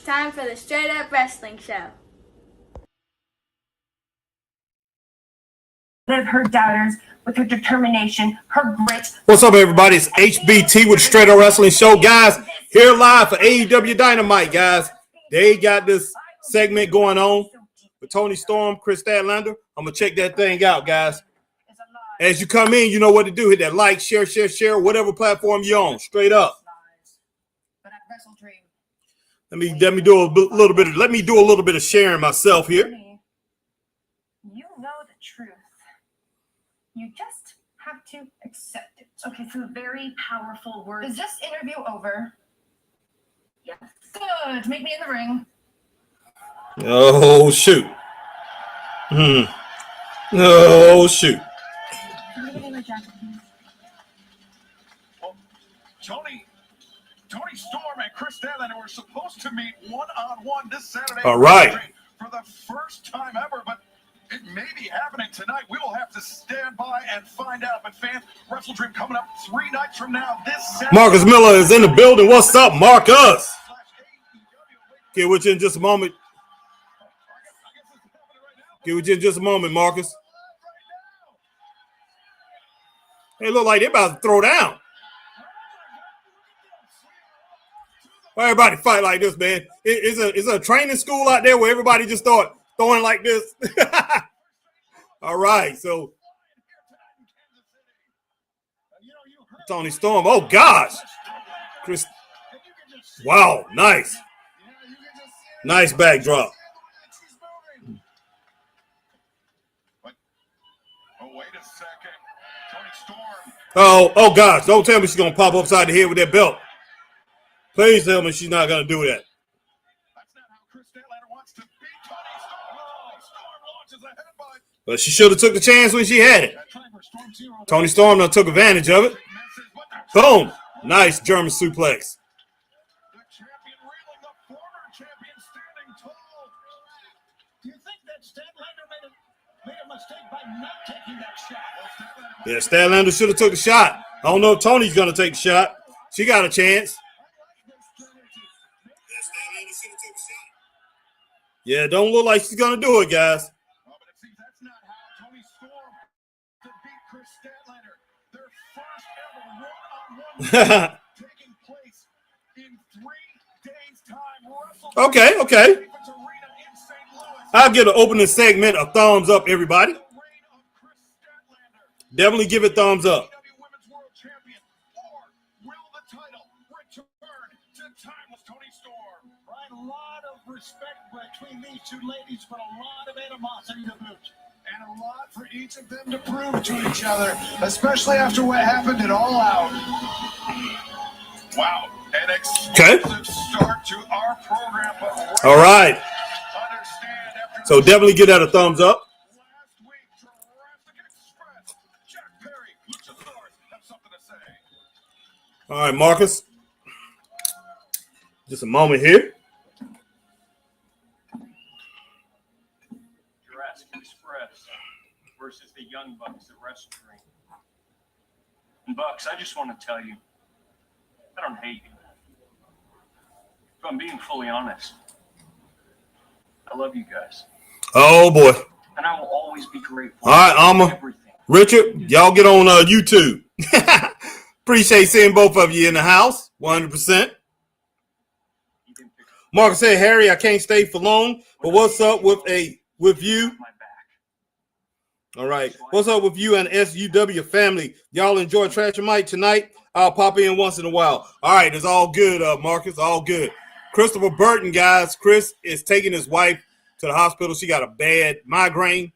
time for the Straight Up Wrestling Show. Her doubters with her determination, her grit. What's up, everybody? It's HBT with the Straight Up Wrestling Show, guys. Here live for AEW Dynamite, guys. They got this segment going on with Tony Storm, Chris Statlander. I'm gonna check that thing out, guys. As you come in, you know what to do. Hit that like, share, whatever platform you're on. Straight up. Let me do a little bit. Let me do a little bit of sharing myself here. You know the truth. You just have to accept it. Okay, some very powerful words. Is this interview over? Yes. Good. Make me in the ring. Oh, shoot. Oh, shoot. Well, Tony Storm and Chris Statlander were supposed to meet one-on-one this Saturday. All right. For the first time ever, but it may be happening tonight. We will have to stand by and find out. But fans, Wrestle Dream coming up 3 nights from now. This Saturday. Marcus Miller is in the building. What's up, Marcus? Get with you in just a moment. Get with you in just a moment, Marcus. They look like they're about to throw down. Why everybody fight like this, man? Is a training school out there where everybody just start throwing like this? All right, so Tony Storm. Oh gosh, Chris. Wow, nice backdrop. Oh gosh, don't tell me she's gonna pop upside the head with that belt. Please tell me she's not gonna do that. That's not how Chris Statlander wants to beat Tony Storm. Storm launches ahead by. But she should have took the chance when she had it. Tony Storm done took advantage of it. Boom. Nice German suplex. The champion reeling, the former champion standing tall. Do you think that Statlander made a mistake by not taking that shot? Yeah, Statlander should have took the shot. I don't know if Tony's gonna take the shot. She got a chance. Yeah, don't look like she's gonna do it, guys. Oh, but it seems that's not how Tony Storm to beat Chris Statlander. Their first ever one-on-one taking place in 3 days' time. Okay. I'll give the opening segment a thumbs up, everybody. Definitely give it thumbs up. Women's World Champion, or will the title return to timeless Tony Storm? Right, a lot of respect between these two ladies, but a lot of animosity to boot. And a lot for each of them to prove to each other, especially after what happened at All Out. Wow, an explosive start to our program. But all right. Understand after so definitely give that a thumbs up. Last week, Jurassic Express, Jack Perry, Luchasaurus have something to say. All right, Marcus. Just a moment here. Jurassic Express versus the Young Bucks at Wrestle Dream. And Bucks, I just want to tell you, I don't hate you. If I'm being fully honest, I love you guys. Oh boy. And I will always be grateful. All right, Alma. Richard, y'all get on YouTube. Appreciate seeing both of you in the house. 100%. Marcus said, Harry, I can't stay for long, but what's up with you? All right. What's up with you and SUW family? Y'all enjoy Trash and Mike tonight? I'll pop in once in a while. All right. It's all good, Marcus. All good. Christopher Burton, guys. Chris is taking his wife to the hospital. She got a bad migraine.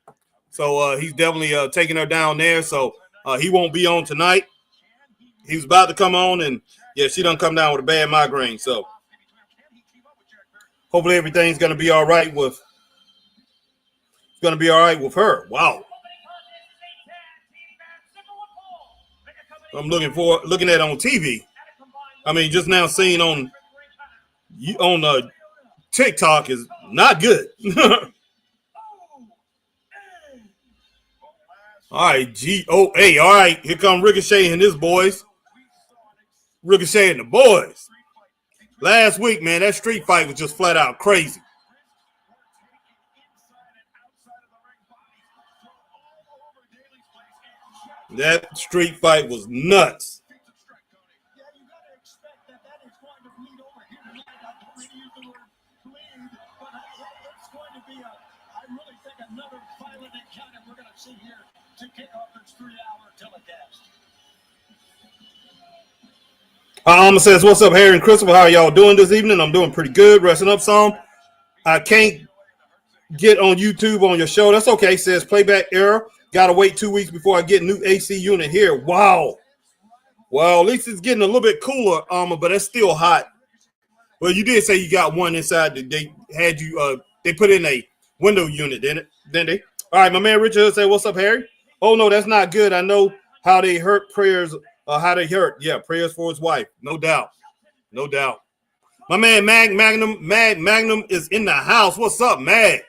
So he's definitely taking her down there. So he won't be on tonight. He was about to come on, and, yeah, she done come down with a bad migraine. So hopefully everything's going to be all right with her. Wow. I'm looking at it on TV. I mean, just now seeing on TikTok is not good. All right, GOA. All right, here come Ricochet and his boys. Ricochet and the boys. Last week, man, that street fight was just flat out crazy. That street fight was nuts. Yeah, you got to expect that is going to bleed over here tonight. I don't really use the word bleed, but it's going to be I really think another violent encounter we're going to see here to kick off this 3-hour telecast. Alma says, what's up, Harry and Christopher? How are y'all doing this evening? I'm doing pretty good. Resting up some. I can't get on YouTube on your show. That's okay. Says playback error. Got to wait 2 weeks before I get a new AC unit here. Wow. Well, at least it's getting a little bit cooler, Alma, but it's still hot. Well, you did say you got one inside. They had you, they put in a window unit, didn't they? All right, my man Richard said, what's up, Harry? Oh, no, that's not good. I know how they hurt prayers. How they hurt. Yeah, prayers for his wife. No doubt. No doubt. My man Magnum is in the house. What's up, Mag?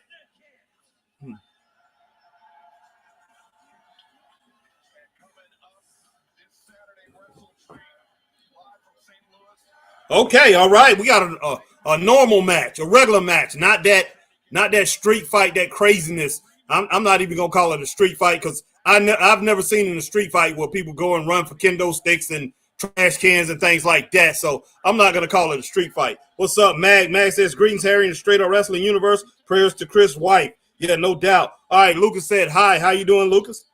Okay, all right. We got a normal match, a regular match, not that street fight, that craziness. I'm not even gonna call it a street fight because I've never seen in a street fight where people go and run for kendo sticks and trash cans and things like that. So I'm not gonna call it a street fight. What's up, Mag? Mag says, greetings, Harry, in the Straight Up Wrestling universe. Prayers to Chris' wife. Yeah, no doubt. All right, Lucas said, hi. How you doing, Lucas?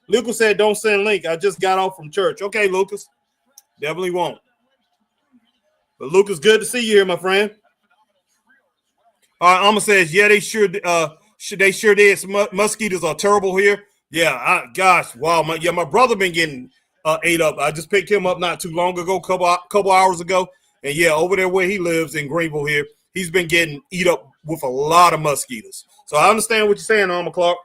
Lucas said, don't send link. I just got off from church. Okay, Lucas. Definitely won't. But Lucas, good to see you here, my friend. Alma says, yeah, they sure did. Some mosquitoes are terrible here. Yeah, gosh, wow. My brother been getting ate up. I just picked him up not too long ago, couple hours ago. And yeah, over there where he lives in Greenville here, he's been getting eat up with a lot of mosquitoes. So I understand what you're saying, Alma Clark.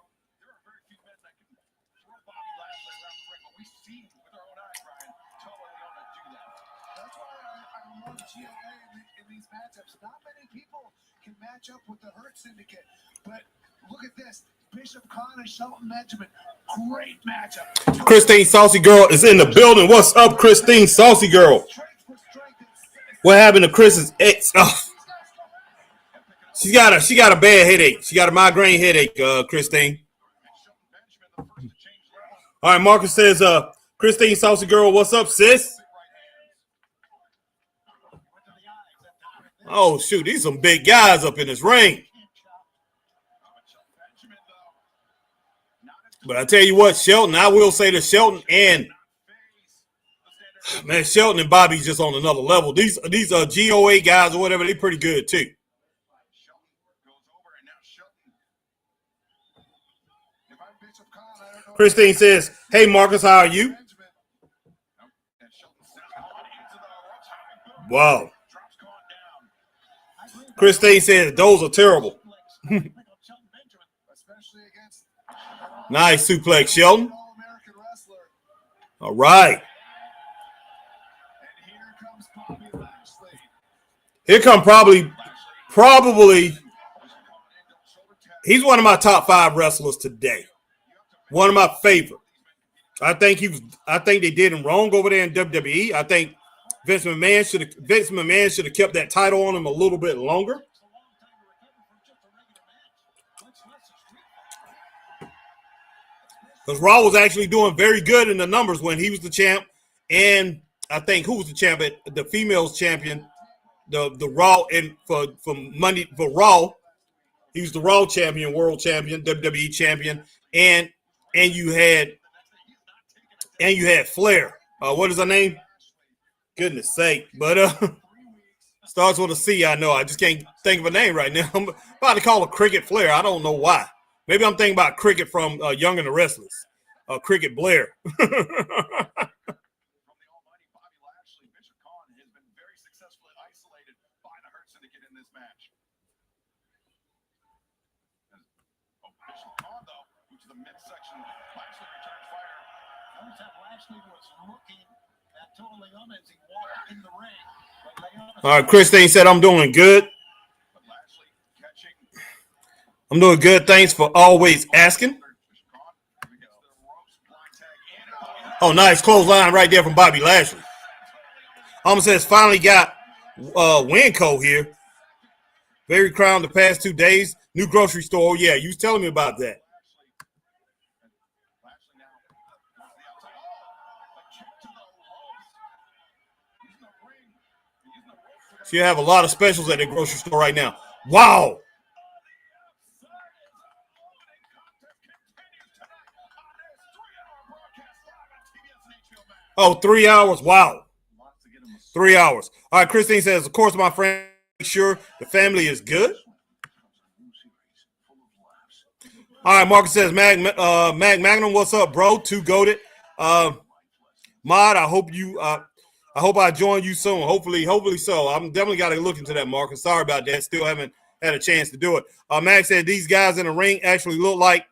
Not many people can match up with the Hurt Syndicate, but look at this. Bishop Khan and Shelton Benjamin, great matchup. Christine Saucy Girl is in the building. What's up, Christine Saucy Girl? What happened to Chris's ex? Oh. She got a bad headache. She got a migraine headache, Christine. All right, Marcus says, Christine Saucy Girl, what's up, sis? Oh, shoot, these some big guys up in this ring. But I tell you what, Shelton, I will say that Shelton and Bobby's just on another level. These GOA guys or whatever, they pretty good too. Christine says, hey, Marcus, how are you? Wow. Christine says, those are terrible. Nice suplex, Shelton. All right. Here come probably, he's one of my top 5 wrestlers today. One of my favorite. I think they did him wrong over there in WWE. I think Vince McMahon should have kept that title on him a little bit longer. Because Raw was actually doing very good in the numbers when he was the champ. And I think who was the champ? The females champion, the Raw, and for Raw, he was the Raw champion, world champion, WWE champion, and you had Flair. What is her name? Goodness sake. But starts with a C, I know. I just can't think of a name right now. I'm about to call her Cricket Flair. I don't know why. Maybe I'm thinking about Cricket from Young and the Restless. Cricket Blair. All right, Christine said, I'm doing good. I'm doing good. Thanks for always asking. Oh, nice clothesline right there from Bobby Lashley. Almost says finally got Winco here. Very crowned the past 2 days. New grocery store. Yeah, you was telling me about that. So you have a lot of specials at the grocery store right now. Wow. Oh, 3 hours. Wow. 3 hours. All right, Christine says, of course, my friend, make sure the family is good. All right, Marcus says, Mag Magnum, what's up, bro? Two goated. Mod, I hope I join you soon. Hopefully so. I'm definitely got to look into that, Marcus. Sorry about that. Still haven't had a chance to do it. Max said these guys in the ring actually look like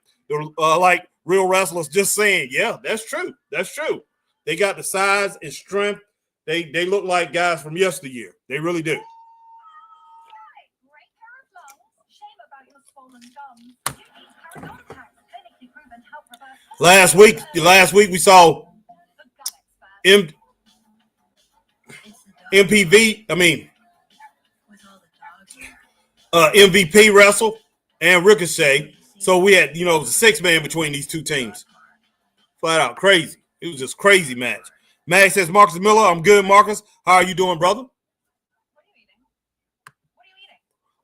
real wrestlers. Just saying, yeah, that's true. That's true. They got the size and strength. They look like guys from yesteryear. They really do. Last week we saw MPV. I mean, MVP wrestle and Ricochet. So we had, it was a 6-man between these two teams. Flat out crazy. It was just crazy match. Max says, Marcus Miller, I'm good, Marcus. How are you doing, brother?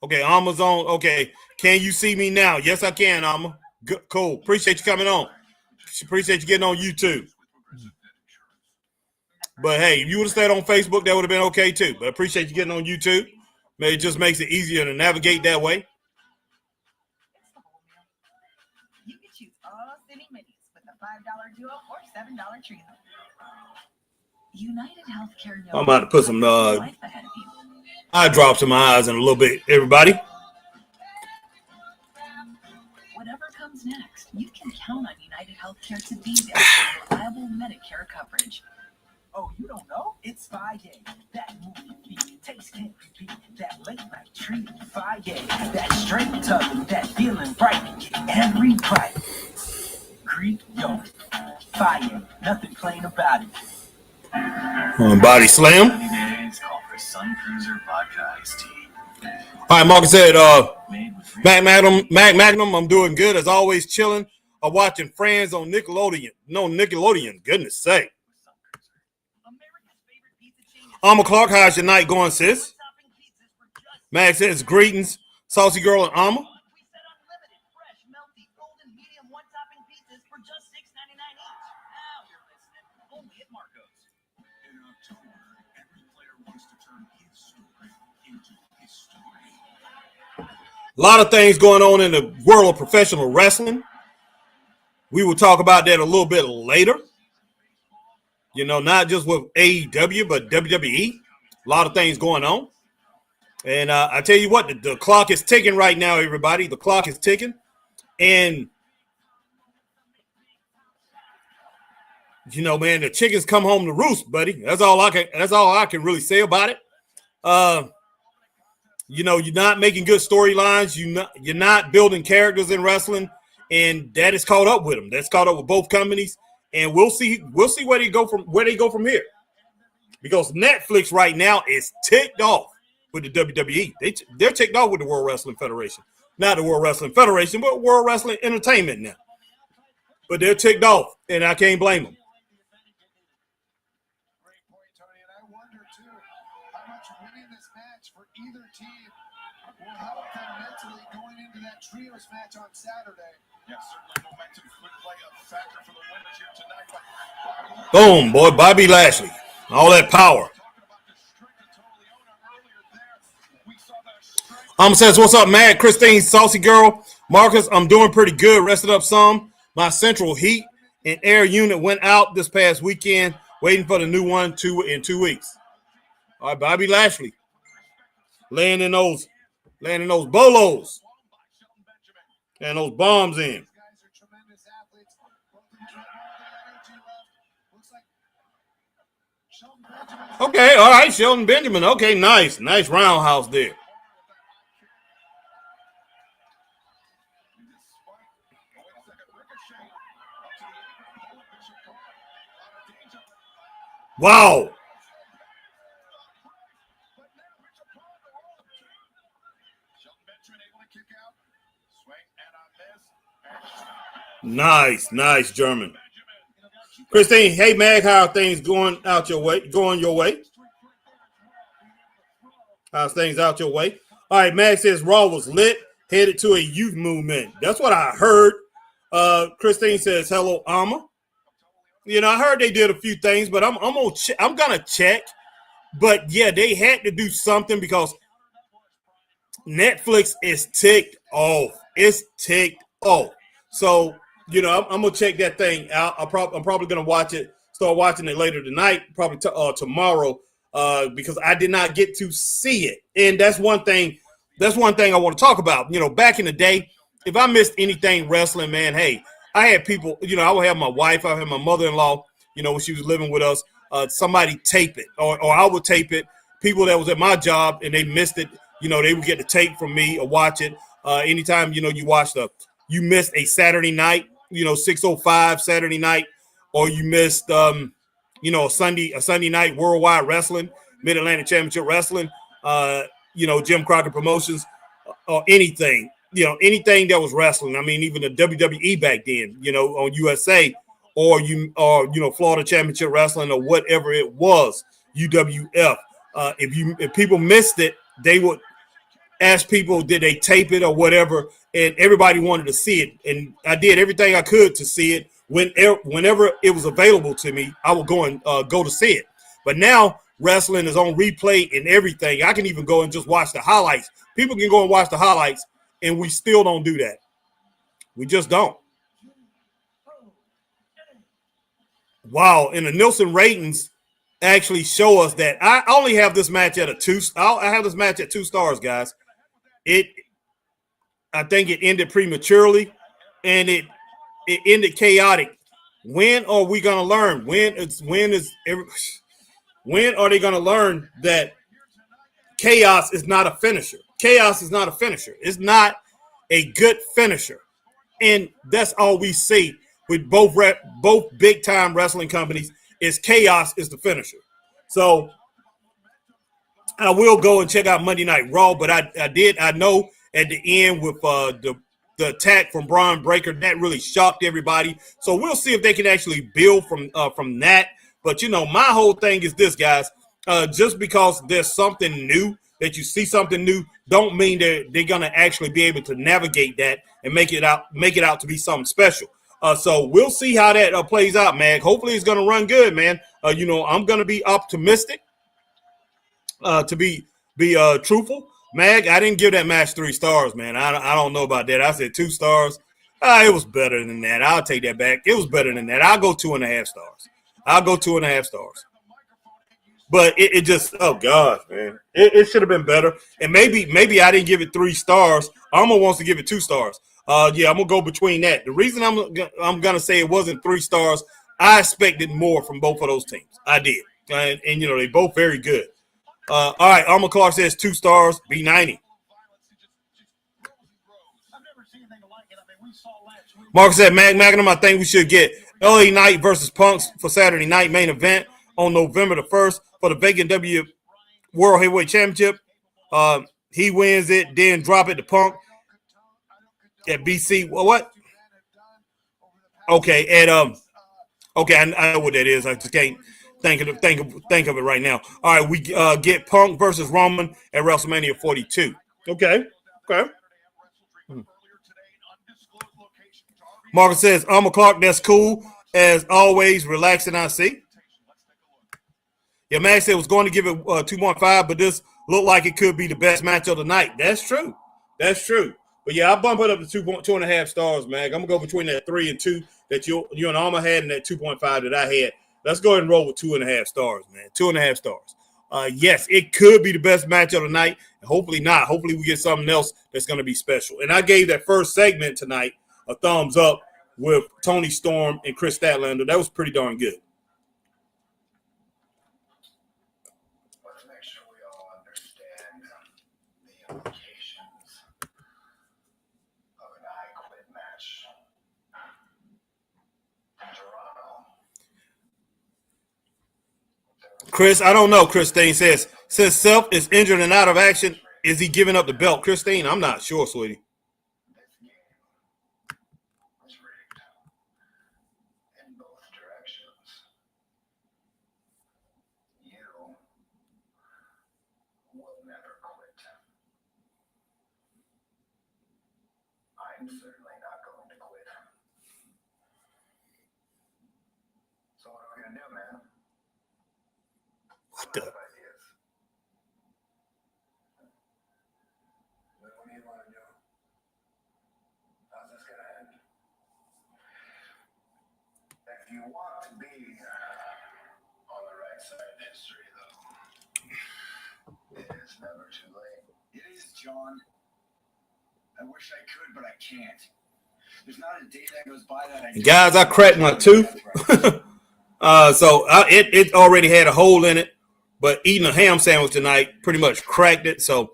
Okay, Alma's on. Okay, can you see me now? Yes, I can, Alma. Good, cool. Appreciate you coming on. Appreciate you getting on YouTube. But hey, if you would have stayed on Facebook, that would have been okay too. But I appreciate you getting on YouTube. Maybe it just makes it easier to navigate that way. You can choose all city minis with a $5 duo or $7 trio. United Healthcare. I'm about to put some eye drops in my eyes in a little bit, everybody. Whatever comes next, you can count on United Healthcare to be there for reliable Medicare coverage. Oh, you don't know? It's Friday. That movie beat, taste can't repeat. That late night treat, Friday. That straight tub, that feeling right. Get every bite. Greek yogurt, Friday. Nothing plain about it. Body slam. Days call for Sun Cruiser vodka iced tea. All right, Marcus said, Mac Magnum, I'm doing good as always, chilling. I'm watching Friends on Nickelodeon. No, Nickelodeon, goodness sake. Alma Clark, how's your night going, sis? Max says, greetings, Saucy Girl and Alma. A lot of things going on in the world of professional wrestling. We will talk about that a little bit later. Not just with AEW, but WWE. A lot of things going on. And I tell you what, the clock is ticking right now, everybody. The clock is ticking. And, man, the chickens come home to roost, buddy. That's all I can really say about it. You're not making good storylines. You're not building characters in wrestling, and that is caught up with them. That's caught up with both companies, and we'll see where they go from here. Because Netflix right now is ticked off with the WWE. They're ticked off with the World Wrestling Federation, not the World Wrestling Federation, but World Wrestling Entertainment now. But they're ticked off, and I can't blame them. Either team will help them mentally going into that trios match on Saturday. Yes, certainly momentum could play a factor for the winners here tonight. Boom, boy, Bobby Lashley. All that power. Says, what's up, Matt? Christine, Saucy Girl. Marcus, I'm doing pretty good. Rested up some. My central heat and air unit went out this past weekend. Waiting for the new one in 2 weeks. All right, Bobby Lashley. Laying in those bolos and those bombs in. Okay, all right, Shelton Benjamin. Okay, nice roundhouse there. Wow. Nice, German. Christine, hey Mag, how are things going your way? How's things out your way? All right, Mag says Raw was lit, headed to a youth movement. That's what I heard. Christine says hello, Alma. You know, I heard they did a few things, but I'm gonna check. But yeah, they had to do something because Netflix is ticked off. It's ticked off. So, you know, I'm gonna check that thing out. I'm probably gonna start watching it later tonight, probably tomorrow, because I did not get to see it. And that's one thing I want to talk about. You know, back in the day, if I missed anything wrestling, man, hey, I had people, you know, I would have my wife, I would have my mother-in-law, you know, when she was living with us, somebody tape it, or I would tape it. People that was at my job and they missed it, you know, they would get the tape from me or watch it. Anytime, you know, you missed a Saturday night, you know, 6:05 Saturday night, or you missed, you know, a Sunday night Worldwide Wrestling, Mid-Atlantic Championship Wrestling, you know, Jim Crockett Promotions, or anything, you know, anything that was wrestling. I mean, even the WWE back then, you know, on USA, or you know, Florida Championship Wrestling, or whatever it was, UWF. If people missed it, they would ask people, did they tape it or whatever, and everybody wanted to see it. And I did everything I could to see it. Whenever it was available to me, I would go to see it. But now wrestling is on replay and everything. I can even go and just watch the highlights. People can go and watch the highlights, and we still don't do that. We just don't. Wow, and the Nielsen ratings actually show us that. I only have this match at I have this match at 2 stars, guys. I think it ended prematurely, and it ended chaotic. When are we going to learn? When are they going to learn that chaos is not a finisher? Chaos is not a finisher. It's not a good finisher. And that's all we see with both big time wrestling companies is chaos is the finisher. So I will go and check out Monday Night Raw, but I know at the end with the attack from Braun Breaker, that really shocked everybody. So we'll see if they can actually build from that. But, you know, my whole thing is this, guys. Just because there's something new, that you see something new, don't mean that they're going to actually be able to navigate that and make it out to be something special. So we'll see how that plays out, man. Hopefully it's going to run good, man. You know, I'm going to be optimistic to be truthful. Mag, I didn't give that match 3 stars, man. I don't know about that. I said 2 stars. It was better than that. I'll take that back. It was better than that. I'll go 2.5 stars. I'll go 2.5 stars. But it just, oh gosh, man, it should have been better. And maybe I didn't give it 3 stars. Alma wants to give it 2 stars. Yeah, I'm gonna go between that. The reason I'm gonna say it wasn't 3 stars, I expected more from both of those teams. I did, and you know they both very good. All right, Alma Clark says 2 stars, B90. Marcus said, Magnum, I think we should get LA Knight versus Punks for Saturday night main event on November the 1st for the vacant W World Heavyweight Championship. He wins it, then drop it to Punk at BC. Well, what? Okay, okay, I know what that is. I just can't think of it right now. All right, we get Punk versus Roman at WrestleMania 42. Okay. Marcus says, Alma Clark, that's cool. As always, relaxing, I see. Yeah, Max said was going to give it 2.5, but this looked like it could be the best match of the night. That's true. But yeah, I'll bump it up to 2.5 stars, Mag. I'm going to go between that 3 and 2 that you and Alma had and that 2.5 that I had. Let's go ahead and roll with 2.5 stars, man. 2.5 stars. Yes, it could be the best match of the night. And hopefully not. Hopefully we get something else that's going to be special. And I gave that first segment tonight a thumbs up with Tony Storm and Chris Statlander. That was pretty darn good. Let's make sure we all understand the implications of an I Quit match in Toronto. Chris, I don't know. Christine says, since Self is injured and out of action, is he giving up the belt? Christine, I'm not sure, sweetie. So what are we gonna do, man? What the? Ideas. What do you want to do? How's this gonna end? If you want to be on the right side of history, though, it is never too late. It is, John. I wish I could, but I can't. There's not a day that goes by that I Guys, I cracked my tooth. So it already had a hole in it, but eating a ham sandwich tonight pretty much cracked it. So,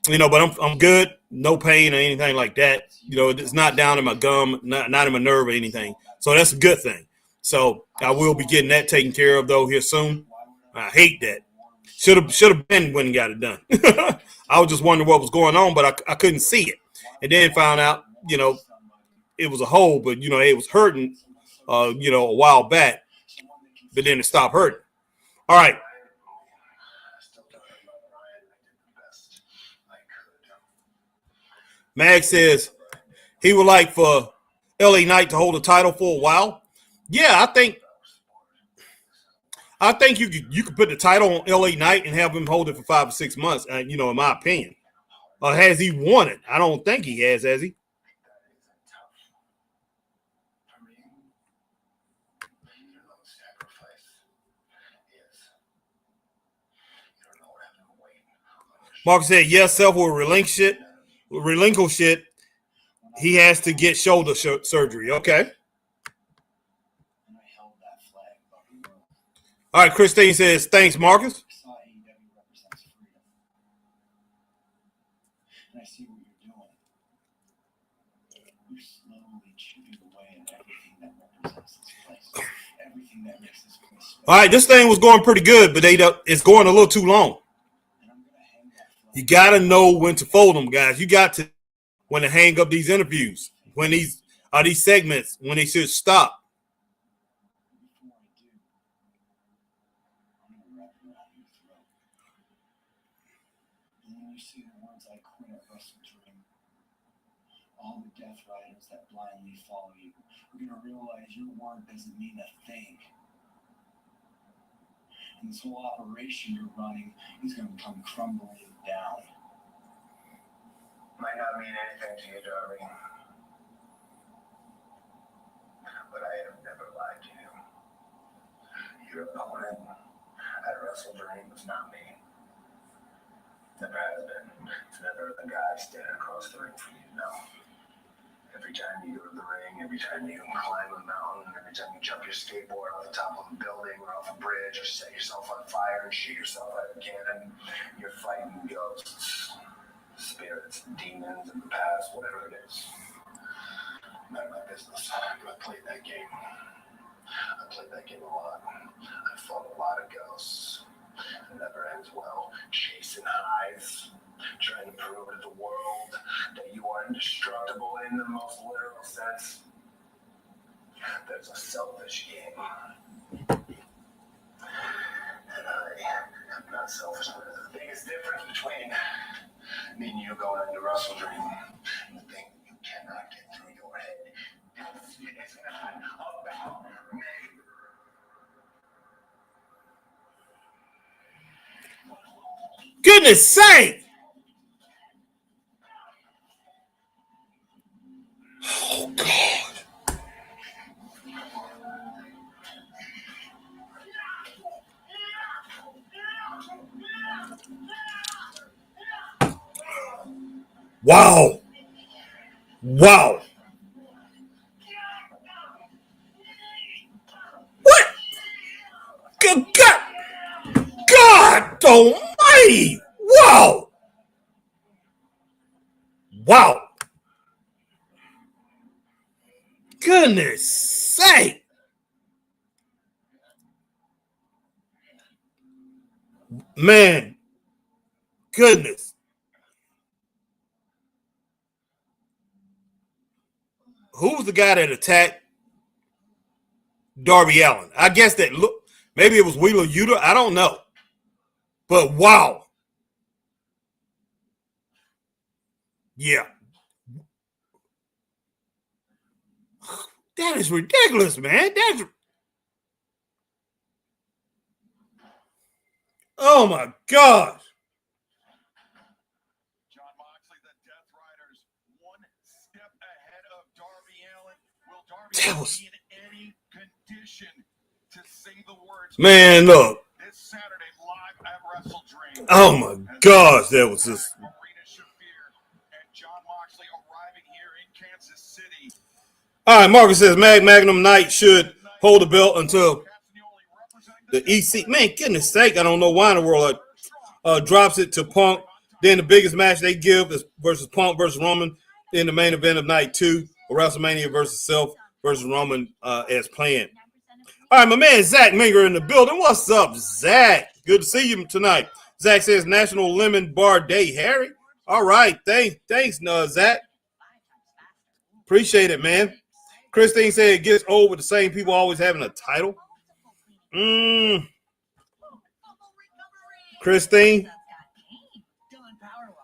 but I'm good. No pain or anything like that. It's not down in my gum, not in my nerve or anything. So that's a good thing. So I will be getting that taken care of though here soon. I hate that. Should have been when got it done. I was just wondering what was going on, but I couldn't see it. And then found out, it was a hole, but it was hurting, a while back. But then it stopped hurting. All right. Mag says he would like for LA Knight to hold the title for a while. Yeah, I think you could put the title on LA Knight and have him hold it for 5 or 6 months. In my opinion, has he won it? I don't think he has he? Mark said, yes, Self will relinquish it. He has to get shoulder surgery. Okay. All right, Christine says, thanks, Marcus. And I see what you're doing. You're slowly chipping away at everything that represents this place. Everything that makes this place special. All right, this thing was going pretty good, but it's going a little too long. You got to know when to fold them, guys. You got to when to hang up these interviews, when these segments, when they should stop. You see the words I quit at Wrestle Dream. All the death riders that blindly follow you are going to realize your word doesn't mean a thing. And this whole operation you're running is going to come crumbling down. Might not mean anything to you, Darby. But I have never lied to you. Your opponent at Wrestle Dream was not me. Never has been. It's never the guy standing across the ring for you, no. Every time you go to the ring, every time you climb a mountain, every time you jump your skateboard off the top of a building or off a bridge or set yourself on fire and shoot yourself out of a cannon, you're fighting ghosts, spirits, demons in the past, whatever it is. None of my business. I played that game. I played that game a lot. I fought a lot of ghosts. It never ends well. Chasing highs, trying to prove to the world that you are indestructible in the most literal sense. That's a selfish game. And I am not selfish. The biggest difference between me and you going into Wrestle Dream, the thing you cannot get through your head, it's not about me. Goodness sake! Oh, God. Wow. Wow. What? Good God. God almighty. Wow. Wow. Goodness sake. Man. Goodness. Who was the guy that attacked Darby Allin? I guess that maybe it was Wheeler Yuta. I don't know. But wow. Yeah. That is ridiculous, man. Oh my God. John Moxley, the Death Riders, one step ahead of Darby Allin. Will Darby be in any condition to say the words? Man, look. This Saturday live at Wrestle Dream. Oh my gosh, that was just. Marina Shafir and John Moxley arriving here in Kansas City. All right, Marcus says Magnum Knight should hold the belt until the EC. Man, goodness sake, I don't know why in the world drops it to Punk. Then the biggest match they give is versus Punk versus Roman in the main event of night 2, or WrestleMania versus Self versus Roman as planned. All right, my man Zach Minger in the building. What's up, Zach? Good to see you tonight. Zach says National Lemon Bar Day, Harry. All right, thanks, Zach. Appreciate it, man. Christine said it gets old with the same people always having a title. Christine,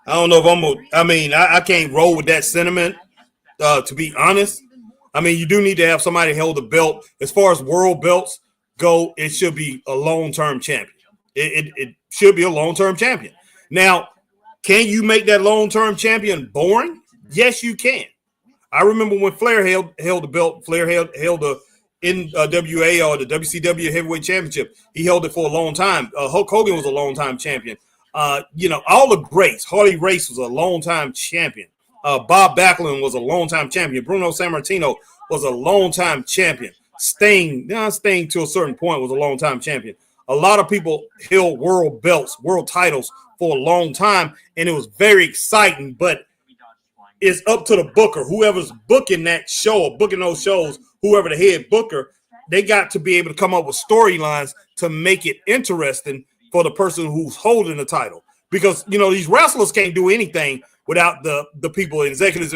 I don't know if I can't roll with that sentiment, to be honest. I mean, you do need to have somebody hold the belt. As far as world belts go, it should be a long-term champion. It should be a long-term champion. Now, can you make that long-term champion boring? Yes, you can. I remember when Flair held the belt. Flair held the NWA or the WCW Heavyweight Championship. He held it for a long time. Hulk Hogan was a long-time champion. All the greats. Harley Race was a long-time champion. Bob Backlund was a long-time champion. Bruno Sammartino was a long-time champion. Sting to a certain point was a long-time champion. A lot of people held world belts, world titles for a long time, and it was very exciting, but it's up to the booker. Whoever's booking that show or booking those shows, whoever the head booker, they got to be able to come up with storylines to make it interesting for the person who's holding the title. Because, these wrestlers can't do anything without the people, executives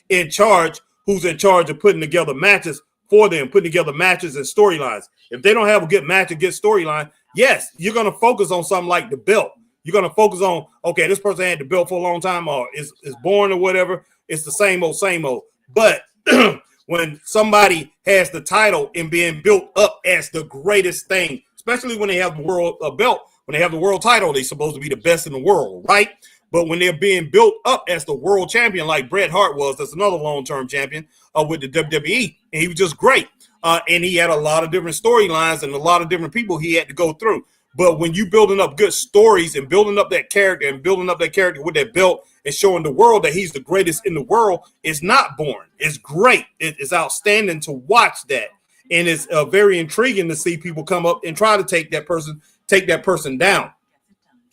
in charge, who's in charge of putting together matches for them, putting together matches and storylines. If they don't have a good match, a good storyline, yes, you're going to focus on something like the belt. You're going to focus on, okay, this person had the belt for a long time or is born or whatever. It's the same old. But when somebody has the title and being built up as the greatest thing, especially when they have the world belt, when they have the world title, they're supposed to be the best in the world, right? But when they're being built up as the world champion, like Bret Hart was, that's another long-term champion with the WWE, and he was just great. And he had a lot of different storylines and a lot of different people he had to go through. But when you building up good stories and building up that character with that belt and showing the world that he's the greatest in the world, it's not boring. It's great. It's outstanding to watch that. And it's very intriguing to see people come up and try to take that person down.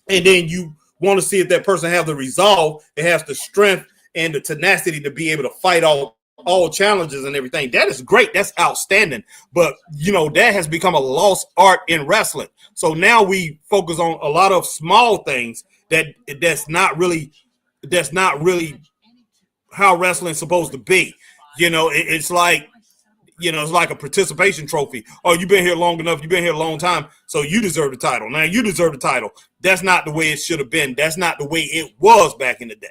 And then you want to see if that person has the resolve, it has the strength and the tenacity to be able to fight all challenges and everything. That is great. That's outstanding. But, that has become a lost art in wrestling. So now we focus on a lot of small things that's not really how wrestling's supposed to be. It's like a participation trophy. Oh, you've been here long enough. You've been here a long time. So you deserve the title. Now you deserve the title. That's not the way it should have been. That's not the way it was back in the day.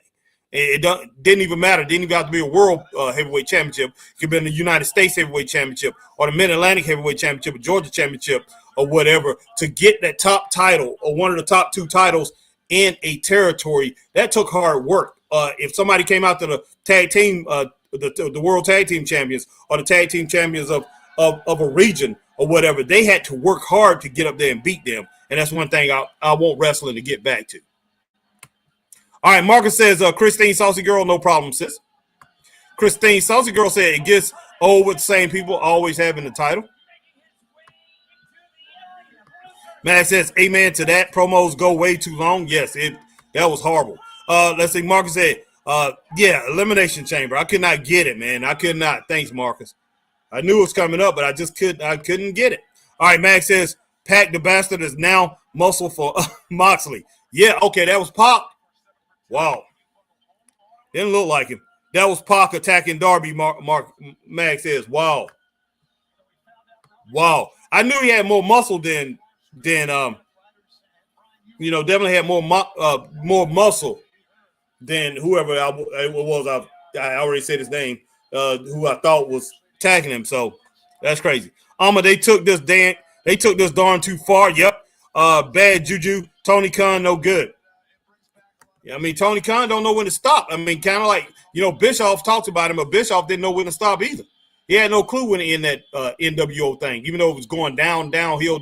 It didn't even matter. It didn't even have to be a world heavyweight championship. It could have been the United States heavyweight championship or the Mid-Atlantic heavyweight championship or Georgia championship or whatever to get that top title or one of the top 2 titles in a territory. That took hard work. If somebody came out to the tag team, the world tag team champions or the tag team champions of a region or whatever, they had to work hard to get up there and beat them. And that's one thing I want wrestling to get back to. All right, Marcus says, Christine Saucy Girl, no problem, sis. Christine Saucy Girl said it gets old with the same people always having the title. Matt says, amen to that. Promos go way too long. Yes, that was horrible. Let's see, Marcus said, Elimination Chamber. I could not get it, man. I could not. Thanks, Marcus. I knew it was coming up, but I couldn't get it. All right, Max says, Pac the Bastard is now muscle for Moxley. Yeah, okay, that was Pac. Wow. Didn't look like him. That was Pac attacking Darby, Max says. Wow. I knew he had more muscle than definitely had more muscle than whoever it was. I already said his name, who I thought was tagging him. So that's crazy. They took this darn too far. Yep. Bad juju. Tony Khan, no good. Yeah, I mean, Tony Khan don't know when to stop. I mean, kind of like, Bischoff talks about him, but Bischoff didn't know when to stop either. He had no clue when to end that NWO thing. Even though it was going downhill,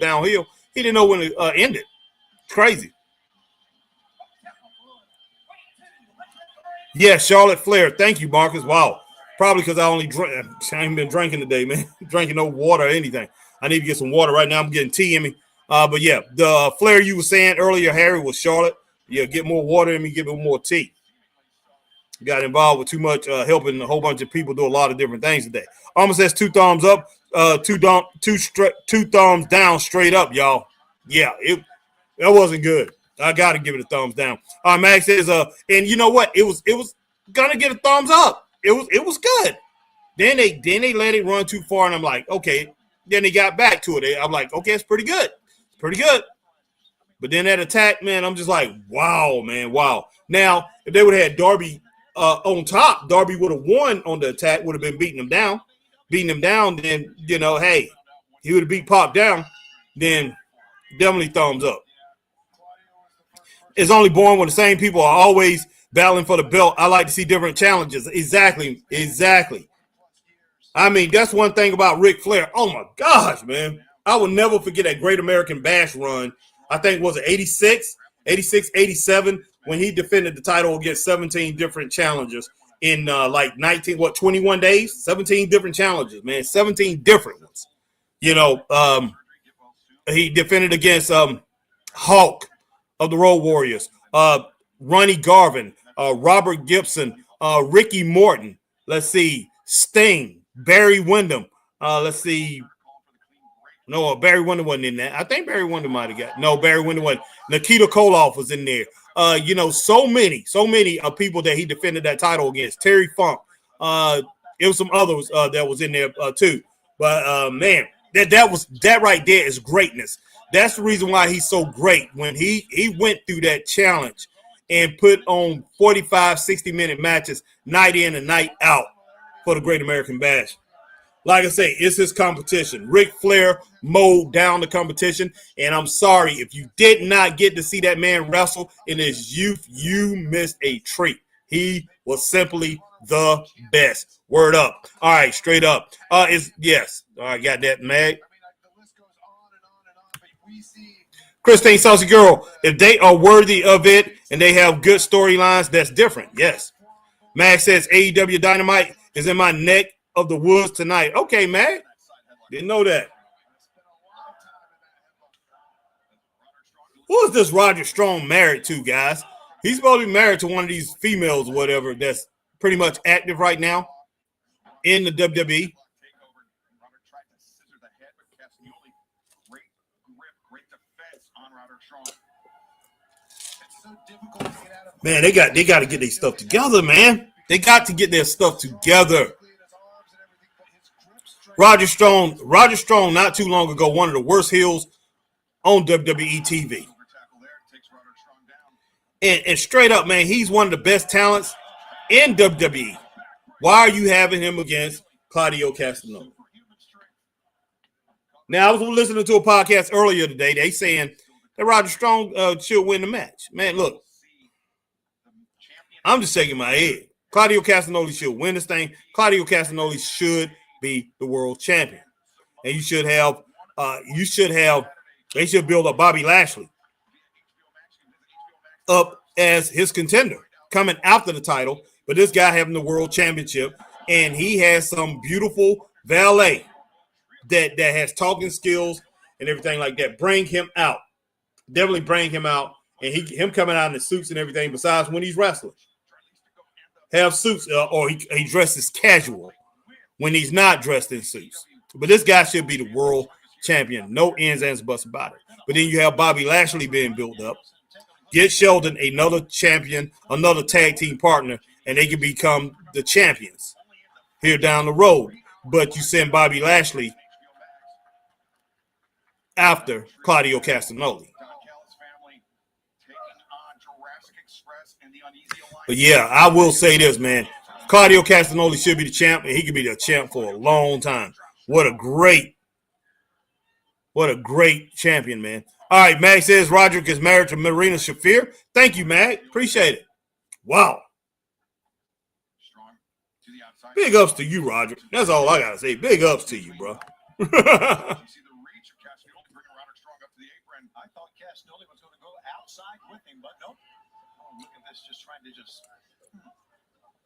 he didn't know when to end it. It's crazy. Yeah, Charlotte Flair. Thank you, Marcus. Wow. Probably because I ain't been drinking today, man. Drinking no water or anything. I need to get some water right now. I'm getting tea in me. But yeah, the Flair you were saying earlier, Harry, was Charlotte. Yeah, get more water in me, give me more tea. Got involved with too much helping a whole bunch of people do a lot of different things today. Almost says 2 thumbs up, two thumbs down straight up, y'all. Yeah, that wasn't good. I got to give it a thumbs down. Max says, and you know what? It was gonna get a thumbs up. It was good. Then they let it run too far, and I'm like, okay. Then they got back to it. I'm like, okay, it's pretty good. It's pretty good. But then that attack, man, I'm just like, wow, man, wow. Now, if they would have had Darby on top, Darby would have won on the attack, would have been beating him down. Then, hey, he would have beat Pac down. Then definitely thumbs up. It's only born when the same people are always battling for the belt. I like to see different challenges. Exactly. I mean, that's one thing about Ric Flair. Oh, my gosh, man. I will never forget that Great American Bash run. I think, was it 86, 87, when he defended the title against 17 different challengers in 21 days? 17 different challenges, man. 17 different ones. He defended against Hulk of the Road Warriors, Ronnie Garvin, Robert Gibson, Ricky Morton. Let's see, Sting, Barry Windham. Let's see. No, Barry Windham wasn't in that. I think Barry Windham might have got. No, Barry Windham wasn't. Nikita Koloff was in there. So many people that he defended that title against. Terry Funk. It was some others that was in there too. But man, that right there is greatness. That's the reason why he's so great. When he went through that challenge and put on 45, 60-minute matches night in and night out for the Great American Bash. Like I say, it's his competition. Ric Flair mowed down the competition, and I'm sorry if you did not get to see that man wrestle in his youth, you missed a treat. He was simply the best. Word up. All right, straight up. Yes. All right, got that, Mag. Christine Saucy Girl, if they are worthy of it and they have good storylines, that's different. Yes. Mag says AEW Dynamite is in my neck of the woods tonight. Okay, man. Didn't know that. Who is this Roger Strong married to, guys? He's supposed to be married to one of these females or whatever that's pretty much active right now in the WWE. Man, they got to get their stuff together, man. They got to get their stuff together. Roger Strong not too long ago, one of the worst heels on WWE TV. And straight up, man, he's one of the best talents in WWE. Why are you having him against Claudio Castagnoli? Now, I was listening to a podcast earlier today. They saying that Roger Strong should win the match. Man, look, I'm just shaking my head. Claudio Castagnoli should win this thing. Claudio Castagnoli should be the world champion. And they should build up Bobby Lashley up as his contender coming after the title. But this guy having the world championship, and he has some beautiful valet that has talking skills and everything like that. Bring him out. Definitely bring him out. And him coming out in the suits and everything besides when he's wrestling. Have suits or he dresses casual when he's not dressed in suits. But this guy should be the world champion. No ends, ands, buts about it. But then you have Bobby Lashley being built up. Get Sheldon another champion, another tag team partner, and they can become the champions here down the road. But you send Bobby Lashley after Claudio Castagnoli. But yeah, I will say this, man. Claudio Castagnoli should be the champ, and he could be the champ for a long time. What a great champion, man. All right, Mag says Roderick is married to Marina Shafir. Thank you, Mag. Appreciate it. Wow. Strong to the outside. Big ups to you, Roderick. That's all I got to say. Big ups to you, bro. You see the reach of Castagnoli bringing Roderick Strong up to the apron. I thought Castagnoli was going to go outside with him, but nope. Oh, look at this, just trying to just.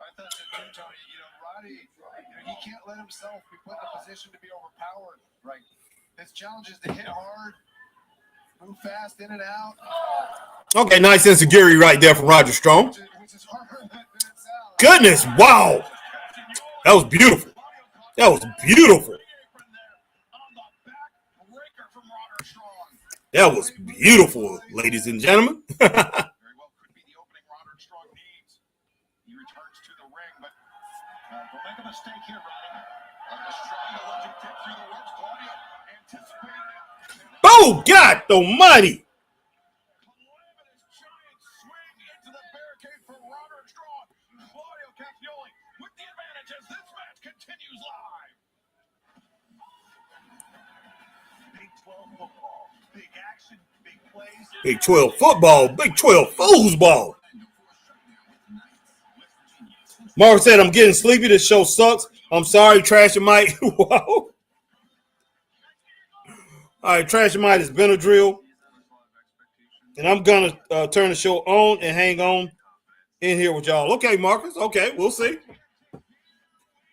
I thought that too, Tony. Roddy, he can't let himself be put in a position to be overpowered. Right. His challenge is to hit hard, move fast, in and out. Okay, nice insecurity right there from Roger Strong. Which is harder than it sounds. Goodness, wow. That was beautiful. That was beautiful. That was beautiful, ladies and gentlemen. Very well could be the opening Roderick Strong needs. He returns to the ring, but Don't make a mistake here, Roddy. Strong alleged tip through the ropes. Claudio anticipated it. Oh, God almighty. Calamitous giant swing into the barricade for Roderick Strong. Claudio Castagnoli with the advantage as this match continues live. Big 12 football. Big action, big plays. Big 12 football, Big 12 foosball. Mark said, I'm getting sleepy. This show sucks. I'm sorry, Trash and Mike. Wow. All right, Trash and Mike is Benadryl. And I'm going to turn the show on and hang on in here with y'all. Okay, Marcus. Okay, we'll see.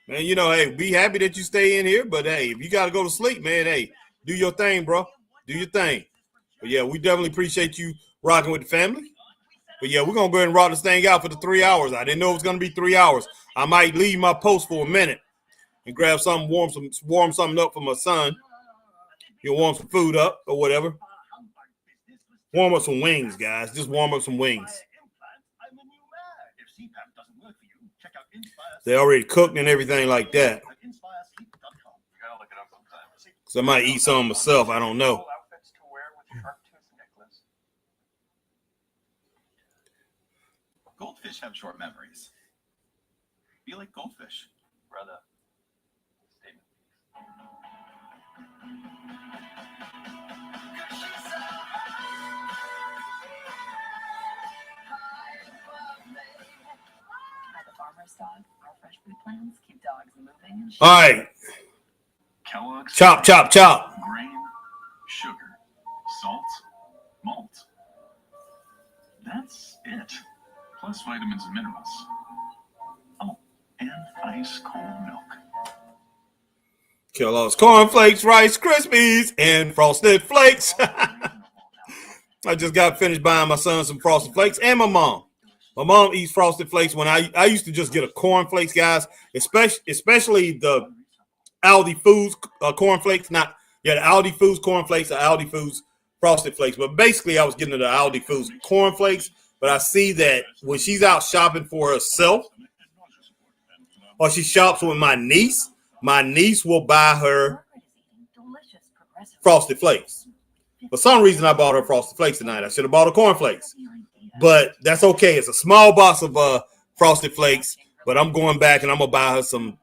Man, hey, be happy that you stay in here. But, hey, if you got to go to sleep, man, hey, do your thing, bro. Do your thing. But, yeah, we definitely appreciate you rocking with the family. But, yeah, we're going to go ahead and rock this thing out for the 3 hours. I didn't know it was going to be 3 hours. I might leave my post for a minute and grab something, warm something up for my son. He'll warm some food up or whatever. Warm up some wings, guys. Just warm up some wings. They already cooked and everything like that. So I might eat some myself. I don't know. Goldfish have short memories. Be like goldfish. Brother. All right. Kellogg's Chop, chop, chop. grain, sugar, salt, malt. That's it. Plus vitamins and minerals. Oh, and ice cold milk. Kellogg's cornflakes, Rice Krispies, and Frosted Flakes. I just got finished buying my son some Frosted Flakes and my mom. My mom eats Frosted Flakes. When I used to just get a cornflakes, guys, especially the Aldi Foods cornflakes. The Aldi Foods cornflakes, the Aldi Foods Frosted Flakes. But basically, I was getting the Aldi Foods cornflakes. But I see that when she's out shopping for herself, or she shops with my niece will buy her Frosted Flakes. For some reason, I bought her Frosted Flakes tonight. I should have bought her cornflakes. But that's okay. It's a small box of Frosted Flakes. But I'm going back and I'm going to buy her some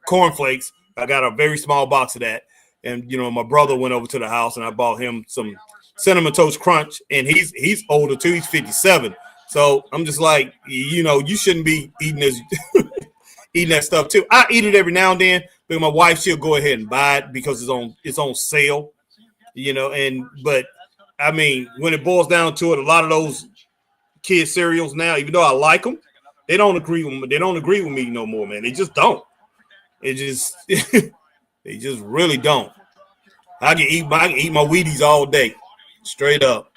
cornflakes. I got a very small box of that. And, my brother went over to the house and I bought him some Cinnamon Toast Crunch. And he's older, too. He's 57. So I'm just like, you shouldn't be eating this, eating that stuff, too. I eat it every now and then. But my wife, she'll go ahead and buy it because it's on sale, But, I mean, when it boils down to it, a lot of those kid cereals now, even though I like them, they don't agree with me no more, man. They just don't. They just really don't. I can eat my Wheaties all day, straight up.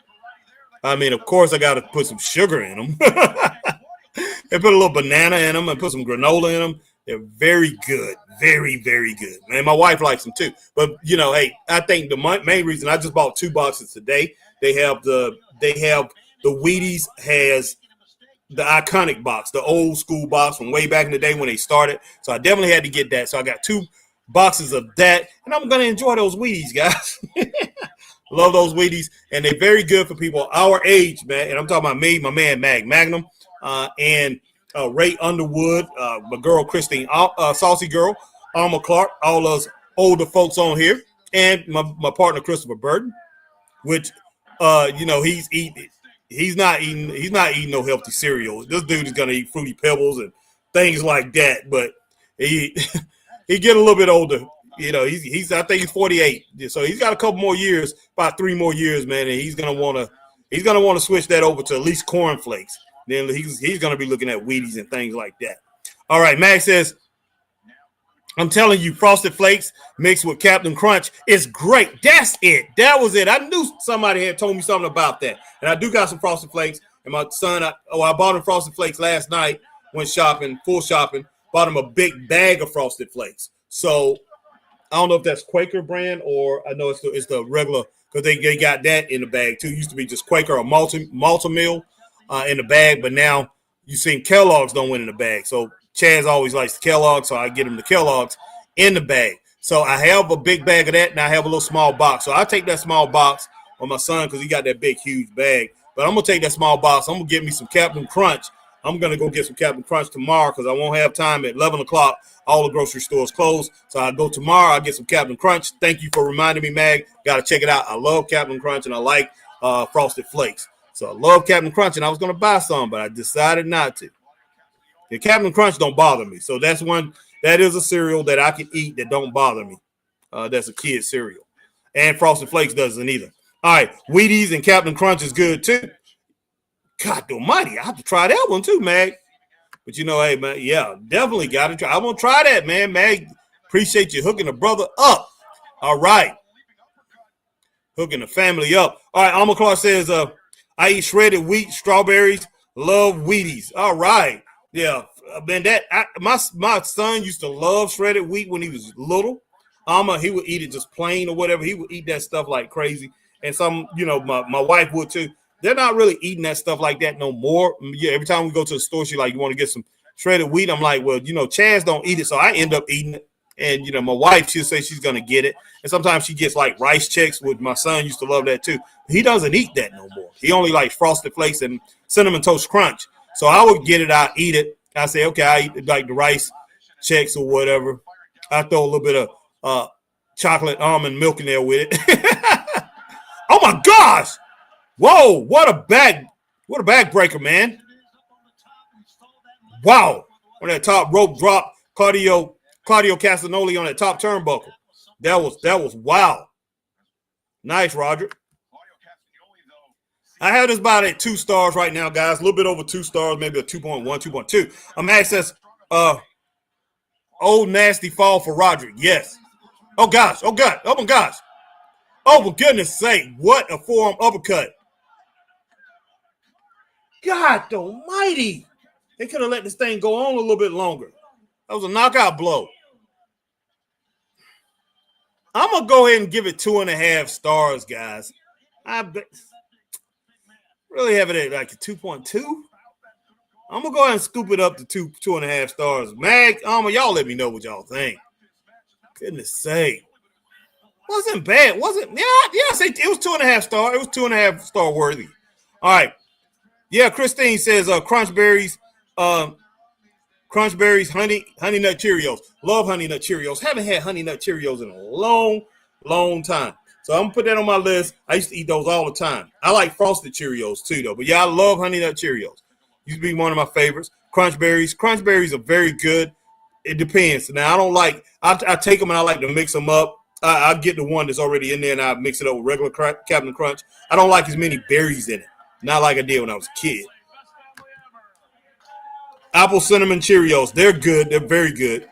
I mean, of course, I got to put some sugar in them and put a little banana in them and put some granola in them. They're very good, very, very good. Man, my wife likes them too. But hey, I think the main reason I just bought 2 boxes today. They have the Wheaties has the iconic box, the old school box from way back in the day when they started. So I definitely had to get that. So I got 2 boxes of that, and I'm gonna enjoy those Wheaties, guys. Love those Wheaties, and they're very good for people our age, man. And I'm talking about me, my man Magnum, and Ray Underwood, my girl Christine, Saucy Girl, Alma Clark, all those older folks on here, and my partner Christopher Burton, which he's not eating no healthy cereal. This dude is gonna eat Fruity Pebbles and things like that. But he he get a little bit older. He's I think he's 48, so he's got a couple more years, about 3 more years, man, and he's gonna want to switch that over to at least cornflakes. Then he's gonna be looking at Wheaties and things like that. All right, Max says, I'm telling you, Frosted Flakes mixed with Captain Crunch is great. That's it. That was it. I knew somebody had told me something about that. And I do got some Frosted Flakes. And my son, I bought him Frosted Flakes last night. Went shopping, full shopping. Bought him a big bag of Frosted Flakes. So I don't know if that's Quaker brand or I know it's the regular because they got that in the bag too. It used to be just Quaker or Malta Meal in the bag, but now you've seen Kellogg's don't win in the bag. So Chaz always likes the Kellogg's, so I get him the Kellogg's in the bag. So I have a big bag of that, and I have a little small box. So I take that small box on my son because he got that big, huge bag. But I'm going to take that small box. I'm going to get me some Captain Crunch. I'm going to go get some Captain Crunch tomorrow because I won't have time at 11 o'clock. All the grocery stores closed. So I go tomorrow. I get some Captain Crunch. Thank you for reminding me, Mag. Got to check it out. I love Captain Crunch, and I like Frosted Flakes. So I love Captain Crunch, and I was going to buy some, but I decided not to. The Captain Crunch don't bother me. So that is a cereal that I can eat that don't bother me. That's a kid cereal. And Frosted Flakes doesn't either. All right, Wheaties and Captain Crunch is good too. God almighty, I have to try that one too, Mag. But hey, man, yeah, definitely got to try. I want to try that, man. Mag, appreciate you hooking the brother up. All right. Hooking the family up. All right, Alma Clark says, I eat shredded wheat, strawberries, love Wheaties. All right. Yeah, man, my son used to love shredded wheat when he was little. He would eat it just plain or whatever. He would eat that stuff like crazy. And some, my wife would too. They're not really eating that stuff like that no more. Yeah, every time we go to the store, she's like, you want to get some shredded wheat? I'm like, well, Chaz don't eat it, so I end up eating it. And, my wife, she'll say she's going to get it. And sometimes she gets like rice checks, which my son used to love that too. He doesn't eat that no more. He only likes Frosted Flakes and Cinnamon Toast Crunch. So I would get it, I eat it. I say, okay, I eat like the rice checks or whatever. I throw a little bit of chocolate almond milk in there with it. Oh my gosh! Whoa! What a bag breaker, man! Wow! On that top rope drop, Claudio Castagnoli on that top turnbuckle. That was wow. Nice, Roger. I have this about at 2 stars right now, guys. A little bit over 2 stars, maybe a 2.1, 2.2. Max says, old nasty fall for Roderick. Yes. Oh, gosh. Oh, God. Oh, my gosh. Oh, for goodness sake. What a forearm uppercut. God almighty. They could have let this thing go on a little bit longer. That was a knockout blow. I'm going to go ahead and give it 2.5 stars, guys. I bet. Really have it at like a 2.2. I'm gonna go ahead and scoop it up to 2.5 stars. Mag, y'all let me know what y'all think. Goodness sake. Wasn't bad. Wasn't I say it was 2.5 star. It was 2.5 star worthy. All right. Yeah, Christine says Crunch Berries, Honey Nut Cheerios. Love Honey Nut Cheerios. Haven't had Honey Nut Cheerios in a long time. So I'm going to put that on my list. I used to eat those all the time. I like Frosted Cheerios too, though. But yeah, I love Honey Nut Cheerios. Used to be one of my favorites. Crunch Berries. Crunch Berries are very good. It depends. Now, I don't like – I take them and I like to mix them up. I get the one that's already in there and I mix it up with regular Captain Crunch. I don't like as many berries in it. Not like I did when I was a kid. Apple Cinnamon Cheerios. They're good. They're very good.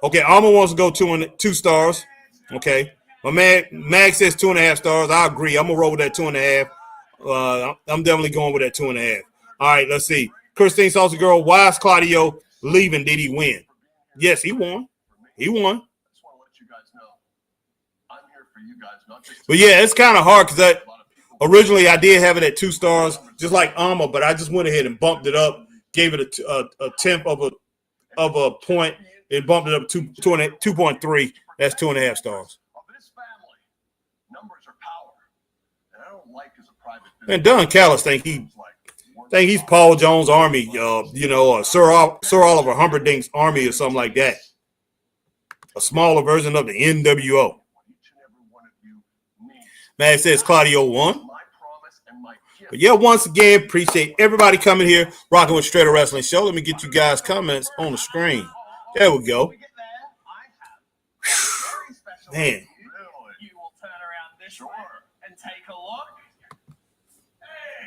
Okay, Alma wants to go 2 stars. Okay. My man, Mag says 2.5 stars. I agree. I'm going to roll with that 2.5. I'm definitely going with that 2.5. All right, let's see. Christine Salsa Girl, why is Claudio leaving? Did he win? Yes, he won. He won. But yeah, it's kind of hard because originally I did have it at 2 stars, just like Alma, but I just went ahead and bumped it up, gave it a tenth of a point, and bumped it up to 2.3. That's 2.5 stars. And Don Callis think he's Paul Jones' Army, or Sir Oliver Humperdinck's Army or something like that. A smaller version of the NWO. Man, it says Claudio won. But yeah, once again, appreciate everybody coming here, rocking with Straight Wrestling Show. Let me get you guys' comments on the screen. There we go. Man. You will turn around this way and take a look.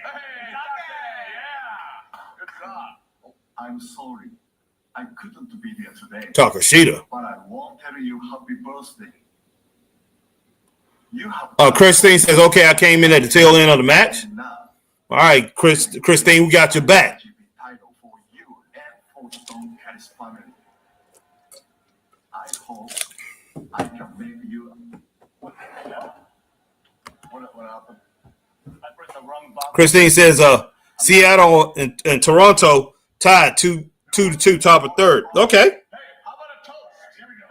Hey, yeah. Good job. I'm sorry. I couldn't be there today. Takashita. But I won't tell you happy birthday. You have Christine says, okay, I came in at the tail end of the match. All right, Christine, we got your back. Title for you and for Stone Cat's family. I hope I can make you. What happened? I pressed the wrong button. Christine says, Seattle and Toronto tied 2-2, top of third. Okay. Hey, how about a toast? Here we go.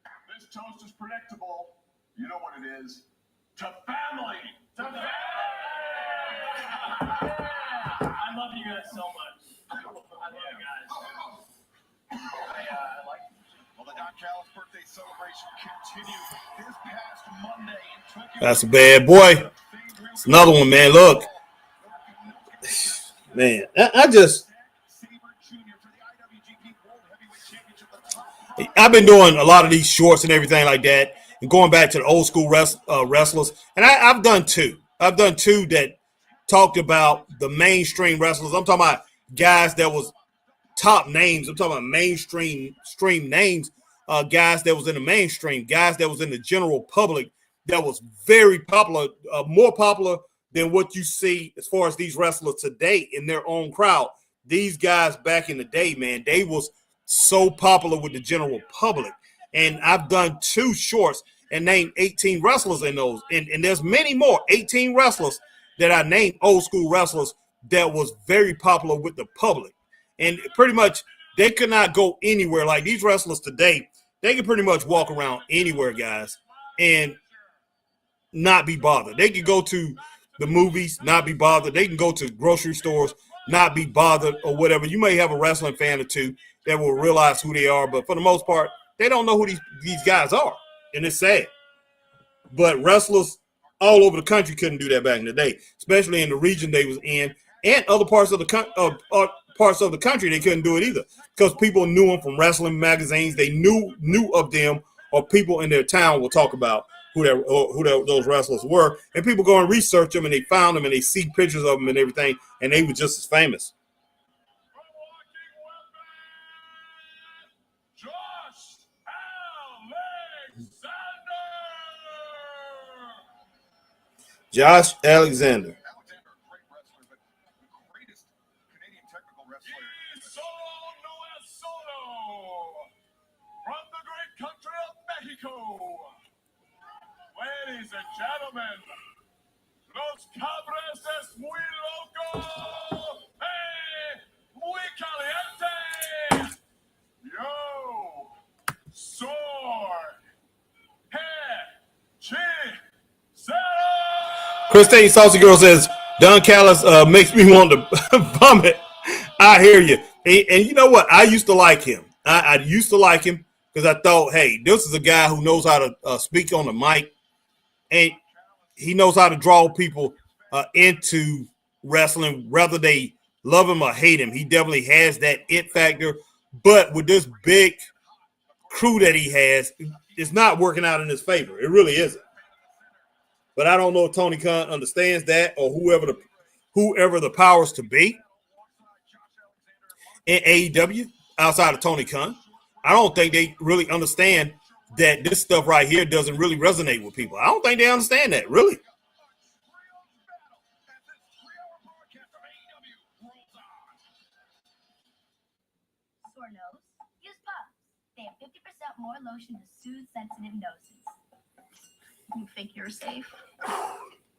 Hey, this toast is predictable. You know what it is. To family. To family. I love you guys so much. I love you guys. I like you. Well, the Don Callis birthday celebration continued this past Monday in Tokyo. That's a bad boy. It's another one, man. Look. Man, I've been doing a lot of these shorts and everything like that, and going back to the old school wrestlers. And I've done two. I've done two that talked about the mainstream wrestlers. I'm talking about guys that was top names. I'm talking about mainstream names, guys that was in the mainstream, guys that was in the general public, that was very popular, more popular than what you see as far as these wrestlers today in their own crowd. These guys back in the day, man, they was so popular with the general public. And I've done two shorts and named 18 wrestlers in those. And there's many more, 18 wrestlers that I named old school wrestlers that was very popular with the public. And pretty much they could not go anywhere. Like these wrestlers today, they can pretty much walk around anywhere, guys, and not be bothered. They could go to the movies, not be bothered. They can go to grocery stores, not be bothered or whatever. You may have a wrestling fan or two that will realize who they are, but for the most part, they don't know who these guys are, and it's sad. But wrestlers all over the country couldn't do that back in the day, especially in the region they was in, and other parts of the country they couldn't do it either because people knew them from wrestling magazines. They knew of them, or people in their town will talk about who those wrestlers were, and people go and research them, and they found them, and they see pictures of them and everything, and they were just as famous. Josh Alexander. Alexander, a great wrestler, but the greatest Canadian technical wrestler. From the great country of Mexico. Ladies and gentlemen, los cabres es muy loco. Hey, muy caliente. Yo, sword, head, chin, Christine Saucy Girl says, Don Callis makes me want to vomit. I hear you. And you know what? I used to like him. I used to like him because I thought, hey, this is a guy who knows how to speak on the mic. And he knows how to draw people into wrestling, whether they love him or hate him. He definitely has that it factor. But with this big crew that he has, it's not working out in his favor. It really isn't. But I don't know if Tony Khan understands that, or whoever the powers to be in AEW outside of Tony Khan. I don't think they really understand that this stuff right here doesn't really resonate with people. I don't think they understand that, really. Sore nose? Use Puffs. They have 50% more lotion to soothe sensitive noses. You think you're safe?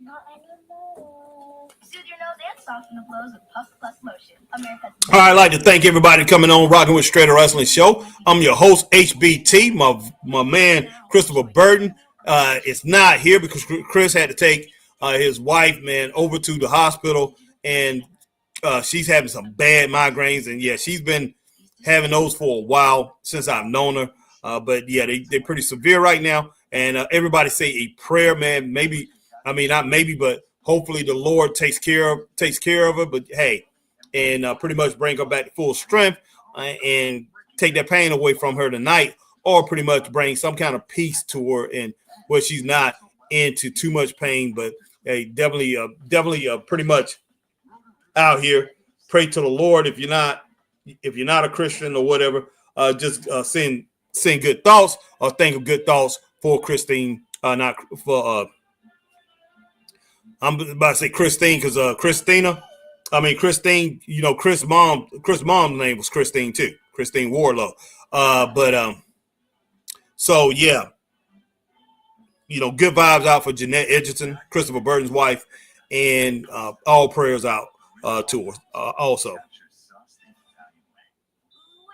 Not anymore. Soothe your nose and soften the blows with Puff Plus Lotion. America's All right, I'd like to thank everybody coming on Rocking with Straight Wrestling Show. I'm your host, HBT. My man, Christopher Burton, is not here because Chris had to take his wife, man, over to the hospital, and she's having some bad migraines. And, yeah, she's been having those for a while since I've known her. But yeah, they're pretty severe right now. And everybody say a prayer, man. Maybe, I mean, not maybe, but hopefully the Lord takes care of her. But hey, and pretty much bring her back to full strength and take that pain away from her tonight, or pretty much bring some kind of peace to her and where she's not into too much pain. But hey, definitely pretty much out here. Pray to the Lord if you're not a Christian or whatever. Just send good thoughts or think of good thoughts for Christine. Not for I'm about to say Christine because Christina. I mean Christine. You know Chris' mom's name was Christine too. Christine Warlow. So yeah, you know, good vibes out for Jeanette Edgerton, Christopher Burton's wife, and all prayers out to her also. Ooh,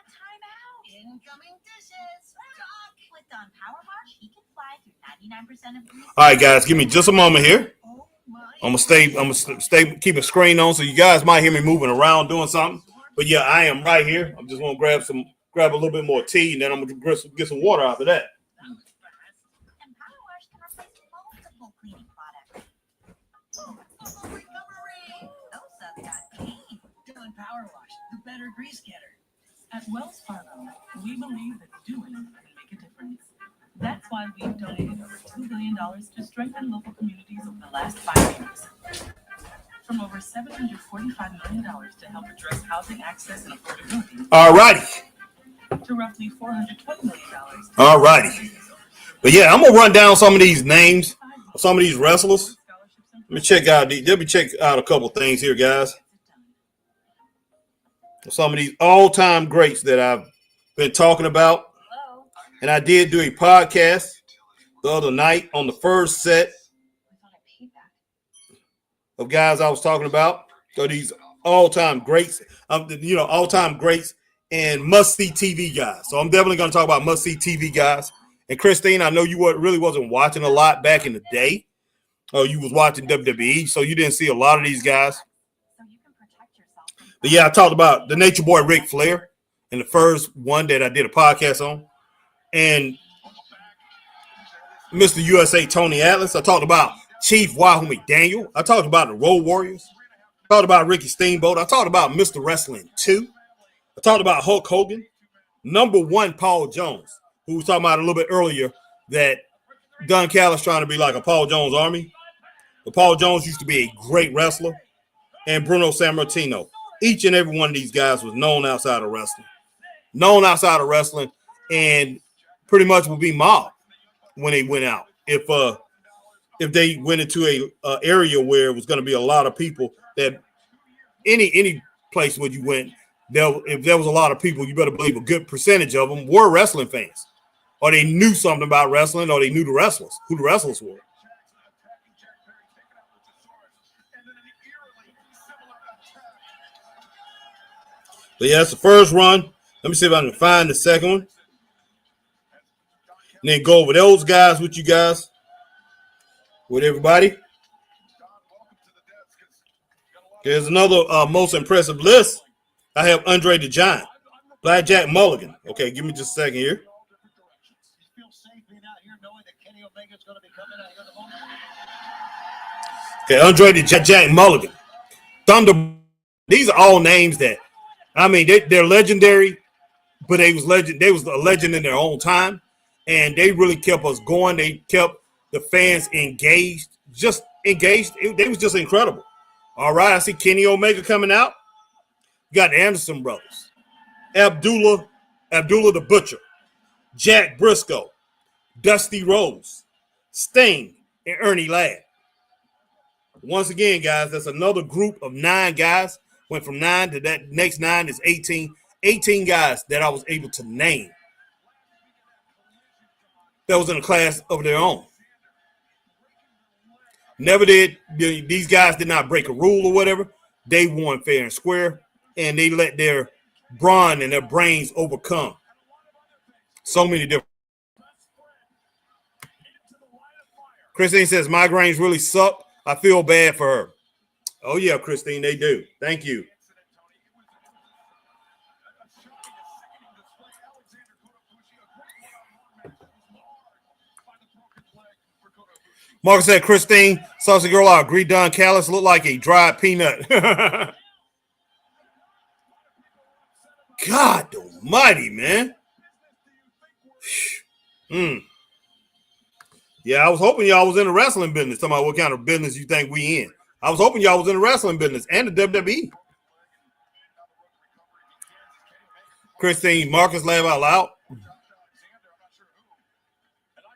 time out. Incoming dishes. With Don Power Wash, he can fly through 99% of grease. All right, guys, give me just a moment here. I'm gonna stay keep a screen on, so you guys might hear me moving around doing something. But yeah, I am right here. I'm just gonna grab a little bit more tea, and then I'm gonna get some water after that. And Power Wash can replace multiple cleaning products. Recovery. Those subs got clean. Don Power Wash, the better grease getter. At Wells Fargo, we believe that doing can make a difference. That's why we've donated over $2 billion to strengthen local communities over the last 5 years. From over $745 million to help address housing access and affordability. All righty. To roughly $420 million. All righty. But yeah, I'm gonna run down some of these names of some of these wrestlers. Let me check out a couple things here, guys. Some of these all-time greats that I've been talking about. And I did do a podcast the other night on the first set of guys I was talking about. So these all-time greats, all-time greats and must-see TV guys. So I'm definitely going to talk about must-see TV guys. And Christine, I know you really wasn't watching a lot back in the day. Oh, you was watching WWE, so you didn't see a lot of these guys. But yeah, I talked about the Nature Boy Ric Flair in the first one that I did a podcast on. And Mr. USA Tony Atlas. I talked about Chief Wahoo McDaniel. I talked about the Road Warriors. I talked about Ricky Steamboat. I talked about Mr. Wrestling 2. I talked about Hulk Hogan. Number 1, Paul Jones, who was talking about a little bit earlier that Don Callis trying to be like a Paul Jones army. But Paul Jones used to be a great wrestler. And Bruno Sammartino. Each and every one of these guys was known outside of wrestling. And pretty much would be mobbed when they went out. If they went into a area where it was going to be a lot of people, that any place where you went, if there was a lot of people, you better believe a good percentage of them were wrestling fans, or they knew something about wrestling, or they knew who the wrestlers were. But yeah, that's the first run. Let me see if I can find the second one. And then go over those guys with you guys. With everybody. There's another most impressive list. I have Andre the Giant. Blackjack Mulligan. Okay, give me just a second here. Okay, Andre the Giant Mulligan. Thunder. These are all names that, I mean, they're legendary, but they was a legend in their own time. And they really kept us going. They kept the fans engaged. They was just incredible. All right, I see Kenny Omega coming out. You got the Anderson brothers. Abdullah the Butcher. Jack Briscoe. Dusty Rhodes. Sting, and Ernie Ladd. Once again, guys, that's another group of 9 guys. Went from 9 to that next 9 is 18. 18 guys that I was able to name. That was in a class of their own. These guys did not break a rule or whatever. They won fair and square, and they let their brawn and their brains overcome so many different. Christine says, migraines really suck. I feel bad for her. Oh, yeah, Christine, they do. Thank you. Marcus said, Christine, Saucy Girl, I agree. Don Callis looked like a dried peanut. God almighty, man. Yeah, I was hoping y'all was in the wrestling business. Talking about what kind of business you think we in. I was hoping y'all was in the wrestling business and the WWE. Christine, Marcus laugh out loud. I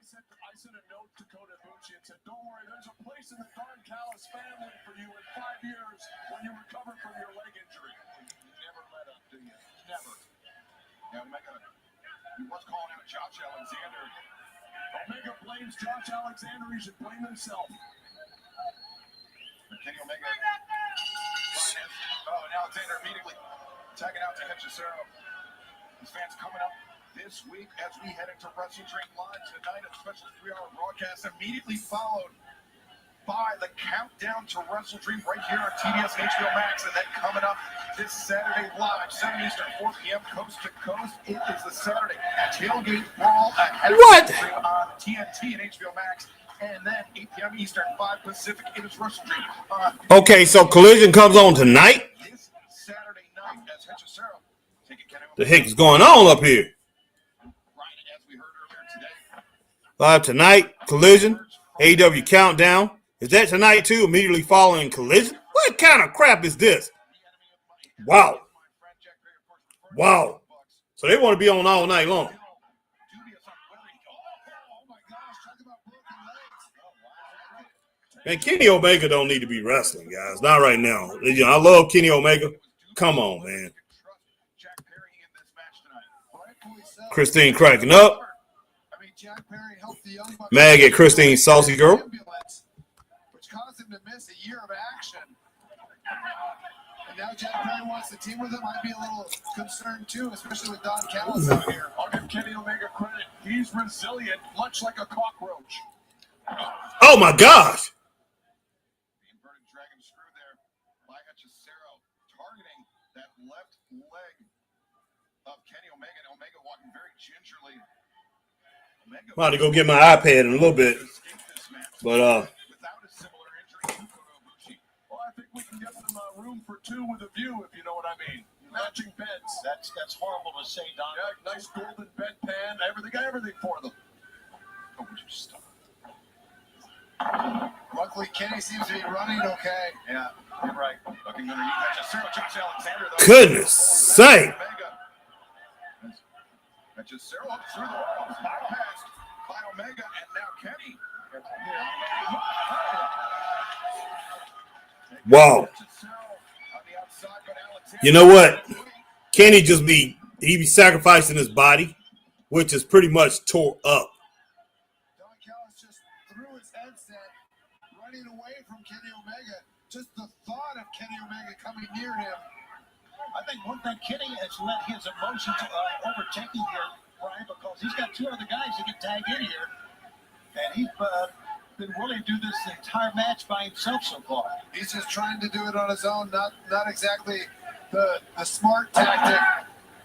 sent a note to Kota Ibushi and said, don't worry, there's a place in the Don Callis family for you in 5 years when you recover from your leg injury. You never let up, do you? Never. Yeah, Omega, he was calling out Josh Alexander. Omega blames Josh Alexander. He should blame himself. Kenny Omega. Oh, and Alexander immediately tagging out to Hechicero. His fans coming up this week as we head into Wrestle Dream Live tonight, a special 3-hour broadcast immediately followed by the countdown to Wrestle Dream right here on TBS and HBO Max, and then coming up this Saturday live, 7 Eastern, 4 p.m. coast to coast. It is the Saturday Tailgate Brawl at Wrestle Dream on TNT and HBO Max, and then 8 p.m. Eastern, 5 Pacific. It is Wrestle Dream on. Okay, so Collision comes on tonight. This Saturday night as Hechicero. The heck is going on up here? Live tonight, Collision, AEW Countdown. Is that tonight too? Immediately following Collision? What kind of crap is this? Wow. Wow. So they want to be on all night long. Man, Kenny Omega don't need to be wrestling, guys. Not right now. I love Kenny Omega. Come on, man. Christine cracking up. Mad at Christine, Saucy Girl. Which caused him to miss a year of action. And now Jack Perry wants to team with him. I'd be a little concerned too, especially with Don Callis out here. I'll give Kenny Omega credit. He's resilient, much like a cockroach. Oh my gosh. The inverted dragon screw there by Hechicero, targeting that left leg of Kenny Omega. And Omega walking very gingerly. I'm about to go get my iPad in a little bit. But without a similar injury to Kota Ibushi. Well, I think we can get them room for two with a view, if you know what I mean. Matching beds. That's horrible to say, Don. Yeah, nice golden bedpan. Everything for them. Oh, would you stop? Luckily, Kenny seems to be running okay. Yeah, you're right. Looking underneath that. Josh Alexander, though. Goodness sake. Hechicero up through the walls, bypassed by Omega, and now Kenny. Wow. You know what? Kenny he be sacrificing his body, which is pretty much tore up. Don Callis just threw his headset, running away from Kenny Omega. Just the thought of Kenny Omega coming near him. I think one thing, Kenny has let his emotions overtake him here, Brian, because he's got two other guys that can tag in here. And he's been willing to do this entire match by himself so far. He's just trying to do it on his own, not exactly the smart tactic,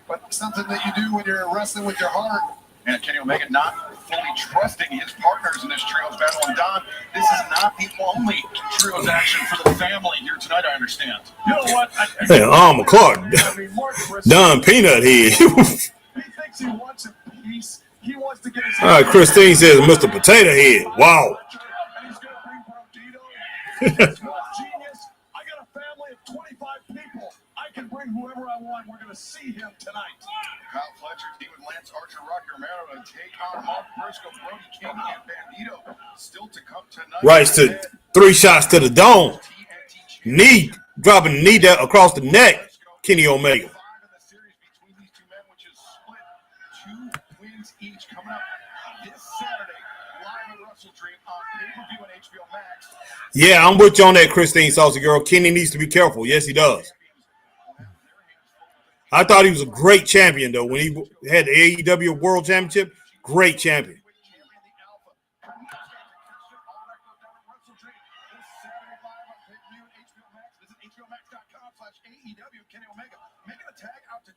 but something that you do when you're wrestling with your heart. And Kenny Omega not fully trusting his partners in this trios battle. And Don, this is not the only trios action for the family here tonight, I understand. You know what? Hey, Arm Clark. Don Peanut here. He thinks he wants a piece. He wants to get his All right, Christine says Mr. Potato Head. Wow. And he's going to bring Brodito. It's genius. I got a family of 25 people. I can bring whoever I want. We're going to see him tonight. Kyle Fletcher, Demon Lance, Archer, Rocky Romero, and take on Mark Briscoe, Brody King, and Bandito. Still to come tonight. Rights to 3 shots to the dome. Knee, dropping the knee down across the neck. Kenny Omega. Each coming up this Saturday, live at Wrestle Dream on pay-per-view and HBO Max. Yeah, I'm with you on that, Christine Saucy Girl. Kenny needs to be careful. Yes, he does. I thought he was a great champion, though. When he had the AEW World Championship, great champion.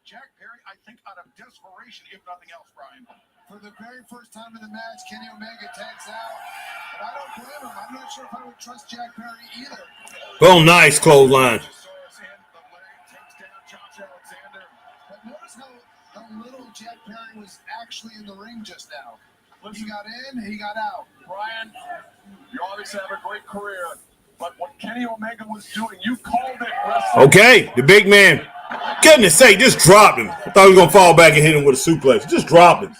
Jack Perry, I think, out of desperation, if nothing else, Brian. For the very first time in the match, Kenny Omega tags out. don't blame him. I'm not sure if I would trust Jack Perry either. Oh, nice clothesline. But notice how little Jack Perry was actually in the ring just now. He got in, he got out. Brian, you obviously have a great career, but what Kenny Omega was doing, you called it wrestling. Okay, the big man. Goodness sake, just dropped him. I thought he was going to fall back and hit him with a suplex. Just dropped him.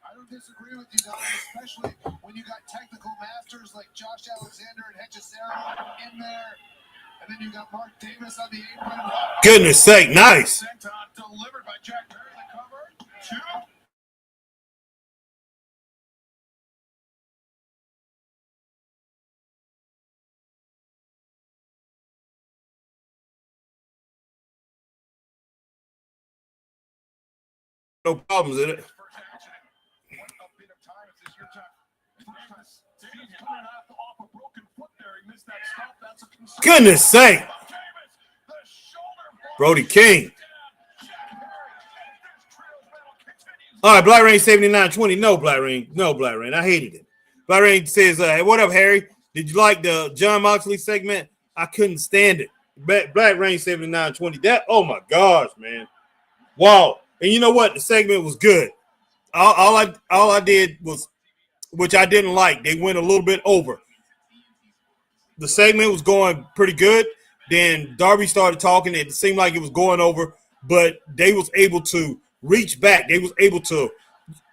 I don't disagree with you, Don, especially when you got technical masters like Josh Alexander and Hechicero in there. And then you got Mark Davis on the apron. Goodness sake, nice. Delivered by Jack Perry, the cover. 2. No problems in it. Goodness sake. Brody King. All right, Black Rain 7920. No, Black Rain. No, Black Rain. I hated it. Black Rain says, hey, what up, Harry? Did you like the John Moxley segment? I couldn't stand it. Black Rain 7920. That, oh my gosh, man. Wow. And you know what? The segment was good. All I did was, which I didn't like, they went a little bit over. The segment was going pretty good. Then Darby started talking. It seemed like it was going over, but they was able to reach back. They was able to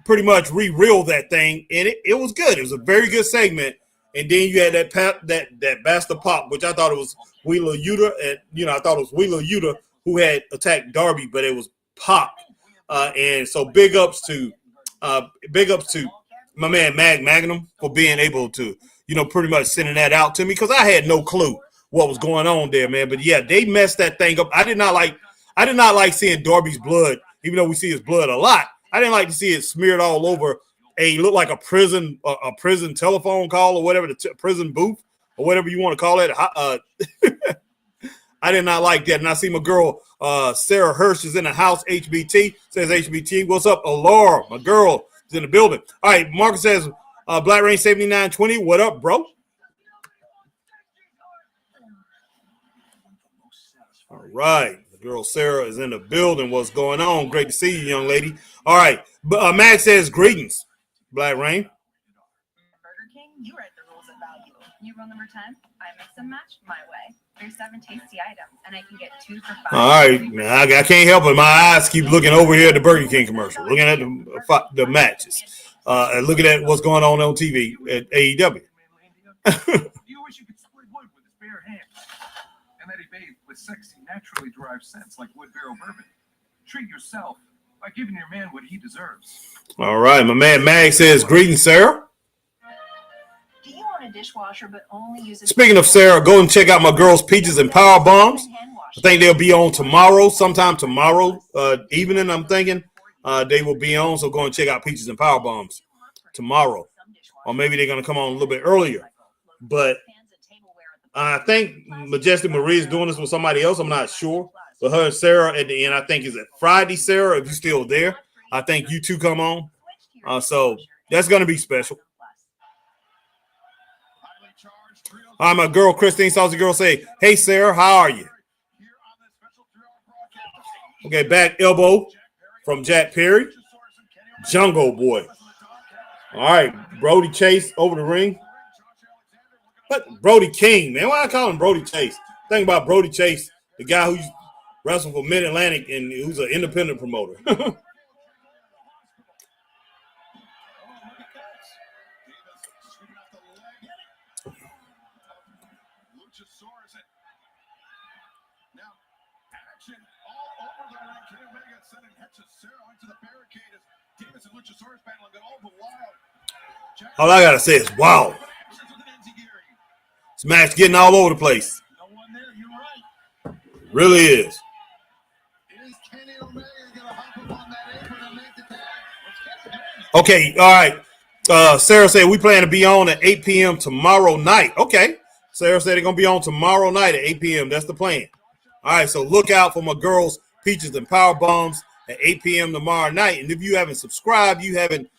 pretty much re-reel that thing, and it was good. It was a very good segment. And then you had that bastard pop, which I thought it was Wheeler Yuta, and I thought it was Wheeler Yuta who had attacked Darby, but it was Pop. And so big ups to my man Magnum for being able to, pretty much sending that out to me, because I had no clue what was going on there, man. But yeah, they messed that thing up. I did not like seeing Darby's blood, even though we see his blood a lot. I didn't like to see it smeared all over look like a prison telephone call or whatever, the prison booth or whatever you want to call it. I did not like that. And I see my girl Sarah Hirsch is in the house. HBT says, HBT, what's up? Laura, my girl, is in the building. All right, Marcus says, Black Rain 7920, what up, bro? All right, the girl Sarah is in the building. What's going on? Great to see you, young lady. All right, Max says, greetings, Black Rain. Burger King, you write the rules at value. You rule number 10, I mix and match my way. There's 7 tasty items, and I can get 2 for 5. All right, man, I can't help it. My eyes keep looking over here at the Burger King commercial, looking at the matches, and looking at what's going on TV at AEW. You wish you could split wood with his bare hands, and that he bathed with sexy, naturally derived scents like wood barrel bourbon. Treat yourself by giving your man what he deserves. All right, my man Mag says, greetings, Sarah. Do you own a dishwasher but only use it? Speaking of Sarah, go and check out my girls' Peaches and Power Bombs. I think they'll be on tomorrow, sometime tomorrow evening, I'm thinking. They will be on, so go and check out Peaches and Power Bombs tomorrow. Or maybe they're going to come on a little bit earlier. But I think Majestic Marie is doing this with somebody else. I'm not sure. But her and Sarah at the end, I think, is it Friday, Sarah, if you're still there. I think you two come on. So that's going to be special. All right, my girl, Christine Saucy Girl, say, hey, Sarah, how are you? Okay, back elbow from Jack Perry. Jungle Boy. All right, Brody Chase over the ring. What? Brody King, man. Why I call him Brody Chase? Think about Brody Chase, the guy who's wrestled for Mid-Atlantic and who's an independent promoter. All I gotta say is, wow. This match getting all over the place. Really is. Okay, all right. Sarah said we plan to be on at 8 p.m. tomorrow night. Okay. Sarah said they're going to be on tomorrow night at 8 p.m. That's the plan. All right, so look out for my girls, Peaches and Power Bombs at 8 p.m. tomorrow night. And if you haven't subscribed, you haven't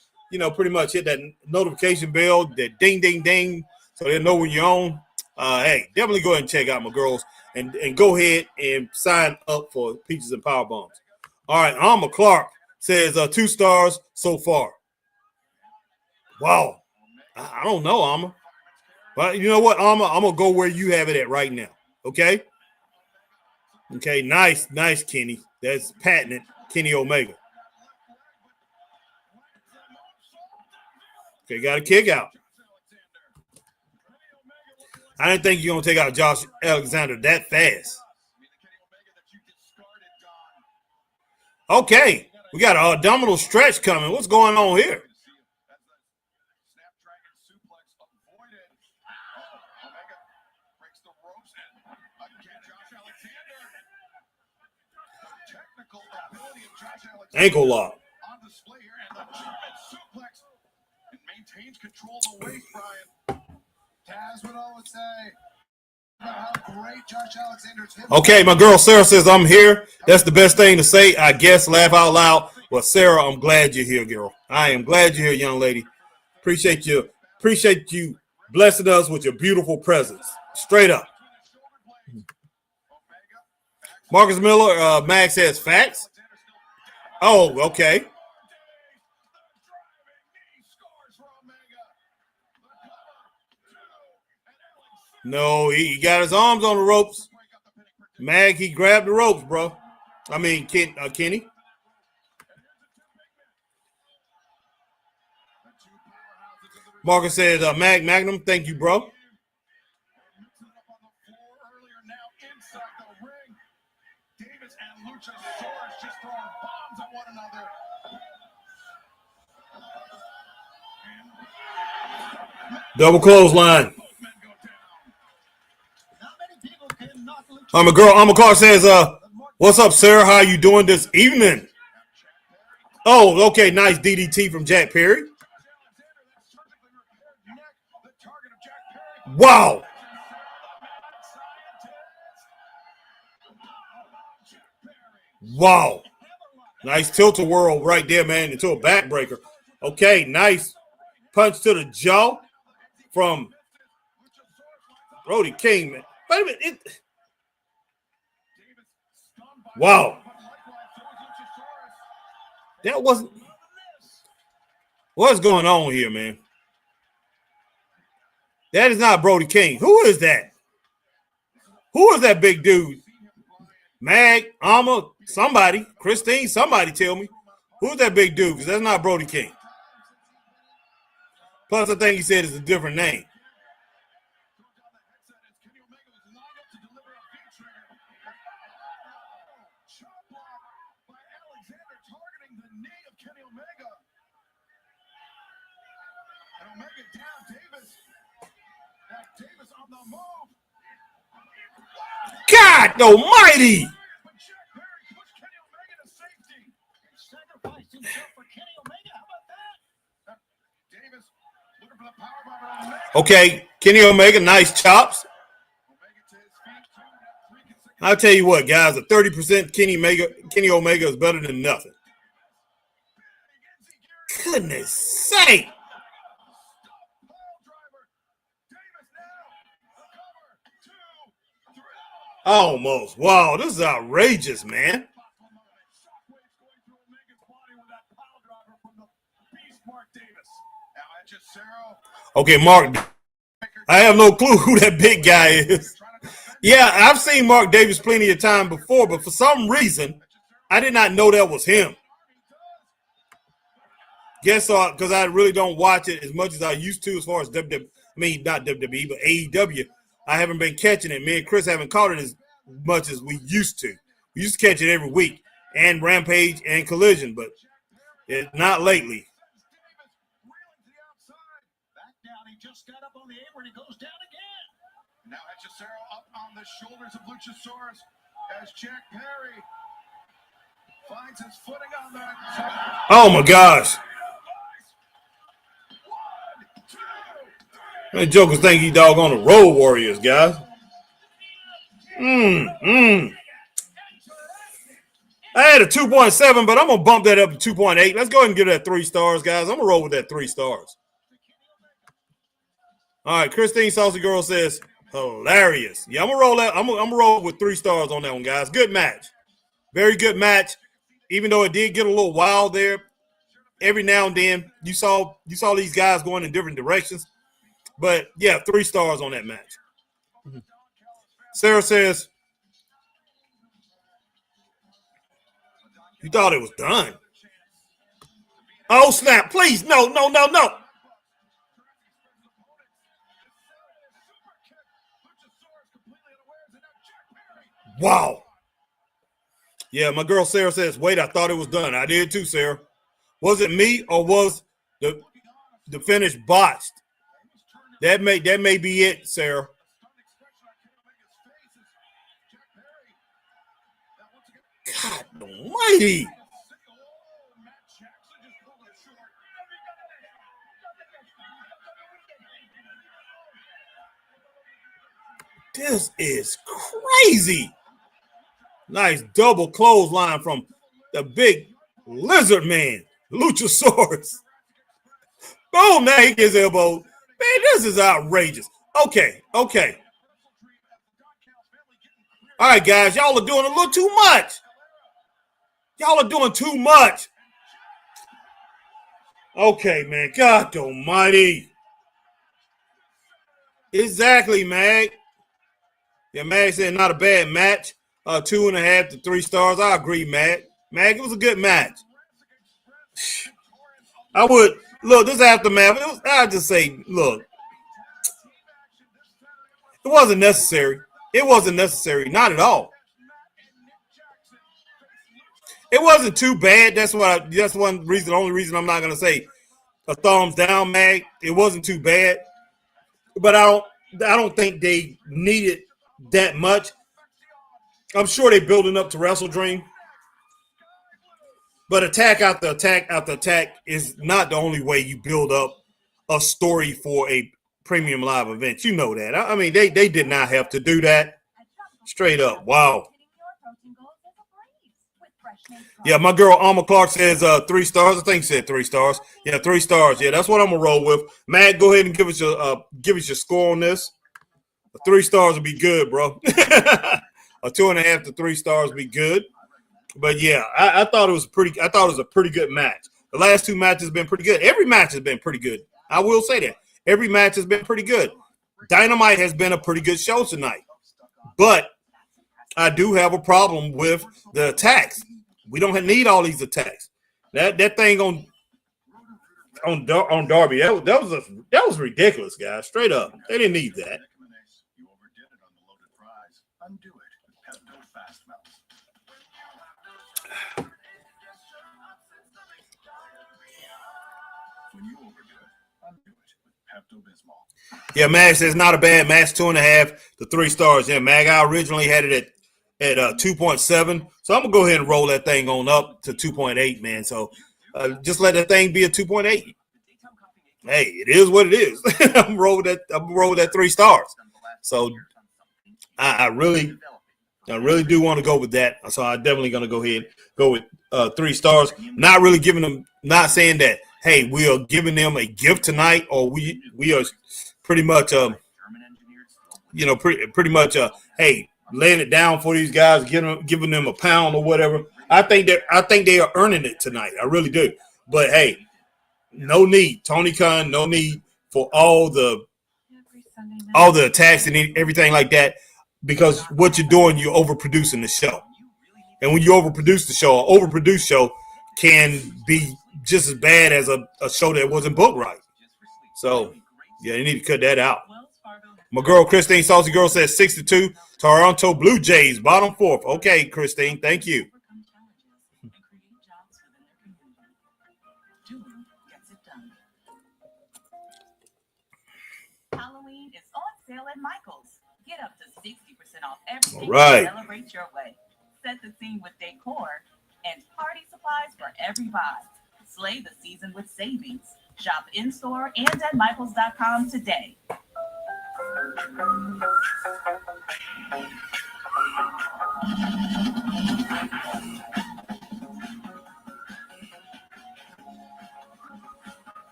pretty much hit that notification bell, that ding, ding, ding, so they know when you're on. Hey, definitely go ahead and check out my girls and go ahead and sign up for Peaches and Power Bombs. All right, Alma Clark says 2 stars so far. Wow. I don't know, Alma. But you know what, Alma? I'm going to go where you have it at right now. Okay? Okay, nice, Kenny. That's patented Kenny Omega. Okay, got a kick out. I didn't think you're going to take out Josh Alexander that fast. Okay, we got an abdominal stretch coming. What's going on here? Ankle lock. On display here, and the German suplex. It maintains control of the waist, Brian. Taz would always say about how great Josh Alexander's hip. Okay, my girl Sarah says I'm here. That's the best thing to say, I guess. Laugh out loud. Well, Sarah, I'm glad you're here, girl. I am glad you're here, young lady. Appreciate you blessing us with your beautiful presence. Straight up. Marcus Miller, Max says facts. Oh, okay. No, he got his arms on the ropes. Mag, he grabbed the ropes, bro. I mean, Kenny. Marcus says, Magnum, thank you, bro. Double clothesline. I'm a girl. I'm a car says, what's up, Sarah? How you doing this evening? Oh, okay. Nice DDT from Jack Perry. Wow. Wow. Nice tilt-a-whirl right there, man, into a backbreaker. Okay, nice punch to the jaw from Brody King, man. Wait a minute. Wow. That wasn't. What's going on here, man? That is not Brody King. Who is that? Who is that big dude? Mag, Alma, somebody, Christine, somebody tell me. Who's that big dude? Because that's not Brody King. Plus, I think he said it's a different name. God almighty! Okay, Kenny Omega, nice chops. I'll tell you what, guys, a 30% Kenny Omega is better than nothing. Goodness sake. Almost. Wow, this is outrageous, man. Okay, Mark. I have no clue who that big guy is. Yeah, I've seen Mark Davis plenty of time before, but for some reason, I did not know that was him. Guess so, because I really don't watch it as much as I used to as far as WWE. I mean, not WWE, but AEW. I haven't been catching it. Me and Chris haven't caught it as much as we used to. We used to catch it every week, and Rampage and Collision, but not lately. Just got up on the apron and goes down again. Now Hechicero up on the shoulders of Luchasaurus as Jack Perry finds his footing on that. Oh my gosh. That jokers think he doggone the Road Warriors, guys. I had a 2.7, but I'm going to bump that up to 2.8. Let's go ahead and give that 3 stars, guys. I'm going to roll with that 3 stars. All right, Christine Saucy Girl says, hilarious. Yeah, I'm going to roll that. I'm going to roll with 3 stars on that one, guys. Good match. Very good match. Even though it did get a little wild there, every now and then you saw these guys going in different directions. But, yeah, 3 stars on that match. Sarah says, you thought it was done. Oh, snap. Please. No. Wow. Yeah, my girl Sarah says, wait, I thought it was done. I did too, Sarah. Was it me or was the finish botched? That may be it, Sarah. God almighty. This is crazy. Nice double clothesline from the big lizard man, Luchasaurus. Boom, now he gets elbowed. Man, this is outrageous. Okay. All right, guys, y'all are doing a little too much. Y'all are doing too much. Okay, man. God almighty. Exactly, Mag. Yeah, Mag said not a bad match. 2.5 to 3 stars. I agree, Mag. Mag, it was a good match. I would look this aftermath. I'd just say, look, it wasn't necessary. It wasn't necessary, not at all. It wasn't too bad. That's one reason. The only reason I'm not gonna say a thumbs down, Mag. It wasn't too bad, but I don't think they needed that much. I'm sure they're building up to Wrestle Dream. But attack after attack after attack is not the only way you build up a story for a premium live event. You know that. I mean, they did not have to do that. Straight up. Wow. Yeah, my girl Alma Clark says 3 stars. I think she said 3 stars. Yeah, 3 stars. Yeah, that's what I'm gonna roll with. Matt, go ahead and give us your score on this. 3 stars would be good, bro. A 2.5 to 3 stars would be good. But yeah, I thought it was a pretty good match. The last 2 matches have been pretty good. Every match has been pretty good. I will say that. Every match has been pretty good. Dynamite has been a pretty good show tonight. But I do have a problem with the attacks. We don't need all these attacks. That thing on Darby, that was ridiculous, guys. Straight up. They didn't need that. You overdid it on the loaded fries. Undo it with Pepto Fast Melt. When you overdo it, undo it with Pepto-Bismol. Yeah, Mag says not a bad match, 2.5 to 3 stars. Yeah, Mag, I originally had it at 2.7, so I'm gonna go ahead and roll that thing on up to 2.8, man. So just let that thing be a 2.8. Hey, it is what it is. I'm rolling that 3 stars. So I really do want to go with that. So I'm definitely gonna go ahead go with 3 stars. Not really giving them, not saying that, hey, we are giving them a gift tonight, or we are pretty much pretty much hey, laying it down for these guys, giving them a pound or whatever. I think they are earning it tonight. I really do. But hey, no need, Tony Khan, no need for all the attacks and everything like that, because what you're doing, you're overproducing the show. And when you overproduce the show, an overproduced show can be just as bad as a show that wasn't booked right. So, yeah, you need to cut that out. My girl, Christine Saucy Girl, says 62. Toronto Blue Jays, bottom 4th. Okay, Christine, thank you. Halloween is on sale at Michael's. Get up to 60% off everything All right. to celebrate your way. Set the scene with decor and party supplies for every vibe. Slay the season with savings. Shop in-store and at michaels.com today.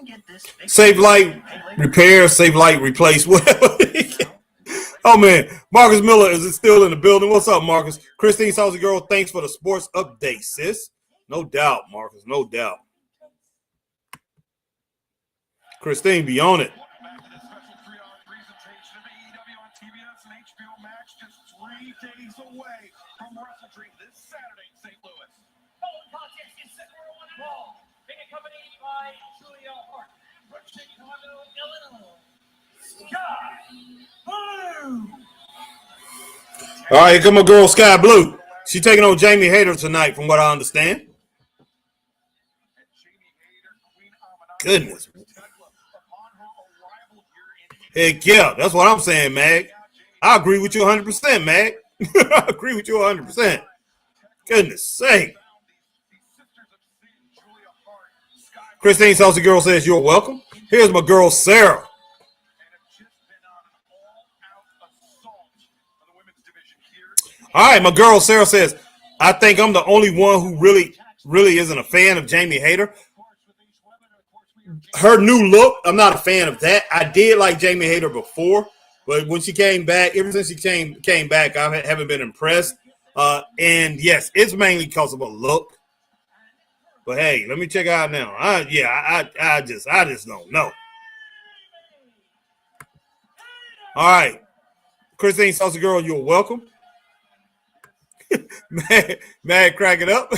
can get this fixed. Save light, repair, save light, replace. Oh man, Marcus Miller is still in the building. What's up, Marcus? Christine Saucy Girl, thanks for the sports update, sis. No doubt, Marcus, no doubt. Christine, be on it. Welcome back to this special 3-hour presentation of AEW on TBS and HBO Max, just 3 days away from Wrestle Dream this Saturday in St. Louis. Following contest is set for one ball, being accompanied by Julia Hart from Chicago, Illinois. Sky Blue. All right, here come my girl Sky Blue. She's taking on Jamie Hayter tonight, from what I understand. Goodness. Heck yeah, that's what I'm saying, Mag. I agree with you 100%, Mag. I agree with you 100%. Goodness sake. Christine Saucy Girl says you're welcome. Here's my girl Sarah. All right, my girl Sarah says, I think I'm the only one who really isn't a fan of Jamie Hayter. Her new look, I'm not a fan of that. I did like Jamie Hayter before, but when she came back, ever since she came back, I haven't been impressed. And yes, it's mainly because of her look. But hey, let me check out now. I just don't know. All right, Christine Saucy Girl, you're welcome. Mad crack it up.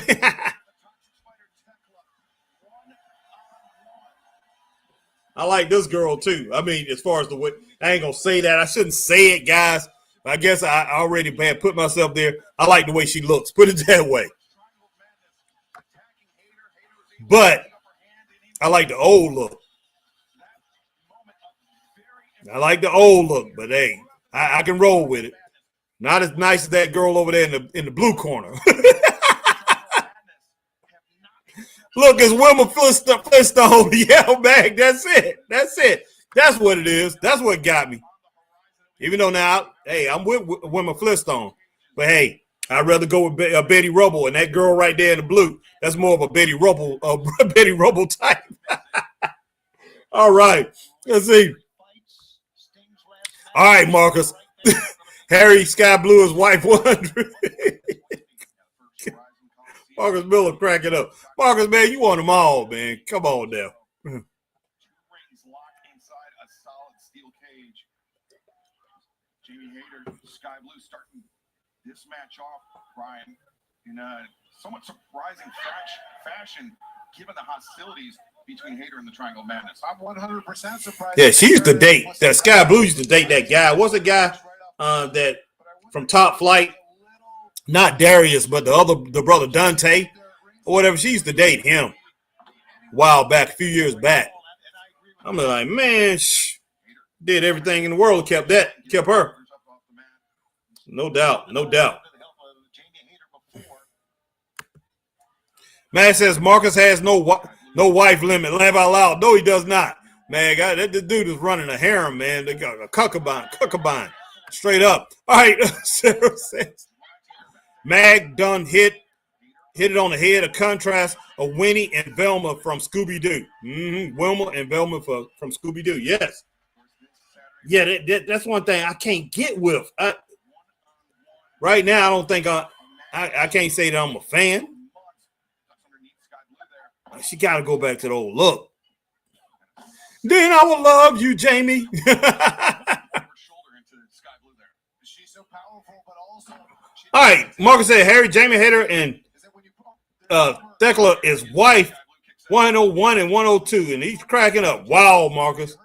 I like this girl too. I mean, as far as the way, I ain't gonna say that. I shouldn't say it, guys. I guess I already had put myself there. I like the way she looks. Put it that way. But I like the old look. I like the old look, but hey, I can roll with it. Not as nice as that girl over there in the blue corner. Look, it's Wilma Flintstone. Yeah, man, that's it. That's it. That's what it is. That's what got me. Even though now, hey, I'm with Wilma Flintstone. But hey, I'd rather go with Betty Rubble, and that girl right there in the blue, that's more of a Betty Rubble type. All right. Let's see. All right, Marcus. Harry Sky Blue is wife 100. Marcus Miller crack it up. Marcus, man, you want them all, man. Come on now. Two rings locked inside a solid steel cage. Jamie Hayter, Sky Blue starting this match off, Brian, in a somewhat surprising fashion, given the hostilities between Hayter and the Triangle Madness. I'm 100% surprised. Yeah, she used to date that Sky Blue used to date that guy. What's the guy that from Top Flight? Not Darius, but the brother Dante or whatever. She used to date him a while back, a few years back. I'm like, man, did everything in the world, kept her. No doubt, no doubt. Man says Marcus has no wife limit. Laugh out loud. No, he does not. Man, this dude is running a harem, man. They got a cuckabine, straight up. All right, Sarah says Mag done hit it on the head. A contrast of Winnie and Velma from Scooby-Doo. Wilma and Velma from Scooby-Doo. Yes. Yeah, that's one thing I can't get with. Right now, I don't think I can't say that I'm a fan. She got to go back to the old look. Then I will love you, Jamie. All right, Marcus said Harry, Jamie Hayter, and Thekla is wife 101 and 102, and he's cracking up. Wow, Marcus.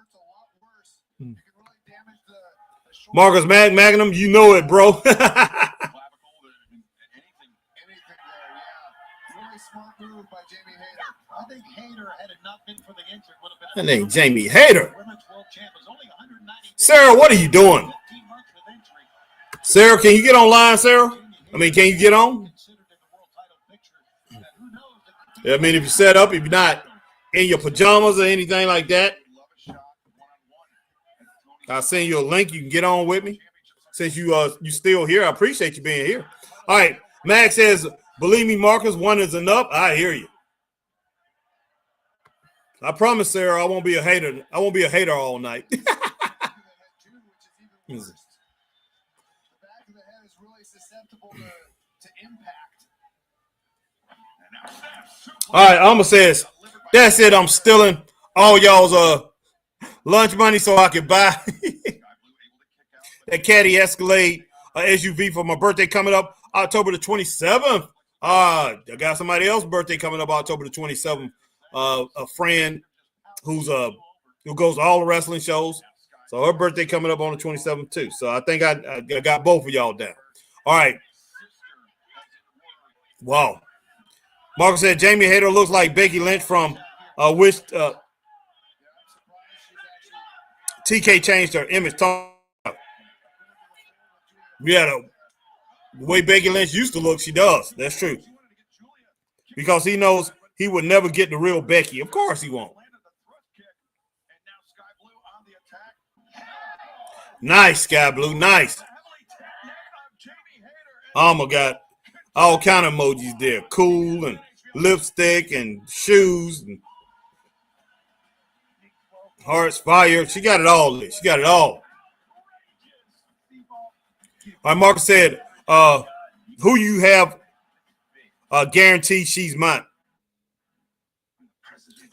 Marcus Magnum, you know it, bro. That name Jamie Hayter. Sarah, what are you doing? Sarah, can you get online, Sarah? I mean, can you get on? I mean, if you're set up, if you're not in your pajamas or anything like that, I'll send you a link. You can get on with me. Since you still here, I appreciate you being here. All right, Max says, believe me, Marcus, one is enough. I hear you. I promise, Sarah, I won't be a hater. I won't be a hater all night. The back of the head is really susceptible to impact. All right, Alma says, that's it. I'm stealing all y'all's lunch money so I can buy that Caddy Escalade SUV for my birthday coming up October the 27th. I got somebody else's birthday coming up October the 27th. A friend who goes to all the wrestling shows. So her birthday coming up on the 27th too. So I think I got both of y'all down. All right. Wow. Marcus said Jamie Hayter looks like Becky Lynch from which TK changed her image. Yeah, the way Becky Lynch used to look, she does. That's true. Because he knows he would never get the real Becky. Of course he won't. Nice, Sky Blue. Nice. Alma got all kind of emojis there. Cool and lipstick and shoes and hearts, fire. She got it all there. She got it all. All right, Marcus said, who you have guaranteed she's mine?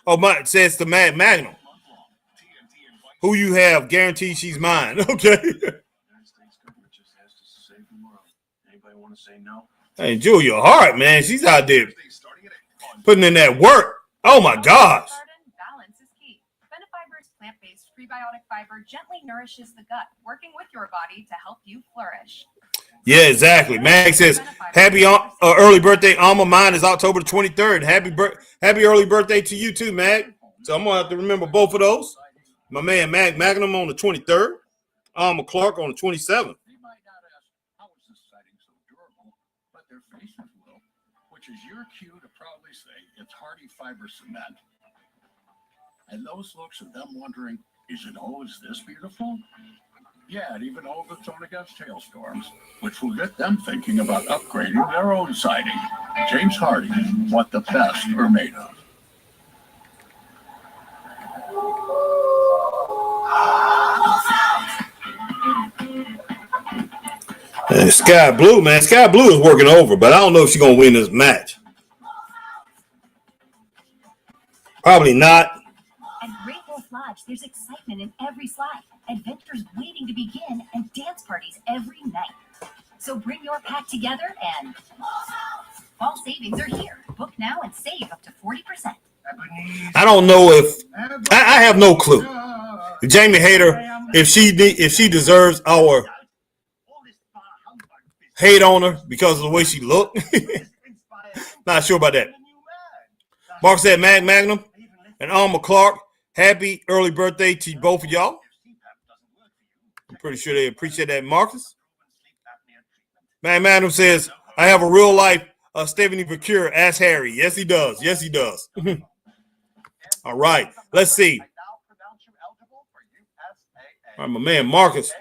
Oh, my, it says the Magnum. Who you have guaranteed she's mine. Okay. Hey, Julia Hart, man, she's out there putting in that work. Oh, my gosh. Balance is key. Benefiber's plant-based prebiotic fiber gently nourishes the gut, working with your body to help you flourish. Yeah, exactly. Mag says, happy early birthday, Alma. Mine is October 23rd. Happy early birthday to you too, Mag. So I'm going to have to remember both of those. My man, Magnum on the 23rd. Alma Clark on the 27th. They might not ask, how is this siding so durable? But their faces will, which is your cue to proudly say it's hardy fiber cement. And those looks of them wondering, is it always this beautiful? Yeah, it even holds its own against hailstorms, which will get them thinking about upgrading their own siding. James Hardy, what the best are made of. Sky Blue, man. Sky Blue is working over, but I don't know if she's going to win this match. Probably not. At Great Wolf Lodge, there's excitement in every slide, adventures waiting to begin, and dance parties every night. So bring your pack together and fall savings are here. Book now and save up to 40%. I don't know if I have no clue. Jamie Hayter, if she deserves our hate on her because of the way she looked. Not sure about that. Mark said Magnum and Alma Clark, happy early birthday to both of y'all. I'm pretty sure they appreciate that, Marcus. Magnum says, I have a real life Stephanie Procure. Ask Harry. Yes, he does. Yes, he does. All right. Let's see. All right, my man, Marcus.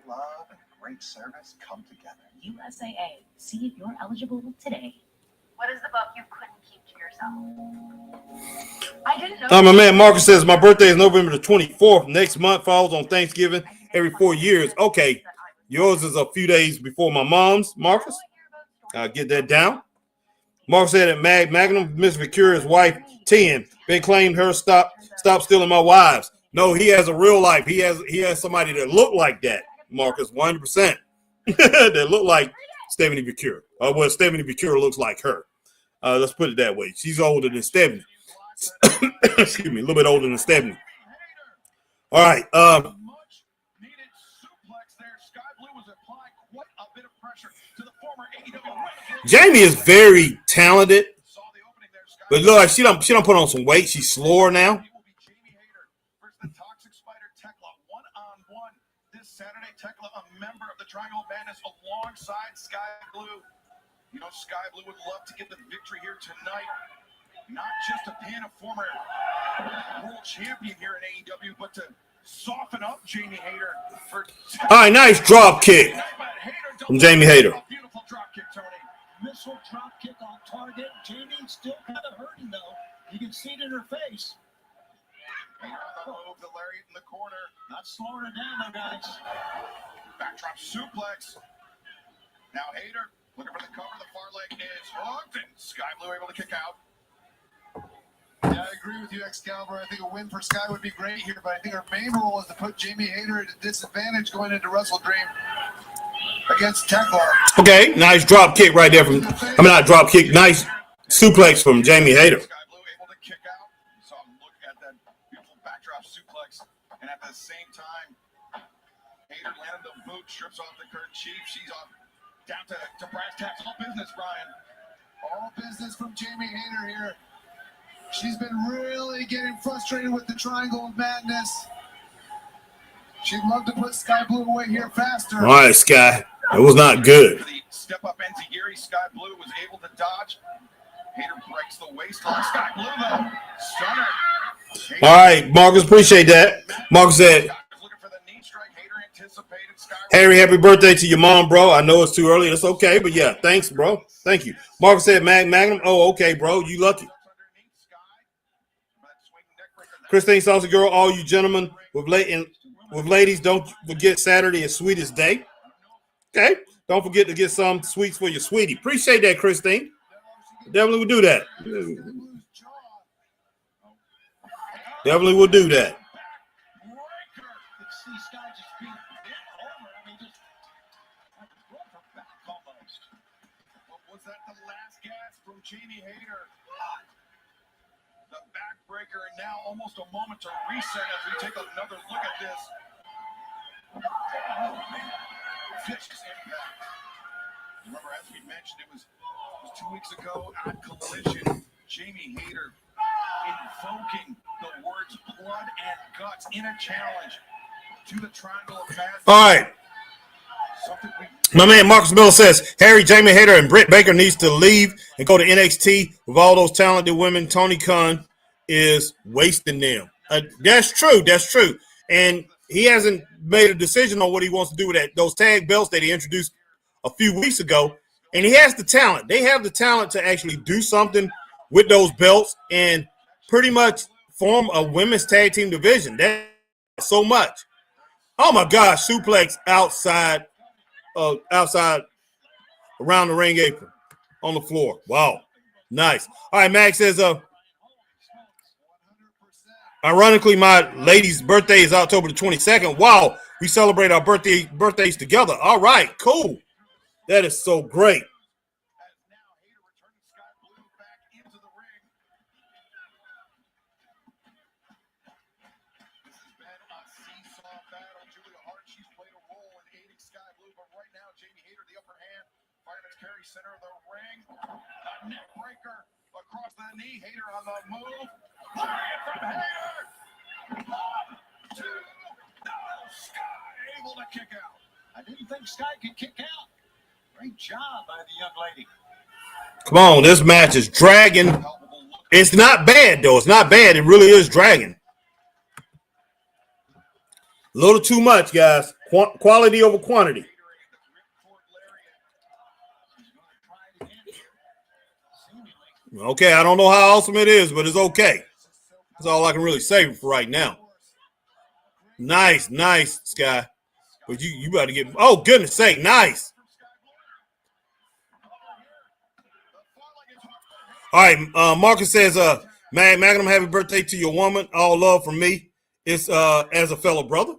Love and great service come together. USAA. See if you're eligible today. What is the book you couldn't keep to yourself? I didn't know. My man Marcus says my birthday is November the 24th. Next month falls on Thanksgiving every 4 years. Okay. Yours is a few days before my mom's, Marcus. I'll get that down. Mark said that Magnum, Miss Vicuria's wife, 10, been claimed her stop stealing my wives. No, he has a real life. He has somebody that look like that, Marcus, 100%. That look like Stephanie Vicure. Well, Stephanie Vicure looks like her. Let's put it that way. She's older than Stephanie. Excuse me, a little bit older than Stephanie. All right. Jamie is very talented, but look like she don't put on some weight. She's slower now. Saturday, Tekla, a member of the Triangle of Madness, alongside Sky Blue. You know, Sky Blue would love to get the victory here tonight. Not just to pin a former world champion here in AEW, but to soften up Jamie Hayter. All right, nice drop kick from Jamie Hayter. Beautiful drop kick, Tony. missile drop kick off target. Jamie still kind of hurting though. You can see it in her face. Move the lariat in the corner. Not slowing her down though, guys. Backdrop suplex. Now Hayter looking for the cover. The far leg is hooked, and Sky Blue able to kick out. Yeah, I agree with you, Excalibur. I think a win for Sky would be great here, but I think her main role is to put Jamie Hayter at a disadvantage going into Wrestle Dream against Tekla. Okay, nice drop kick right there from. Not drop kick. Nice suplex from Jamie Hayter. Sky Blue able to kick out. So look at that beautiful backdrop suplex, and at the same time, Hayter landed the boot, strips off the kerchief. She's off down to brass tacks. All business, Brian. All business from Jamie Hayter here. She's been really getting frustrated with the Triangle of Madness. She'd love to put Sky Blue away here faster. All right, Sky. It was not good. The step up Enziguri, Sky Blue was able to dodge. Hayter breaks the waistline. Sky Blue though, stunner. All right, Marcus, appreciate that. Marcus said, Looking for the knee strike. Hayter anticipated. Sky Harry, happy birthday to your mom, bro. I know it's too early. It's okay, but yeah, thanks, bro. Thank you. Marcus said, Magnum. Oh, okay, bro. You lucky. Christine Saucy Girl, all you gentlemen with ladies, don't forget Saturday is Sweetest Day. Okay? Don't forget to get some sweets for your sweetie. Appreciate that, Christine. Definitely will do that. Definitely will do that. Was that the last gasp from Jamie Hayter? The backbreaker, and now almost a moment to reset as we take another look at this. Vicious impact. Remember, as we mentioned, it was 2 weeks ago at Collision. Jamie Hayter invoking the words blood and guts in a challenge to the Triangle of Madness. All right. My man Marcus Miller says Harry, Jamie Hayter, and Britt Baker needs to leave and go to NXT with all those talented women. Tony Khan is wasting them. That's true. That's true. And he hasn't made a decision on what he wants to do with those tag belts that he introduced a few weeks ago. And he has the talent. They have the talent to actually do something with those belts and pretty much form a women's tag team division. That's so much. Oh my gosh, suplex outside around the ring apron on the floor. Wow. Nice. All right, Max says, ironically, my lady's birthday is October the 22nd. Wow. We celebrate our birthdays together. All right, cool. That is so great. Center of the ring, a neck breaker across the knee. Hayter on the move. Lariat from Hayter. 1, 2, no, Sky able to kick out. I didn't think Sky could kick out. Great job by the young lady. Come on, this match is dragging. It's not bad though. It's not bad. It really is dragging. A little too much, guys. Quality over quantity. Okay, I don't know how awesome it is, but it's okay. That's all I can really say for right now. Nice, Sky. But you got to get. Oh, goodness sake, nice. All right, Marcus says, Magnum, happy birthday to your woman. All love from me. It's as a fellow brother.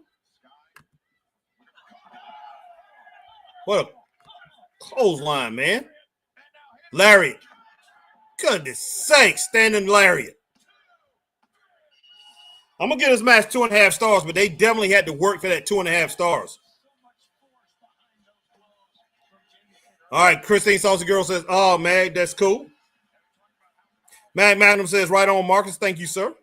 What a clothesline, man. Lariat. Goodness sake, standing lariat. I'm going to give this match 2.5 stars, but they definitely had to work for that 2.5 stars. All right, Christine Saucy Girl says, oh, Mag, that's cool. Magnum says, right on, Marcus. Thank you, sir.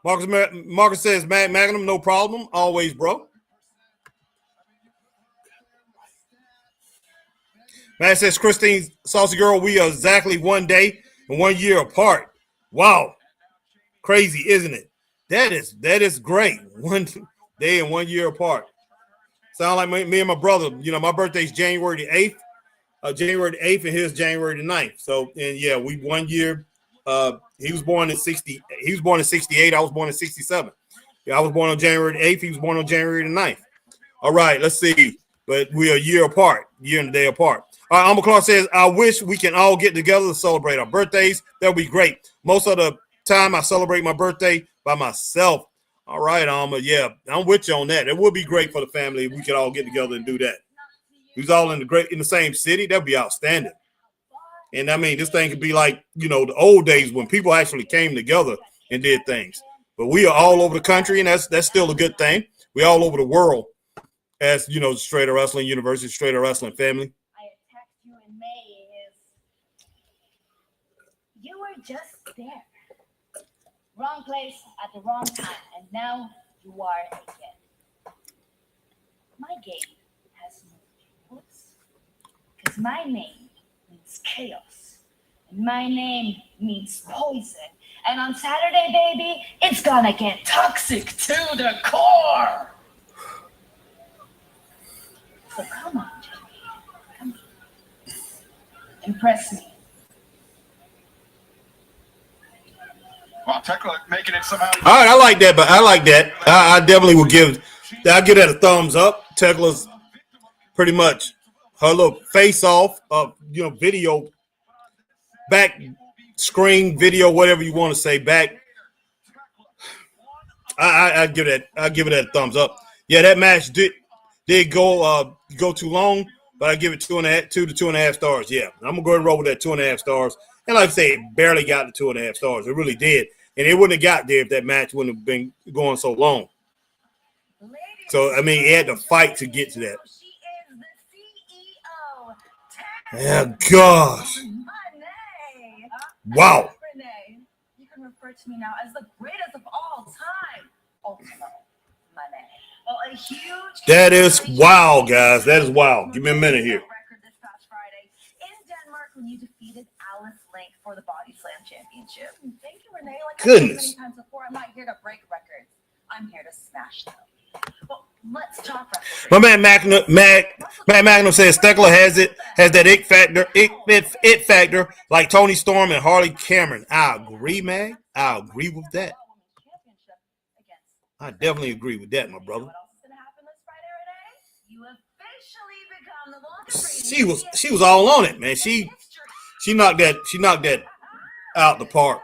Marcus says, Magnum, no problem. Always, bro. Man says, Christine Saucy Girl, we are exactly 1 day and 1 year apart. Wow. Crazy, isn't it? That is great. 1 day and 1 year apart. Sound like me and my brother. You know, my birthday's January the 8th. January the 8th, and his January the 9th. So, and yeah, we 1 year. He was born in 60. He was born in 68. I was born in 67. Yeah, I was born on January the 8th. He was born on January the 9th. All right, let's see. But we're a year apart, year and a day apart. All right, Alma Clark says, I wish we can all get together to celebrate our birthdays. That would be great. Most of the time I celebrate my birthday by myself. All right, Alma. Yeah, I'm with you on that. It would be great for the family if we could all get together and do that. We was all in the same city. That'd be outstanding. And I mean, this thing could be like, the old days when people actually came together and did things. But we are all over the country, and that's still a good thing. We're all over the world as, Straight Up Wrestling University, Straight Up Wrestling family. I attacked you in May you were just there. Wrong place at the wrong time, and now you are again. My game has moved because my name means chaos, and my name means poison. And on Saturday, baby, it's gonna get toxic to the core. So come on, Jimmy. Come on. Impress me. Wow, Tekla making it somehow. All right, I like that, but I like that. I definitely will give that a thumbs up. Tekla's pretty much her little face off of video, back screen video, whatever you want to say, back. I give it that thumbs up. Yeah, that match did go too long, but I give it 2 to 2.5 stars. Yeah, I'm gonna go ahead and roll with that 2.5 stars. And like I say, it barely got to 2.5 stars. It really did. And it wouldn't have got there if that match wouldn't have been going so long. So, I mean, it had to fight to get to that. Yeah, gosh. Wow. Renee, you can refer to me now as the greatest of all time. Ultimo Money. Well, a huge. That is wow, guys. That is wow. Give me a minute here. This past Friday in Denmark when you defeated Alice Link for the Body Slam Championship. Thank you, Renee. Like Goodness. I said many times before, I'm not here to break records. I'm here to smash them. Well, let's talk records. My man Magnum says Stekla has that it factor like Tony Storm and Harley Cameron. I agree, man. I agree with that. I definitely agree with that, my brother. She was all on it, man. She knocked that out the park.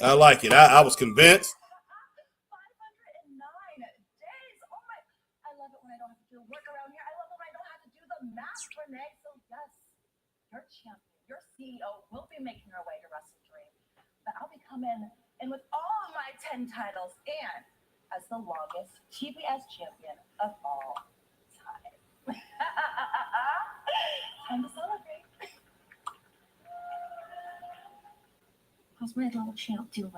I like it. I was convinced. 509 days. Oh my! I love it when I don't have to do work around here. I love it when I don't have to do the math, Renee. So yes, your champion, your CEO will be making her way to Wrestle Dream, but I'll be coming in with all of my 10 titles and as the longest TBS champion of all time. Time to celebrate. How's my little champ doing?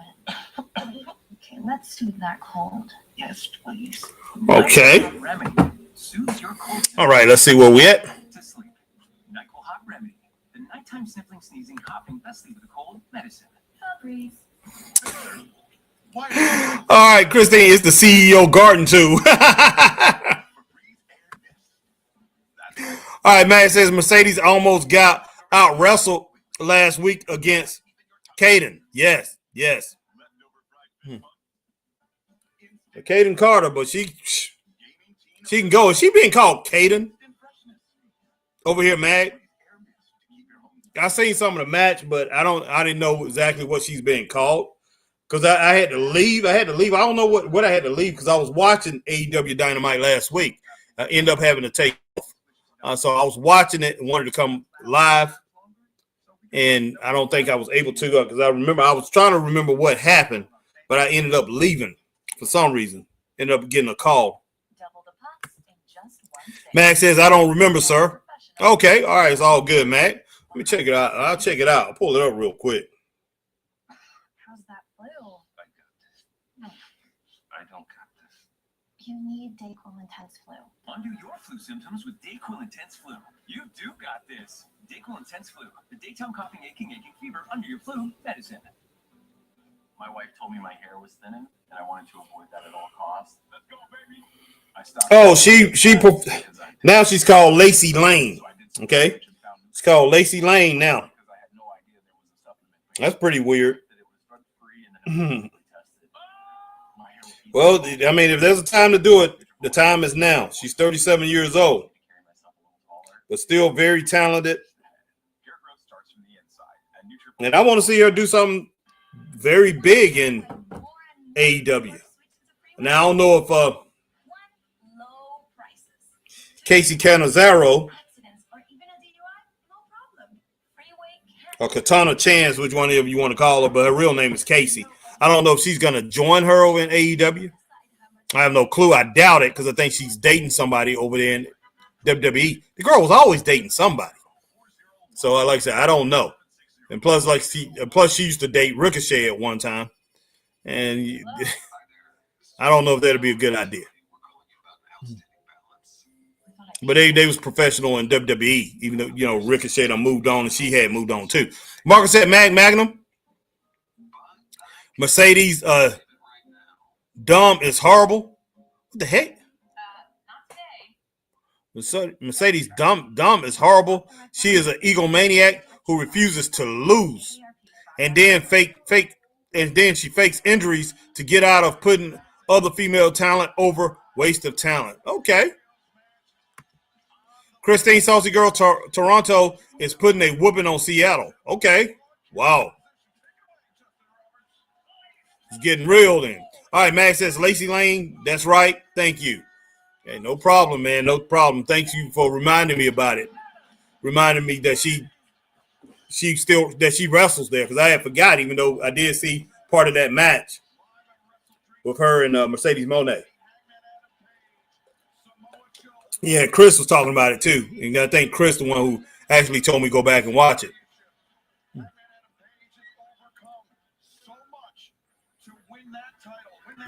Okay, let's do that cold. Yes, please. Okay. Remedy soothes your cold. All right, let's see where we at. To sleep. NyQuil Hot Remedy. The nighttime sniffling, sneezing, coughing, best sleep with a cold medicine. Breeze. All right, Christine, it's the CEO Garden too. All right, man, it says Mercedes almost got out wrestled last week against Caden. Yes. Caden Carter, but she can go. Is she being called Caden over here, Mag? I seen some of the match, but I didn't know exactly what she's being called because I had to leave. I don't know what I had to leave because I was watching AEW Dynamite last week. I ended up having to take off. So I was watching it and wanted to come live, and I don't think I was able to because I was trying to remember what happened, but I ended up leaving for some reason. Ended up getting a call. Max says, I don't remember, sir. Okay, all right, it's all good, Mac. Let me check it out. I'll check it out. I'll pull it up real quick. How's that flu? I don't got this. You need Dayquil Intense Flu. Undo your flu symptoms with Dayquil Intense Flu. You do got this. Dayquil Intense Flu. The daytime coughing, aching fever under your flu medicine. My wife told me my hair was thinning, and I wanted to avoid that at all costs. Let's go, baby. I stopped. Oh, now she's called Lacey Lane. So I did Okay. It's called Lacey Lane now. That's pretty weird. Well, I mean, if there's a time to do it, the time is now. She's 37 years old, but still very talented. And I want to see her do something very big in AEW. Now, I don't know if Casey Canizaro or Katana Chance, which one of you want to call her, but her real name is Casey. I don't know if she's going to join her over in AEW. I have no clue. I doubt it because I think she's dating somebody over there in WWE. The girl was always dating somebody. So, like I said, I don't know. And plus, she used to date Ricochet at one time. And I don't know if that'd be a good idea. But they was professional in WWE, even though, Ricochet done moved on and she had moved on too. Marcus said Magnum. Mercedes dumb is horrible. What the heck? Mercedes dumb is horrible. She is an egomaniac who refuses to lose. And then she fakes injuries to get out of putting other female talent over. Waste of talent. Okay. Christine Saucy Girl Toronto is putting a whooping on Seattle. Okay. Wow. It's getting real then. All right, Max says Lacey Lane. That's right. Thank you. Okay, no problem, man. No problem. Thank you for reminding me about it. Reminding me that she wrestles there because I had forgot, even though I did see part of that match with her and Mercedes Moné. Yeah, Chris was talking about it too. And I think Chris the one who actually told me to go back and watch it.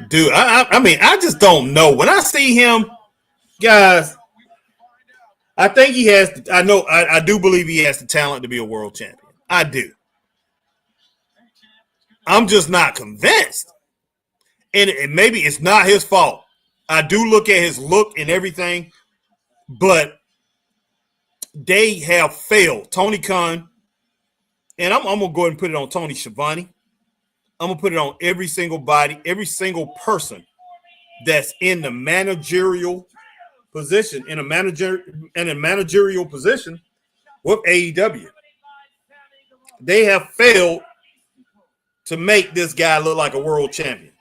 Dude, I mean, I just don't know. When I see him, guys, I think he has. I do believe he has the talent to be a world champion. I do. I'm just not convinced. And maybe it's not his fault. I do look at his look and everything, but they have failed. Tony Khan, and I'm going to go ahead and put it on Tony Schiavone. I'm going to put it on every single person that's in the managerial position, in a managerial position with AEW. They have failed to make this guy look like a world champion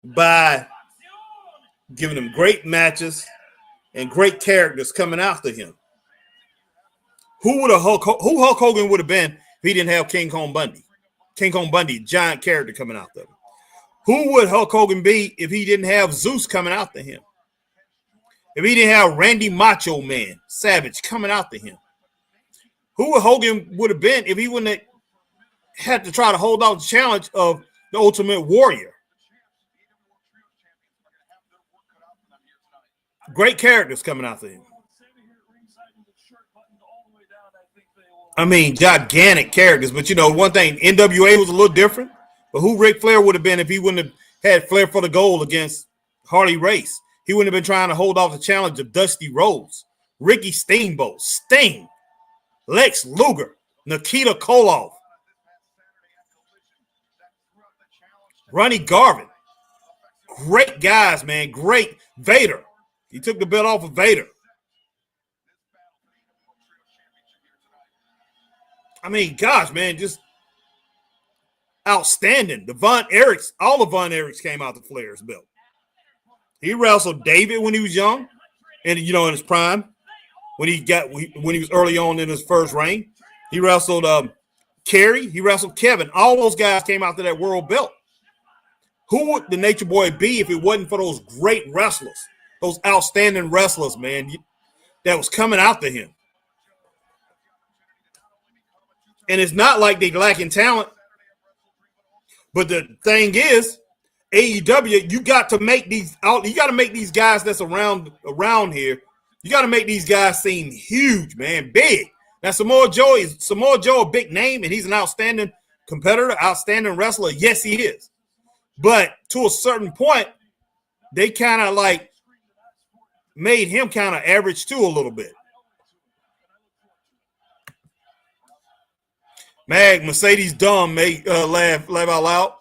by giving him great matches and great characters coming after him. Who Hulk Hogan would have been if he didn't have King Kong Bundy? King Kong Bundy, giant character coming after him. Who would Hulk Hogan be if he didn't have Zeus coming after him? If he didn't have Randy Macho Man Savage coming after him? Who would Hogan would have been if he wouldn't have had to try to hold out the challenge of the Ultimate Warrior? Great characters coming after him. I mean, gigantic characters. But, one thing, NWA was a little different. But who Ric Flair would have been if he wouldn't have had Flair for the goal against Harley Race? He wouldn't have been trying to hold off the challenge of Dusty Rhodes, Ricky Steamboat, Sting, Lex Luger, Nikita Koloff, Ronnie Garvin. Great guys, man. Great. Vader. He took the belt off of Vader. I mean, gosh, man, just outstanding. The Von Erichs, all the Von Erichs came out the Flair's belt. He wrestled David when he was young, and in his prime, when he was early on in his first reign. He wrestled Kerry. He wrestled Kevin. All those guys came out to that world belt. Who would the Nature Boy be if it wasn't for those great wrestlers, those outstanding wrestlers, man, that was coming after him? And it's not like they lacking talent. But the thing is, AEW, you got to make these guys that's around here, you got to make these guys seem huge, man, big. Now, Samoa Joe a big name, and he's an outstanding competitor, outstanding wrestler. Yes, he is. But to a certain point, they kind of made him kind of average too a little bit. Mag, Mercedes dumb, mate. Laugh out loud.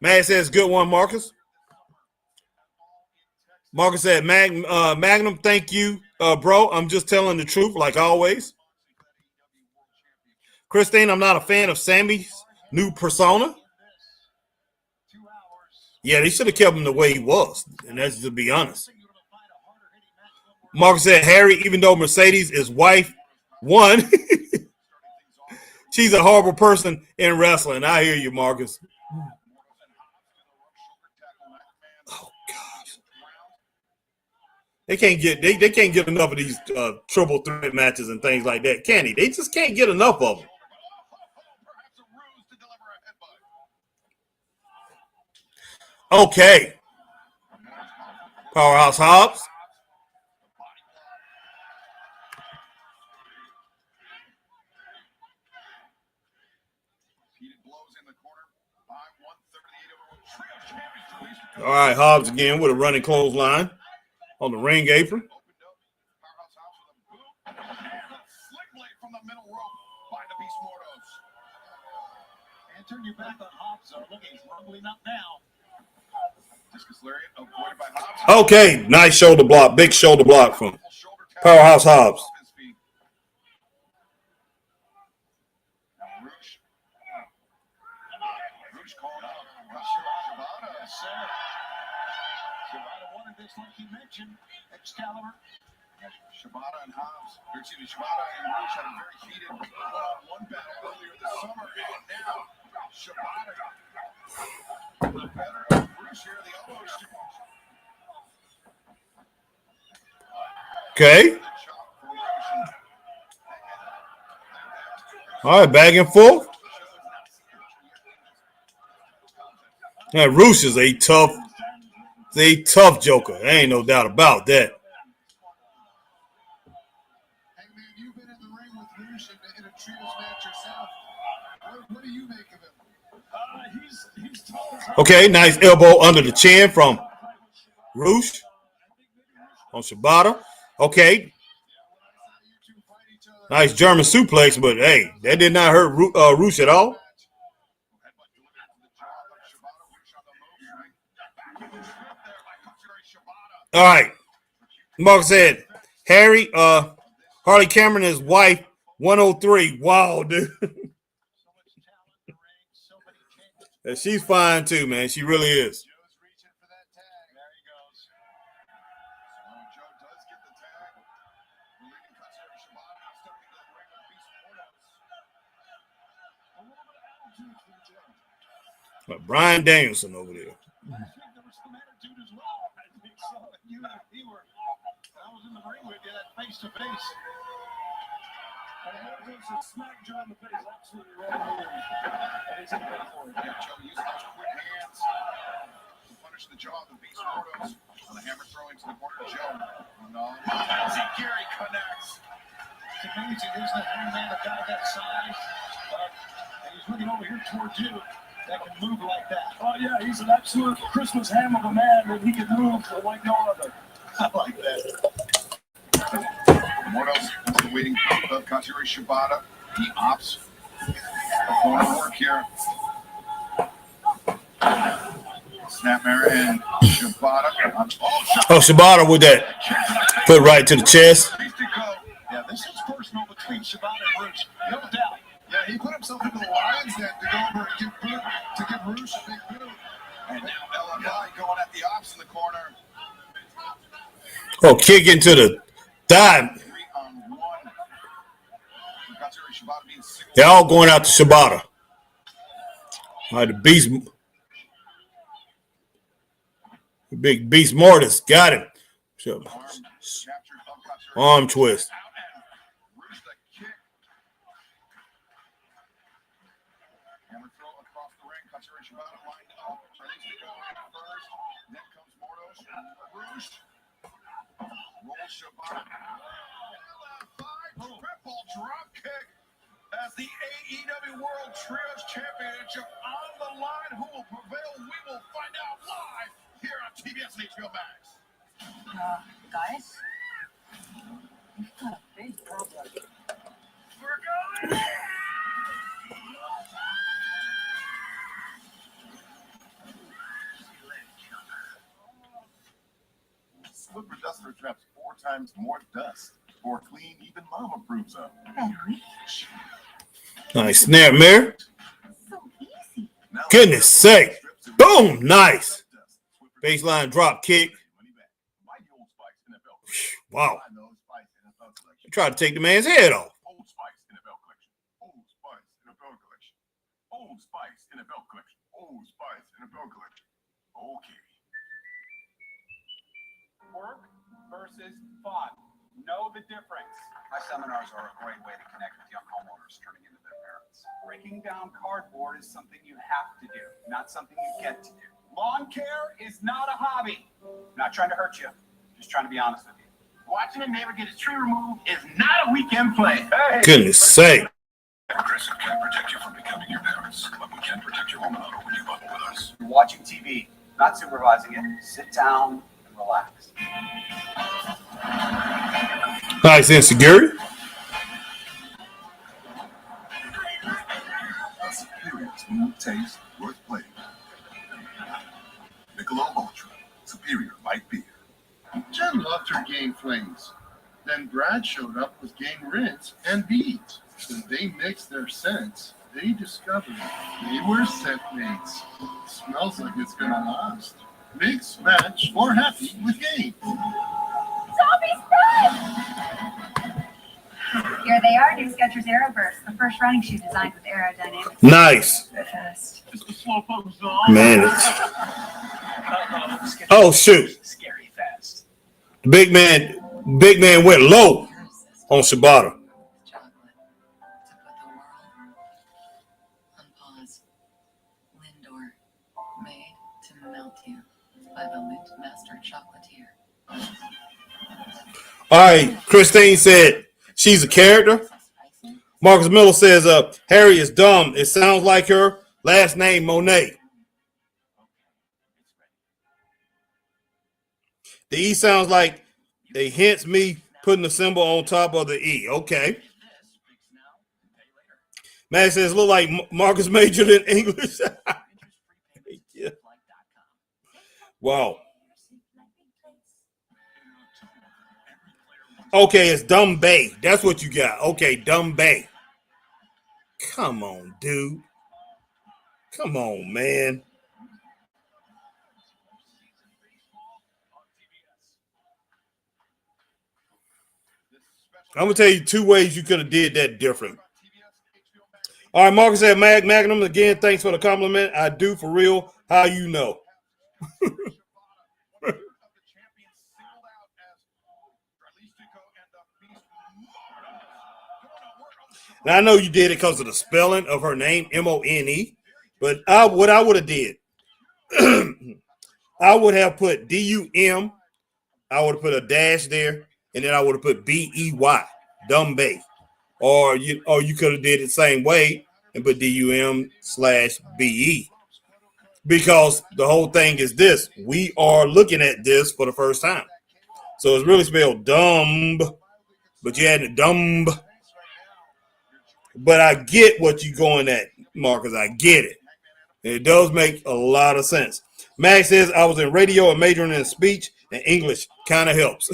Mag says, good one, Marcus. Marcus said, Magnum, thank you, bro. I'm just telling the truth, like always. Christine, I'm not a fan of Sammy's new persona. Yeah, they should have kept him the way he was, and that's to be honest. Marcus said, Harry, even though Mercedes is wife one, she's a horrible person in wrestling. I hear you, Marcus. Oh gosh, they can't get enough of these triple threat matches and things like that, can he? They just can't get enough of them. Okay, Powerhouse Hobbs. All right, Hobbs again with a running clothesline on the ring apron. And turn your back on Hobbs, though. Look, he's rumbling up now. Okay, nice shoulder block, big shoulder block from Powerhouse Hobbs. Like you mentioned, Excalibur. Shibata and Hobbs, Shibata and Rush had a very heated one battle earlier this summer, and now Shibata the better of Rush here, the almost. Okay. All right, back and forth. Now, Rush is a tough joker. There ain't no doubt about that. Hey, man, you've been in the ring with Rush in a trios match yourself. What do you make of him? He's tough. Okay, nice elbow under the chin from Rush on Shibata. Okay. Nice German suplex, but hey, that did not hurt Rush at all. All right. Mark said, Harry, Harley Cameron, his wife, 103. Wow, dude. She's fine too, man. She really is. Brian Danielson over there. I was in the ring with you, that face to face. And it was a smack Joe in the face, absolutely wrong move. And he's in there for it. Yeah, Joe using those quick hands to punish the jaw of the Beast Mortos on a hammer throw into the corner. Joe. No. See, Gary connects. It's amazing, isn't it? Man, a guy that size, and he's looking over here towards you. That can move like that. Oh, yeah, he's an absolute Christmas ham of a man, and he can move like no other. I like that. Mortos is waiting for Katsuyori Shibata. The ops going to work here. Snapmare and Shibata. Oh, Shibata with that foot right to the chest. Yeah, this is personal between Shibata and Rush. No doubt. Yeah, he put himself into the lion's den to go over and give Rush a big boot. And now LMI going at the ops in the corner. Oh, kick into the thigh. They're all going out to Shibata. All right, the Beast. Big Beast Mortis got him. Arm twist. Drop kick as the AEW World Trios Championship on the line. Who will prevail? We will find out live here on TBS and HBO Max. Guys, we've got a big problem. We're go. Slipper Duster traps 4 times more dust. More clean, even Mom approves of. Nice snap, Mary. So easy. Goodness sake. Boom. Nice. Baseline drop kick. Wow. He tried to take the man's head off. Old Spice NFL collection. Old Spice NFL collection. Old Spice NFL collection. Old Spice NFL collection. Okay. Work versus fun. Know the difference. My seminars are a great way to connect with young homeowners turning into their parents. Breaking down cardboard is something you have to do, not something you get to do. Lawn care is not a hobby. I'm not trying to hurt you, just trying to be honest with you. Watching a neighbor get his tree removed is not a weekend play. Hey. Goodness sake. Progressive can't protect you from becoming your parents, but we can protect your home and auto when you bundle with us. You're watching TV, not supervising it. Sit down and relax. Nice insecurity. A superior smooth taste worth playing. Michelob Ultra, superior light beer. Jen loved her game flings. Then Brad showed up with game rinse and beads. When they mixed their scents, they discovered they were scent mates. Smells like it's gonna last. Mix, match, or happy with game. Zombie spray! Here they are, new Skechers Aeroburst, the first running shoe designed with aerodynamics. Nice. Fast. Just a slow pose on. Man, it's... Oh, shoot. Scary fast. The big man went low on Shibata. Chocolate to put the world on pause. Lindor, made to melt you by the Lind Master Chocolatier. All right, Christine said she's a character. Marcus Miller says, Harry is dumb. It sounds like her last name, Monet. The E sounds like they hence me putting the symbol on top of the E. Okay. Max says, look like Marcus majored in English. Yeah. Wow. Okay, it's Dumb Bay. That's what you got. Okay, Dumb Bay. Come on, dude. Come on, man. I'm going to tell you 2 ways you could have did that different. All right, Marcus said, Magnum, again, thanks for the compliment. I do for real. How you know? Now, I know you did it because of the spelling of her name, M-O-N-E. But what I would have did, I would have put D-U-M. I would have put a dash there. And then I would have put B-E-Y, Dumb Bay. Or you could have did it the same way and put D-U-M/B-E. Because the whole thing is this. We are looking at this for the first time. So it's really spelled dumb, but you had the dumb. But I get what you're going at, Marcus. I get it. And it does make a lot of sense. Max says, I was in radio and majoring in speech, and English kind of helps.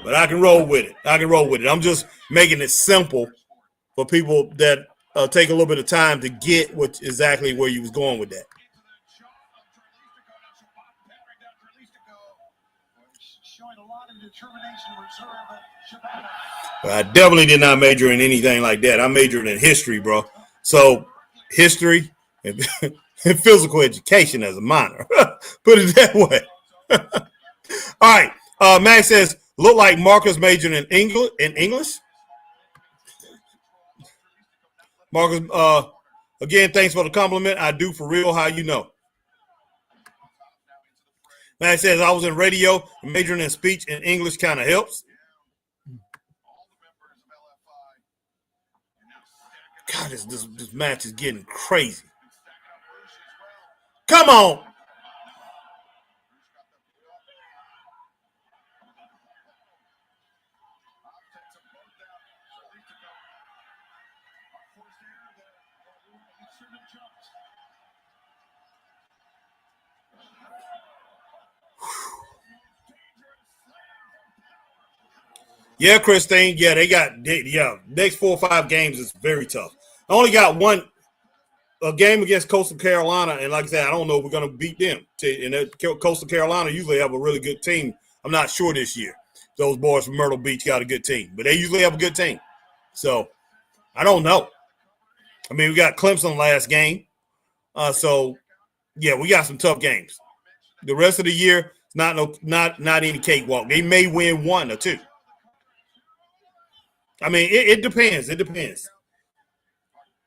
But I can roll with it. I'm just making it simple for people that take a little bit of time to get what exactly where you was going with that. But I definitely did not major in anything like that. I majored in history, bro. So history and physical education as a minor. Put it that way. All right. Max says, look like Marcus majored in English. Marcus, again, thanks for the compliment. I do for real. How you know? Max says, I was in radio, majoring in speech and English kind of helps. God, this match is getting crazy. Come on. Yeah, Christine. Yeah, next 4 or 5 games is very tough. I only got a game against Coastal Carolina, and like I said, I don't know if we're going to beat them. And Coastal Carolina usually have a really good team. I'm not sure this year. Those boys from Myrtle Beach got a good team, but they usually have a good team. So I don't know. I mean, we got Clemson last game. So yeah, we got some tough games. The rest of the year, not any cakewalk. They may win 1 or 2. I mean, it depends. It depends.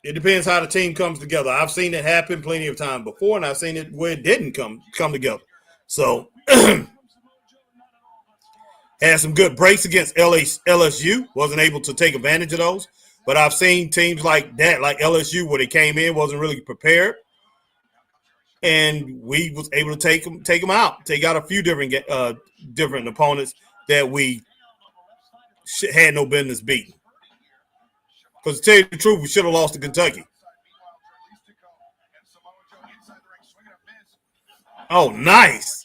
It depends how the team comes together. I've seen it happen plenty of times before, and I've seen it where it didn't come together. So had some good breaks against LSU. Wasn't able to take advantage of those. But I've seen teams like that, like LSU, where they came in, wasn't really prepared. And we was able to take them out. Take out a few different opponents that we had no business beating. Because to tell you the truth, we should have lost to Kentucky. Oh, nice.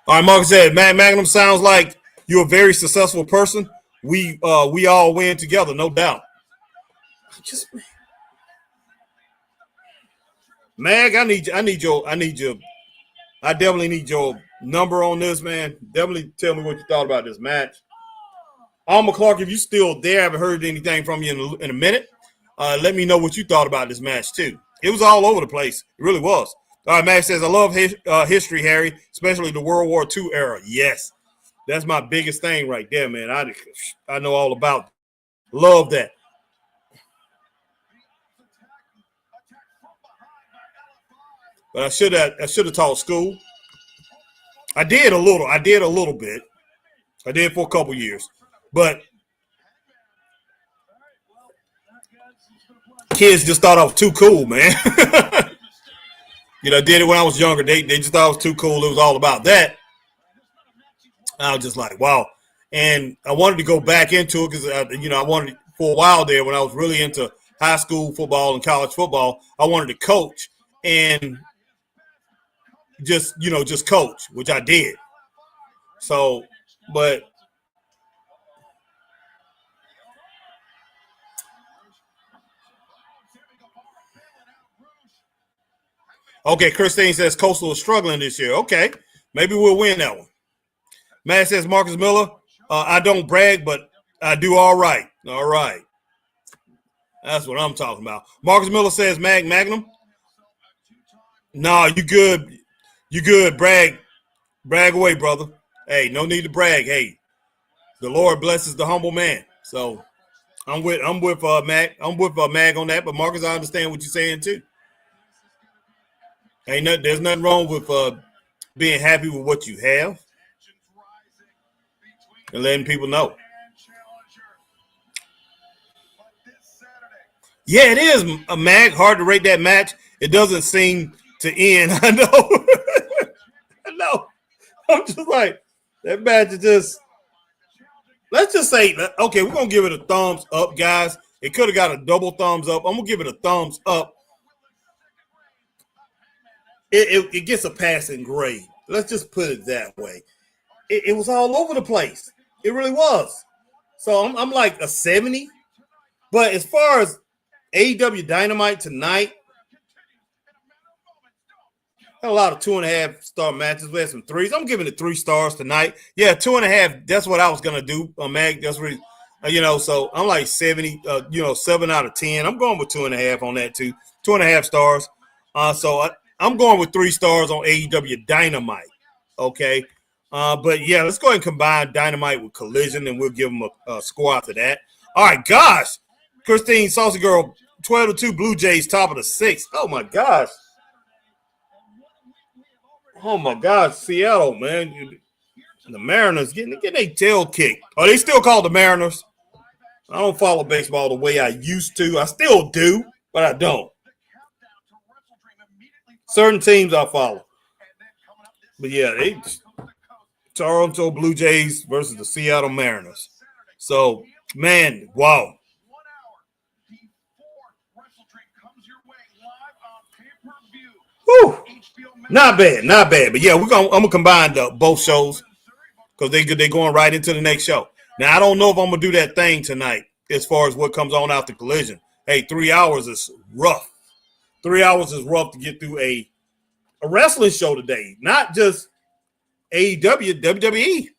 All right, Marcus said, Magnum sounds like you're a very successful person. We all win together, no doubt. Mag, I definitely need your number on this, man. Definitely tell me what you thought about this match. Alma Clark, if you still there, I haven't heard anything from you in a minute. Let me know what you thought about this match too. It was all over the place. It really was. All right, Matt says, I love history, Harry, especially the World War II era. Yes, that's my biggest thing right there, man. I know all about it. Love that. But I should have taught school. I did a little bit. I did for a couple years. But kids just thought I was too cool, man. I did it when I was younger. They just thought I was too cool. It was all about that. I was just like, wow. And I wanted to go back into it because, I wanted for a while there when I was really into high school football and college football, I wanted to coach and just coach, which I did. So, but okay, Christine says Coastal is struggling this year. Okay, maybe we'll win that one. Matt says Marcus Miller, I don't brag, but I do all right. All right. That's what I'm talking about. Marcus Miller says Magnum. Nah, you good. You good. Brag away, brother. Hey, no need to brag. Hey, the Lord blesses the humble man. So I'm with Mag. I'm with Mag on that. But Marcus, I understand what you're saying too. There's nothing wrong with being happy with what you have and letting people know. Yeah, it is a Mag. Hard to rate that match. It doesn't seem to end. I know. I know. I'm just like, that match is just, let's just say, okay, we're going to give it a thumbs up, guys. It could have got a double thumbs up. I'm going to give it a thumbs up. It gets a passing grade. Let's just put it that way. It was all over the place. It really was. So I'm like a 70. But as far as AEW Dynamite tonight, had a lot of 2.5-star matches. We had some 3s. I'm giving it 3 stars tonight. Yeah, 2.5. That's what I was gonna do, Mag. That's really, So I'm like 70. 7 out of 10. I'm going with 2.5 on that too. 2.5 stars. So I'm going with 3 stars on AEW Dynamite. Okay. But yeah, let's go ahead and combine Dynamite with Collision, and we'll give them a score after that. All right, gosh, Christine Saucy Girl, 12-2 Blue Jays, top of the 6th. Oh my gosh. Oh my God, Seattle, man. The Mariners getting their tail kicked. Are they still called the Mariners? I don't follow baseball the way I used to. I still do, but I don't. Certain teams I follow. But yeah, Toronto Blue Jays versus the Seattle Mariners. So, man, wow. Whew. Not bad, not bad. But yeah, I'm gonna combine both shows because they're going right into the next show. Now I don't know if I'm gonna do that thing tonight as far as what comes on after Collision. Hey, 3 hours is rough. 3 hours is rough to get through a wrestling show today, not just AEW, WWE.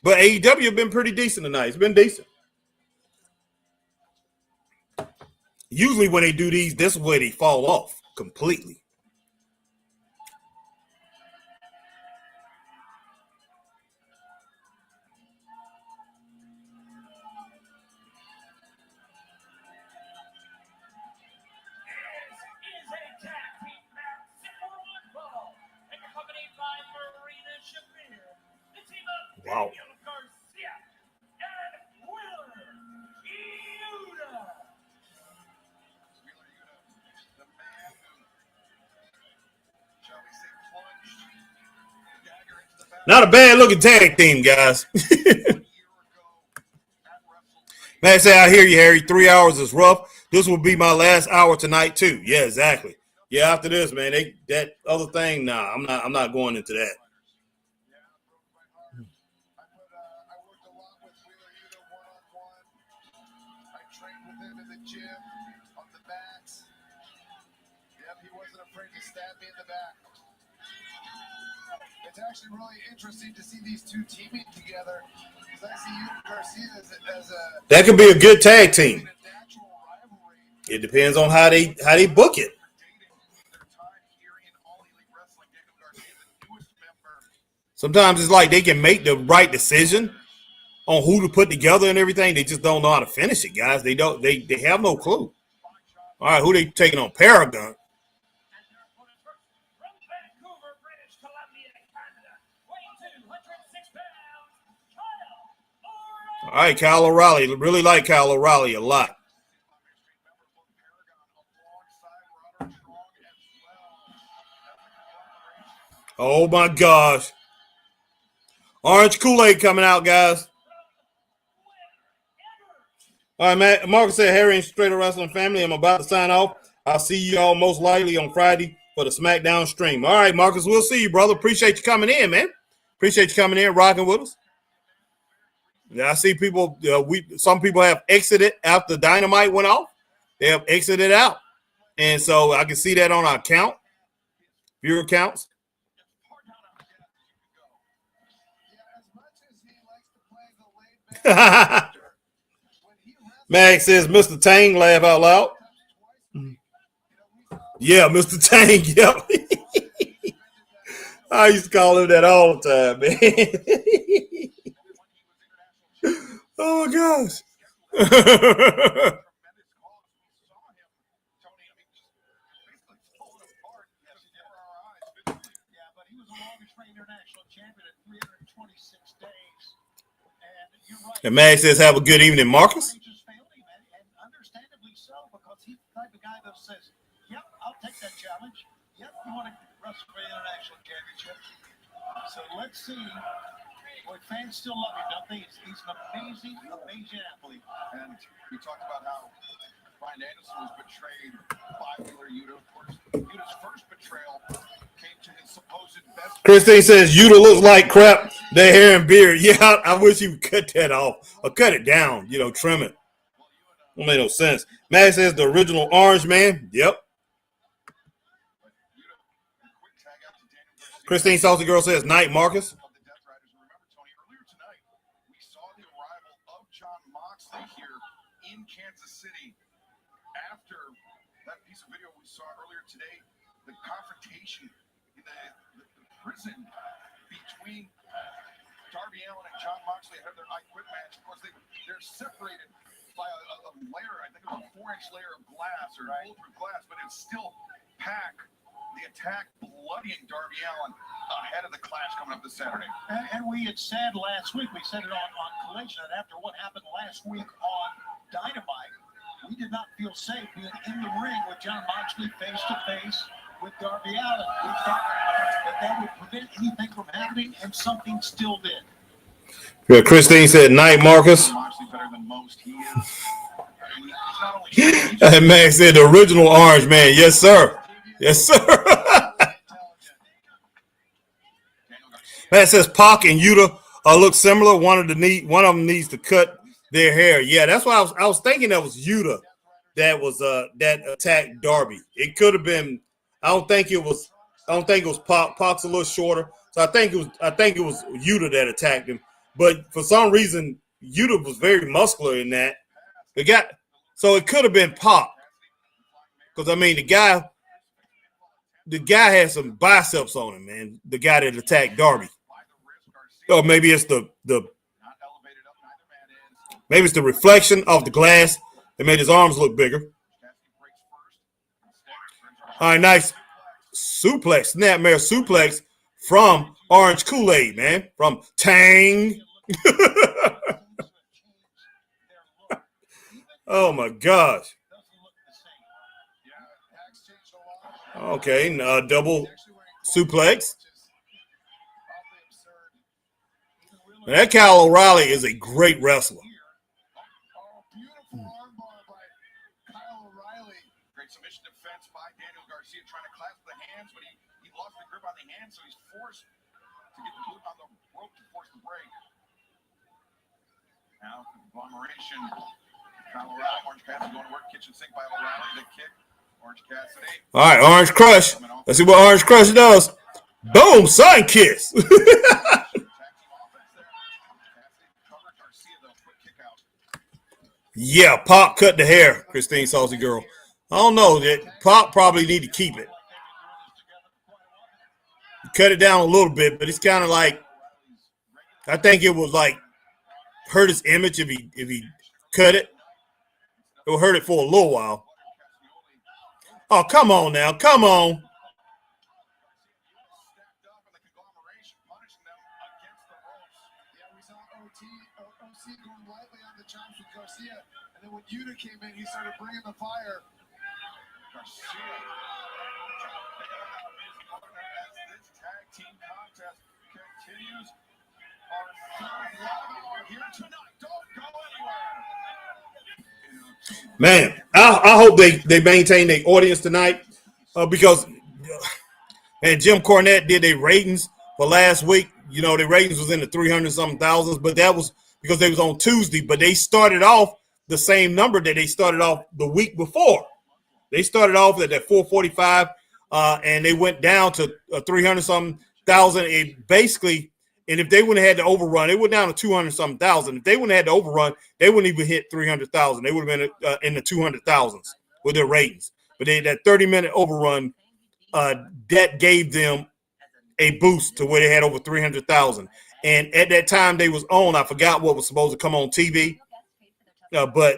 But AEW have been pretty decent tonight. It's been decent. Usually when they do these, this is where they fall off completely. Wow. Not a bad looking tag team, guys. Man, say I hear you, Harry. 3 hours is rough. This will be my last hour tonight too. Yeah, exactly. Yeah, after this, man, that other thing, nah, I'm not going into that. It's actually really interesting to see these two teaming together because I see you and Garcia as a that could be a good tag team. It depends on how they book it. Sometimes it's like they can make the right decision on who to put together and everything. They just don't know how to finish it, guys. They have no clue. All right, who they taking on? Paragon. All right, Kyle O'Reilly. Really like Kyle O'Reilly a lot. Oh my gosh. Orange Kool-Aid coming out, guys. All right, man. Marcus said, Harry and Straight Wrestling family, I'm about to sign off. I'll see you all most likely on Friday for the SmackDown stream. All right, Marcus, we'll see you, brother. Appreciate you coming in, man. Appreciate you coming in, rocking with us. Yeah, I see people. Some people have exited after Dynamite went off. They have exited out, and so I can see that on our count, viewer counts. Max says, "Mr. Tang, laugh out loud." Yeah, Mr. Tang. Yep. I used to call him that all the time, man. Oh my gosh. And Mag says, have a good evening, Marcus. Understandably so, because he's the type of guy that says, yep, I'll take that challenge. Yep, you want to wrestle for the International Championship. So let's see. Boy, fans still love him, don't they? He's an amazing, amazing athlete. And we talked about how Bryan Danielson was betrayed by Wheeler Yuta. Of course, Yuta's first betrayal came to his supposed best. Christine says, Yuta looks like crap. That hair and beard. Yeah, I wish he would cut that off or cut it down, trim it. Don't make no sense. Matt says, the original Orange Man. Yep. Christine Salty Girl says, night, Marcus. Confrontation in the prison between Darby Allin and Jon Moxley had their I Quit match. Of course, they're separated by a layer, I think it was a 4-inch layer of glass or bulletproof glass, but it's still pack the attack bloodying Darby Allin ahead of the clash coming up this Saturday. And we had said last week, we said it on Collision, that after what happened last week on Dynamite, we did not feel safe being in the ring with Jon Moxley face to face with Darby Allin. We thought that would prevent anything from happening, and something still did. Yeah, Christine said, "Night, Marcus." And Max said, "The original Orange Man." Yes, sir. Yes, sir. Matt says Pac and Yuta look similar. One of them needs to cut their hair. Yeah, that's why I was thinking that was Yuta that was that attacked Darby. It could have been. I don't think it was Pac. Pac's a little shorter, so I think it was Yuta that attacked him. But for some reason, Yuta was very muscular in that. So it could have been Pac, because I mean the guy had some biceps on him, man. The guy that attacked Darby. Or maybe it's the reflection of the glass that made his arms look bigger. All right, nice suplex, snapmare suplex from Orange Kool-Aid, man, from Tang. Oh my gosh. Okay, double suplex. That Kyle O'Reilly is a great wrestler. Great submission defense by Daniel Garcia, trying to clasp the hands, but he lost the grip on the hands, so he's forced to get the boot on the rope to force the break. Now, conglomeration. Kyle O'Reilly, Orange Cassidy going to work, kitchen sink by O'Reilly, the kick. Orange Cassidy. All right, Orange Crush. Let's see what Orange Crush does. Boom, sun kiss. Yeah, Pop cut the hair, Christine Saucy Girl. I don't know. That Pop probably need to keep it. Cut it down a little bit, but it's kind of like, I think it would like hurt his image if he cut it. It will hurt it for a little while. Oh, come on now. Come on. Garcia, and then when Yuta came in, he started bringing the fire. Garcia, as this tag team contest continues, our third hour here tonight. Don't go anywhere. Man, I hope they maintain their audience tonight, because and Jim Cornette did their ratings for last week. You know, their ratings was in the 300-something thousands, but that was because they was on Tuesday, but they started off the same number that they started off the week before. They started off at that 445, and they went down to 300-something thousand. It basically, and if they wouldn't have had the overrun, it went down to 200-something thousand. If they wouldn't have had the overrun, they wouldn't even hit 300,000. They would have been in the 200,000s with their ratings. But that 30-minute overrun, that gave them a boost to where they had over 300,000. And at that time they was on, I forgot what was supposed to come on TV, but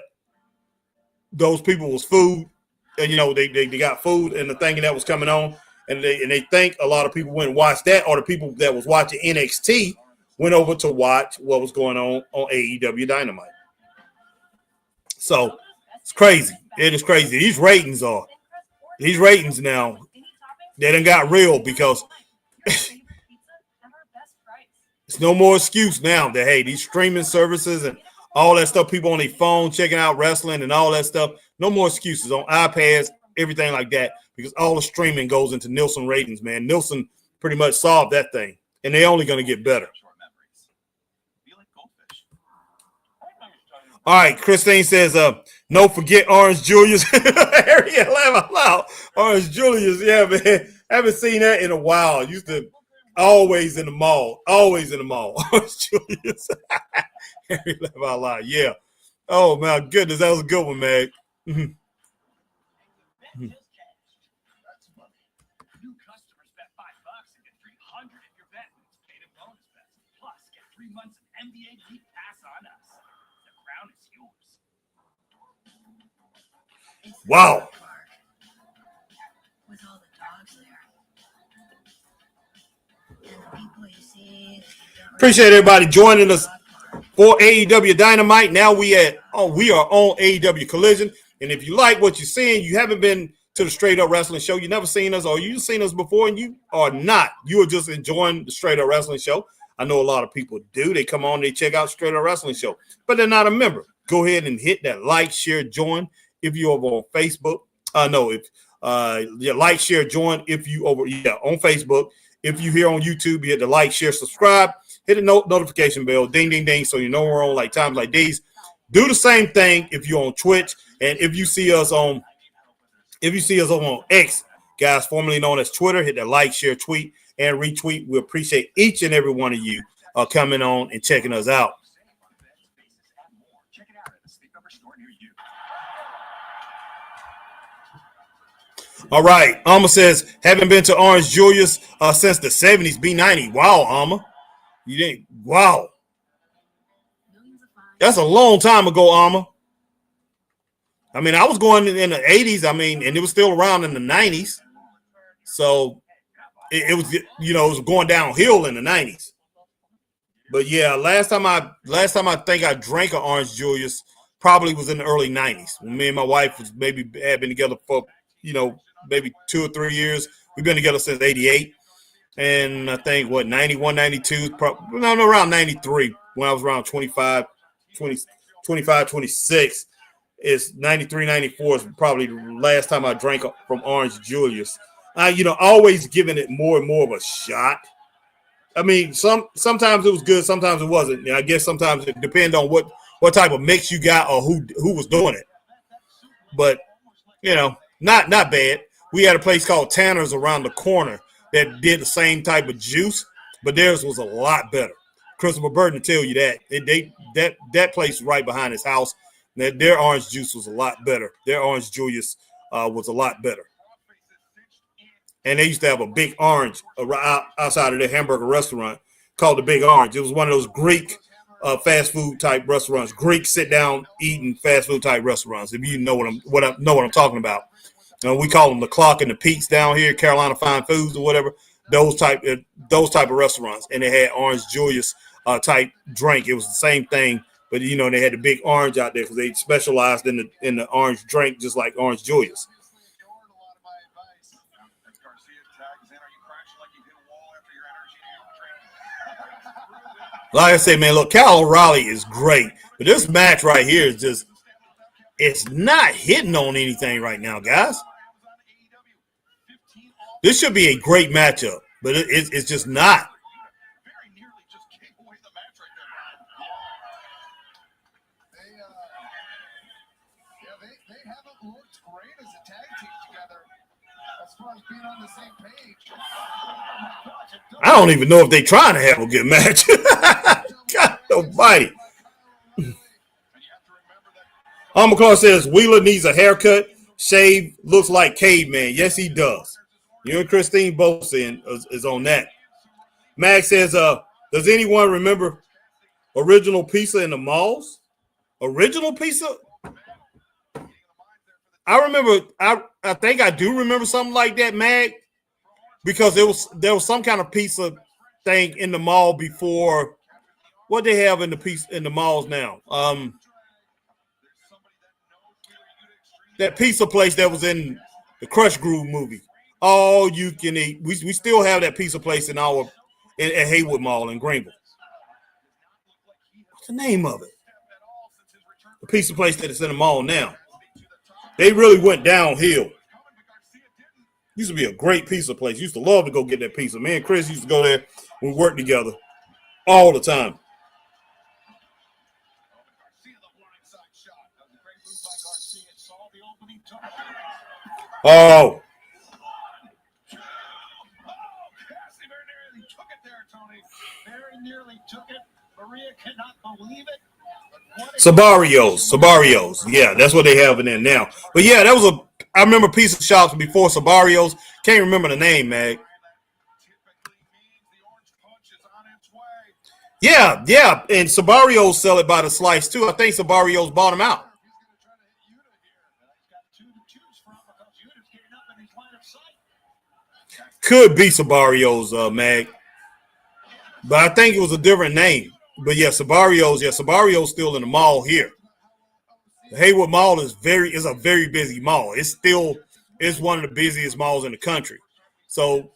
those people was food, and you know they got food and the thing that was coming on, and they think a lot of people went and watched that, or the people that was watching NXT went over to watch what was going on AEW Dynamite. So it's crazy. It is crazy. These ratings now, they done got real, because it's no more excuse now that, hey, these streaming services and all that stuff, people on their phone checking out wrestling and all that stuff, no more excuses on iPads, everything like that, because all the streaming goes into Nielsen ratings, man. Nielsen pretty much solved that thing, and they're only going to get better. All right, Christine says, no, forget Orange Julius. Harriet, laugh out loud. Orange Julius, yeah, man. Haven't seen that in a while. Used to always in the mall. Orange Julius. Harriet, laugh out loud. Yeah. Oh, my goodness. That was a good one, man. Mm-hmm. New customers bet $5 and get $300 if you're betting. Paid a bonus bet. Plus, get 3 months of NBA League Pass on us. The crown is yours. Wow. With all the dogs there. And the people you see. Appreciate everybody joining us for AEW Dynamite. Now we are on AEW Collision. And if you like what you're seeing, you haven't been to the Straight Up Wrestling Show. You never seen us, or you've seen us before, and you are not. You are just enjoying the Straight Up Wrestling Show. I know a lot of people do. They come on, they check out Straight Up Wrestling Show, but they're not a member. Go ahead and hit that like, share, join if you're over on Facebook. Like, share, join if you over on Facebook. If you here on YouTube, you hit the like, share, subscribe, hit the notification bell, ding, ding, ding, so you know we're on like times like these. Do the same thing if you're on Twitch, and if you see us on X, guys, formerly known as Twitter, hit that like, share, tweet, and retweet. We appreciate each and every one of you coming on and checking us out. All right, Alma says, haven't been to Orange Julius since the 70s, B90. Wow, Alma. You didn't, wow. That's a long time ago, Alma. I mean, I was going in the 80s, and it was still around in the 90s. So it was, it was going downhill in the 90s. But yeah, last time I think I drank an Orange Julius probably was in the early 90s. When me and my wife had been together for, maybe 2 or 3 years. We've been together since 88. And I think, 91, 92, around 93, when I was around 25, 26. It's 93, 94 is probably the last time I drank from Orange Julius. Always giving it more and more of a shot. I mean, sometimes it was good, sometimes it wasn't. I guess sometimes it depends on what type of mix you got or who was doing it. But, not bad. We had a place called Tanner's around the corner that did the same type of juice, but theirs was a lot better. Christopher Burton tell you that. That place right behind his house, their orange juice was a lot better. Their Orange Julius was a lot better. And they used to have a big orange outside of their hamburger restaurant called the Big Orange. It was one of those Greek fast food type restaurants, Greek sit down eating fast food type restaurants. If you know what I'm talking about. We call them the Clock and the Peaks down here, Carolina Fine Foods or whatever. Those type of restaurants, and they had Orange Julius type drink. It was the same thing, but they had the big orange out there because they specialized in the orange drink, just like Orange Julius. Like I say, man, look, Kyle O'Reilly is great, but this match right here is just. It's not hitting on anything right now, guys. This should be a great matchup, but it's just not. They haven't looked great as a tag team together as far as being on the same page. I don't even know if they're trying to have a good match. God almighty. McCall says Wheeler needs a haircut, shave, looks like caveman. Yes, he does. You and Christine both saying is on that. Max says, does anyone remember original pizza in the malls? Original pizza? I remember. I think I do remember something like that, Mag, because there was some kind of pizza thing in the mall before. What they have in the malls now? That pizza place that was in the Crush Groove movie. All you can eat. We still have that pizza place at Haywood Mall in Greenville. What's the name of it? The pizza place that is in the mall now. They really went downhill. Used to be a great pizza place. Used to love to go get that pizza. Me and Chris used to go there. We worked together all the time. Oh. Very nearly took it. Maria cannot believe it. Sabarios. Yeah, that's what they have in there now. But yeah, I remember pizza shops before Sabarios. Can't remember the name, Mag. Yeah. And Sabarios sell it by the slice too. I think Sabarios bought them out. Could be Sabarios, Mag. But I think it was a different name. But yeah, Sabarios still in the mall here. The Haywood Mall is a very busy mall. It's still it's one of the busiest malls in the country. So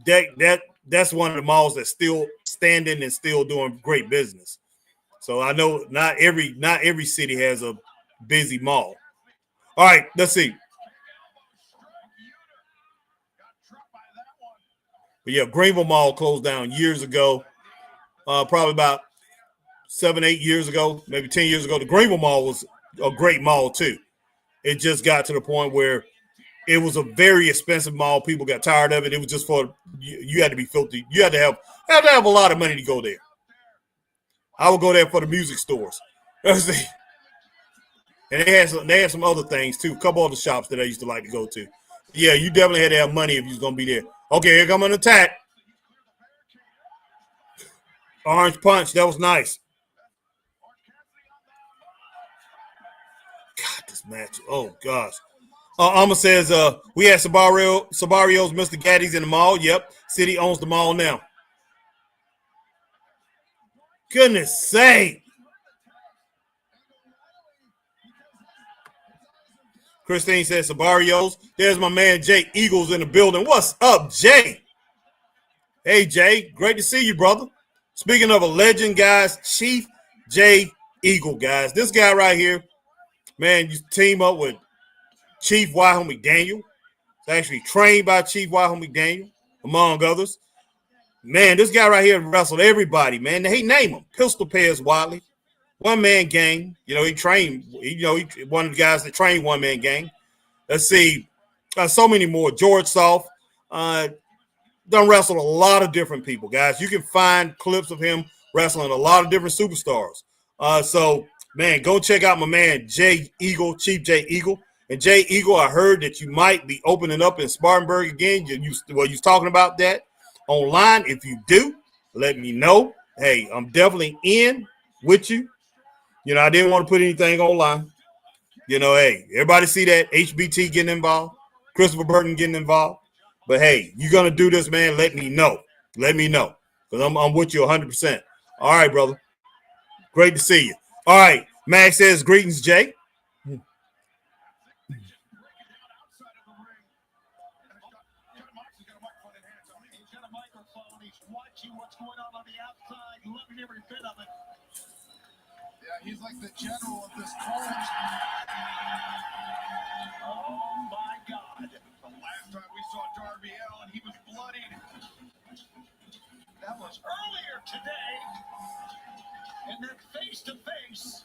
that's one of the malls that's still standing and still doing great business. So I know not every city has a busy mall. All right, let's see. But yeah, Greenville Mall closed down years ago, probably about 7, 8 years ago, maybe 10 years ago. The Greenville Mall was a great mall too. It just got to the point where it was a very expensive mall. People got tired of it. It was just for you had to be filthy. You had to have a lot of money to go there. I would go there for the music stores. And they had some other things too. A couple other shops that I used to like to go to. Yeah, you definitely had to have money if you was gonna be there. Okay, here come an attack. Orange punch. That was nice. God, this match. Oh gosh. Alma says we had Sabario's Mr. Gaddy's in the mall. Yep. City owns the mall now. Goodness sake. Christine says Sabario's. There's my man Jay Eagles in the building. What's up, Jay? Hey, Jay. Great to see you, brother. Speaking of a legend, guys, Chief Jay Eagle, guys. This guy right here, man, you team up with Chief Wahoo McDaniel. It's actually trained by Chief Wahoo McDaniel, among others. Man, this guy right here wrestled everybody, man. He name him. Pistol Pairs Wiley. One man gang. You know, he trained, he one of the guys that trained one man gang. Let's see. So many more. George Soft. Done wrestled a lot of different people, guys. You can find clips of him wrestling a lot of different superstars. So, man, go check out my man Jay Eagle, Chief Jay Eagle. And Jay Eagle, I heard that you might be opening up in Spartanburg again. You was talking about that online. If you do, let me know. Hey, I'm definitely in with you. I didn't want to put anything online. Hey, everybody see that HBT getting involved, Christopher Burton getting involved. But hey, you're gonna do this, man. Let me know. Let me know, because I'm with you 100%. All right, brother. Great to see you. All right, Max says greetings, Jay. He's like the general of this college. Oh my God. The last time we saw Darby Allin, he was bloodied. That was earlier today. And then face to face.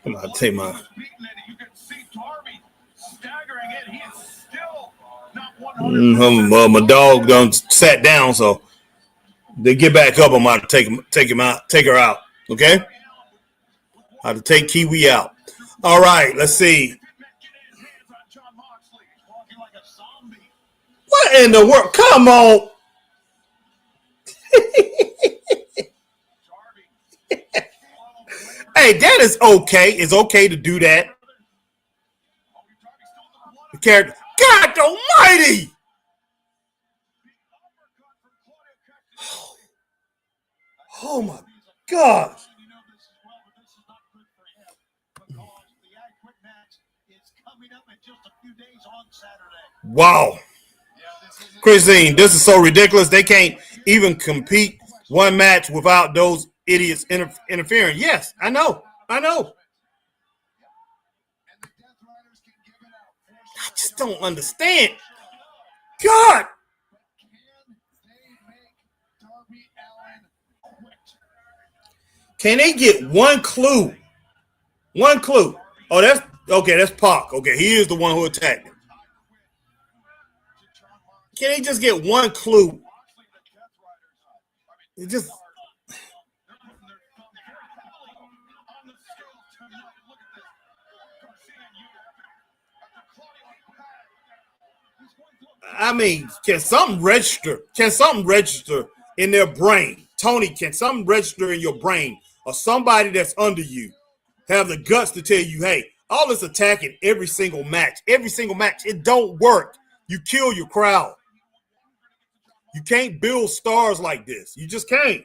I'm gonna take my. You can see Darby staggering in. He is still not 100%. My dog done sat down, so they get back up. I'm about to take her out. Okay. I have to take Kiwi out. All right, let's see. What in the world? Come on. Hey, that is okay. It's okay to do that. The character. God almighty. Oh my God. Wow. Christine, this is so ridiculous. They can't even compete one match without those idiots interfering. Yes, I know. I just don't understand. God. Can they get one clue? One clue. Oh, that's okay. That's Pac. Okay, he is the one who attacked him. Can they just get one clue? It just. I mean, can something register? Can something register in their brain? Tony, can something register in your brain, or somebody that's under you have the guts to tell you, hey, all this attacking every single match, it don't work. You kill your crowd. You can't build stars like this. You just can't.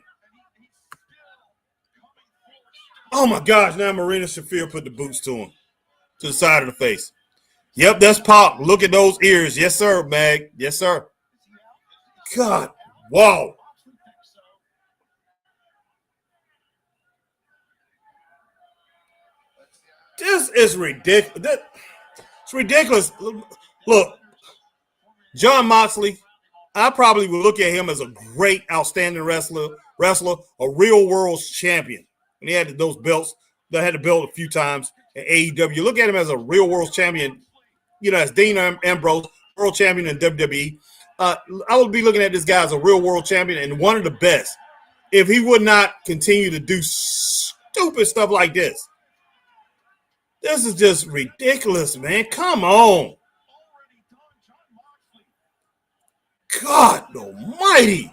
Oh my gosh, now Marina Shafir put the boots to him, to the side of the face. Yep, that's Pop. Look at those ears. Yes, sir, Mag. Yes, sir. God, wow. This is ridiculous. It's ridiculous. Look, John Moxley, I probably would look at him as a great, outstanding wrestler, a real world champion. And he had those belts. That had the belt a few times at AEW. Look at him as a real world champion, as Dean Ambrose, world champion in WWE. I would be looking at this guy as a real world champion and one of the best. If he would not continue to do stupid stuff like this. This is just ridiculous, man. Come on. God almighty.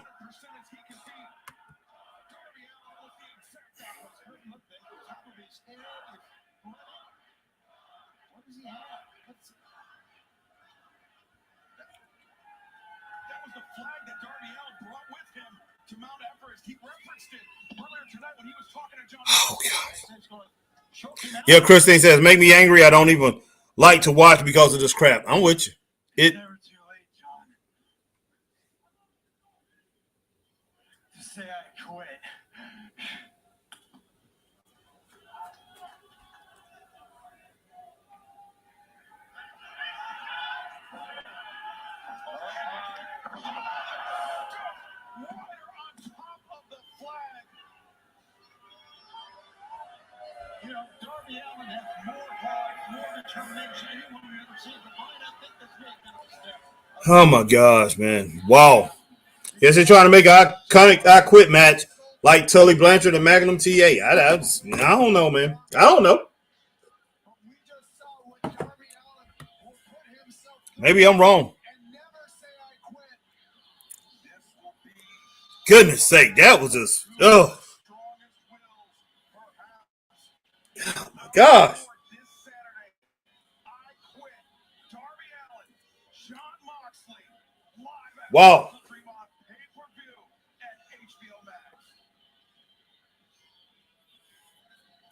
Oh, God. Yeah, Christine says, make me angry. I don't even like to watch because of this crap. I'm with you. It. Say I quit. Darby Allin has more drive, more determination than anyone we've ever seen. But I think this may have been a step. Oh, my gosh, man. Wow. Yes, they're trying to make an iconic I Quit match like Tully Blanchard and Magnum TA. I don't know, man. I don't know. Maybe I'm wrong. Goodness sake, that was just, oh my gosh. Wow.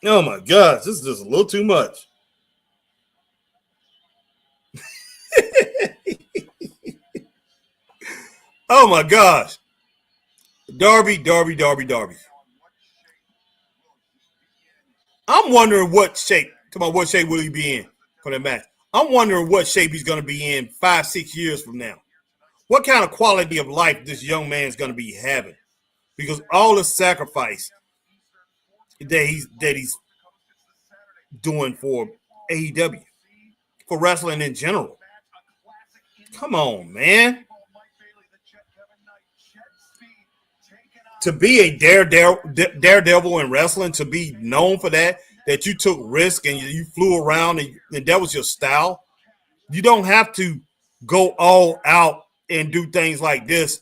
Oh my gosh, this is just a little too much. Oh my gosh. Darby. I'm wondering what shape. Come on, what shape will he be in for that match? I'm wondering what shape he's going to be in 5-6 years from now. What kind of quality of life this young man is going to be having? Because all the sacrifice that he's doing for AEW, for wrestling in general. Come on, man. To be a daredevil in wrestling, to be known for that you took risk and you flew around and that was your style. You don't have to go all out and do things like this,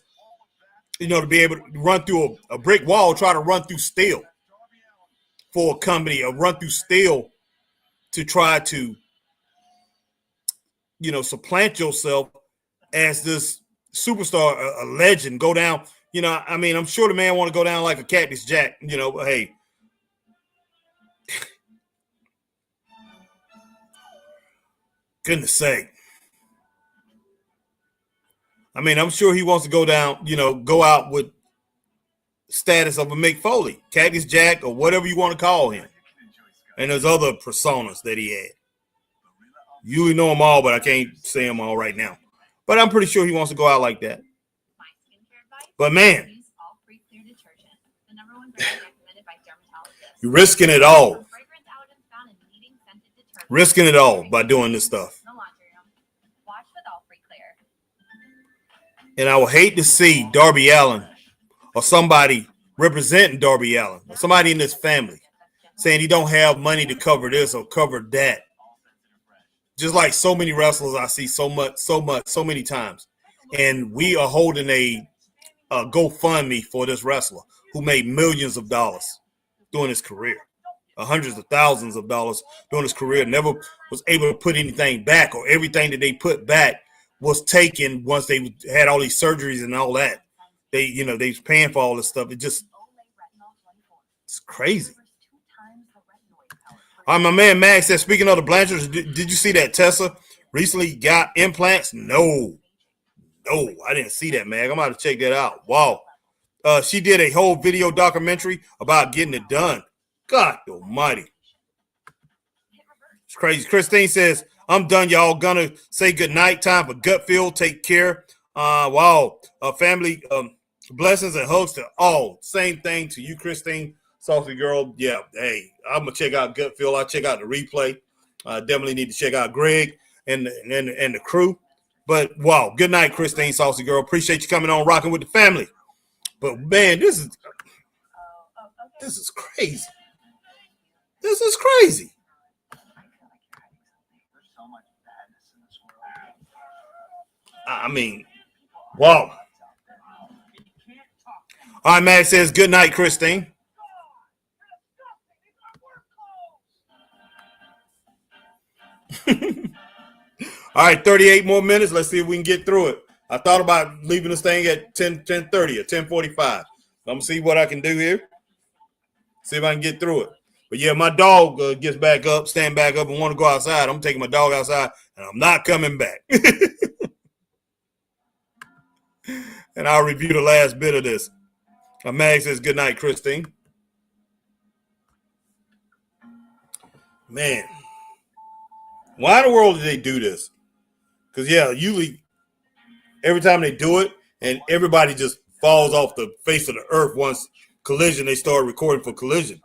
to be able to run through a brick wall, try to run through steel for a company, or run through steel to try to, supplant yourself as this superstar, a legend, go down. I'm sure the man want to go down like a Cactus Jack, hey. Goodness sake. I'm sure he wants to go down, go out with status of a Mick Foley, Cactus Jack, or whatever you want to call him. And there's other personas that he had. You really know them all, but I can't say them all right now. But I'm pretty sure he wants to go out like that. But man, you're risking it all. Risking it all by doing this stuff. And I would hate to see Darby Allin or somebody representing Darby Allin or somebody in his family saying he don't have money to cover this or cover that. Just like so many wrestlers I see so many times. And we are holding a GoFundMe for this wrestler who made millions of dollars during his career. Hundreds of thousands of dollars during his career, never was able to put anything back, or everything that they put back was taken once they had all these surgeries and all that. They was paying for all this stuff. It's crazy. All right, my man Max said, speaking of the Blanchards, did you see that Tessa recently got implants? No, I didn't see that, man. I'm about to check that out. Wow. She did a whole video documentary about getting it done. God almighty. It's crazy. Christine says, I'm done, y'all. Gonna say good night. Time for Gutfield. Take care. Wow. Family blessings and hugs to all. Same thing to you, Christine. Saucy girl. Yeah. Hey, I'm gonna check out Gutfield. I'll check out the replay. Definitely need to check out Greg and the crew. But wow, good night, Christine, Saucy girl. Appreciate you coming on, rocking with the family. But man, this is crazy. This is crazy. I mean, wow. All right, Matt says good night, Christine. All right, 38 more minutes. Let's see if we can get through it. I thought about leaving this thing at 10:30 or 10:45. I'm going to see what I can do here. See if I can get through it. But yeah, my dog gets back up, stand back up, and want to go outside. I'm taking my dog outside, and I'm not coming back. And I'll review the last bit of this. Mag says good night, Christine. Man, why in the world did they do this? Because, yeah, usually every time they do it, and everybody just falls off the face of the earth once Collision, they start recording for Collision.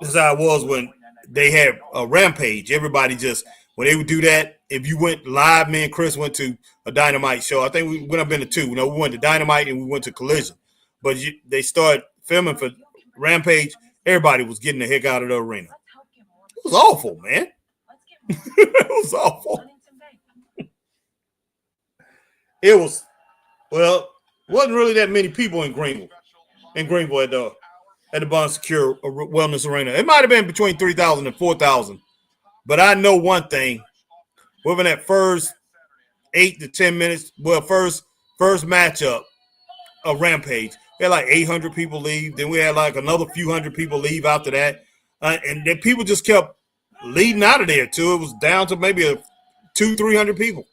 That's how it was when they had a Rampage. Everybody just, when they would do that, if you went live, me and Chris went to a Dynamite show. I think we went up into two. You know, we went to Dynamite and we went to Collision. But they started filming for Rampage. Everybody was getting the heck out of the arena. It was awful, man. It was awful. It was, well, wasn't really that many people in Greenville at the Bond Secure Wellness Arena. It might have been between 3,000 and 4,000. But I know one thing. Within that first 8 to 10 minutes, well, first matchup of Rampage, we had like 800 people leave. Then we had like another few hundred people leave after that. And then people just kept leading out of there too. It was down to maybe 200-300 people.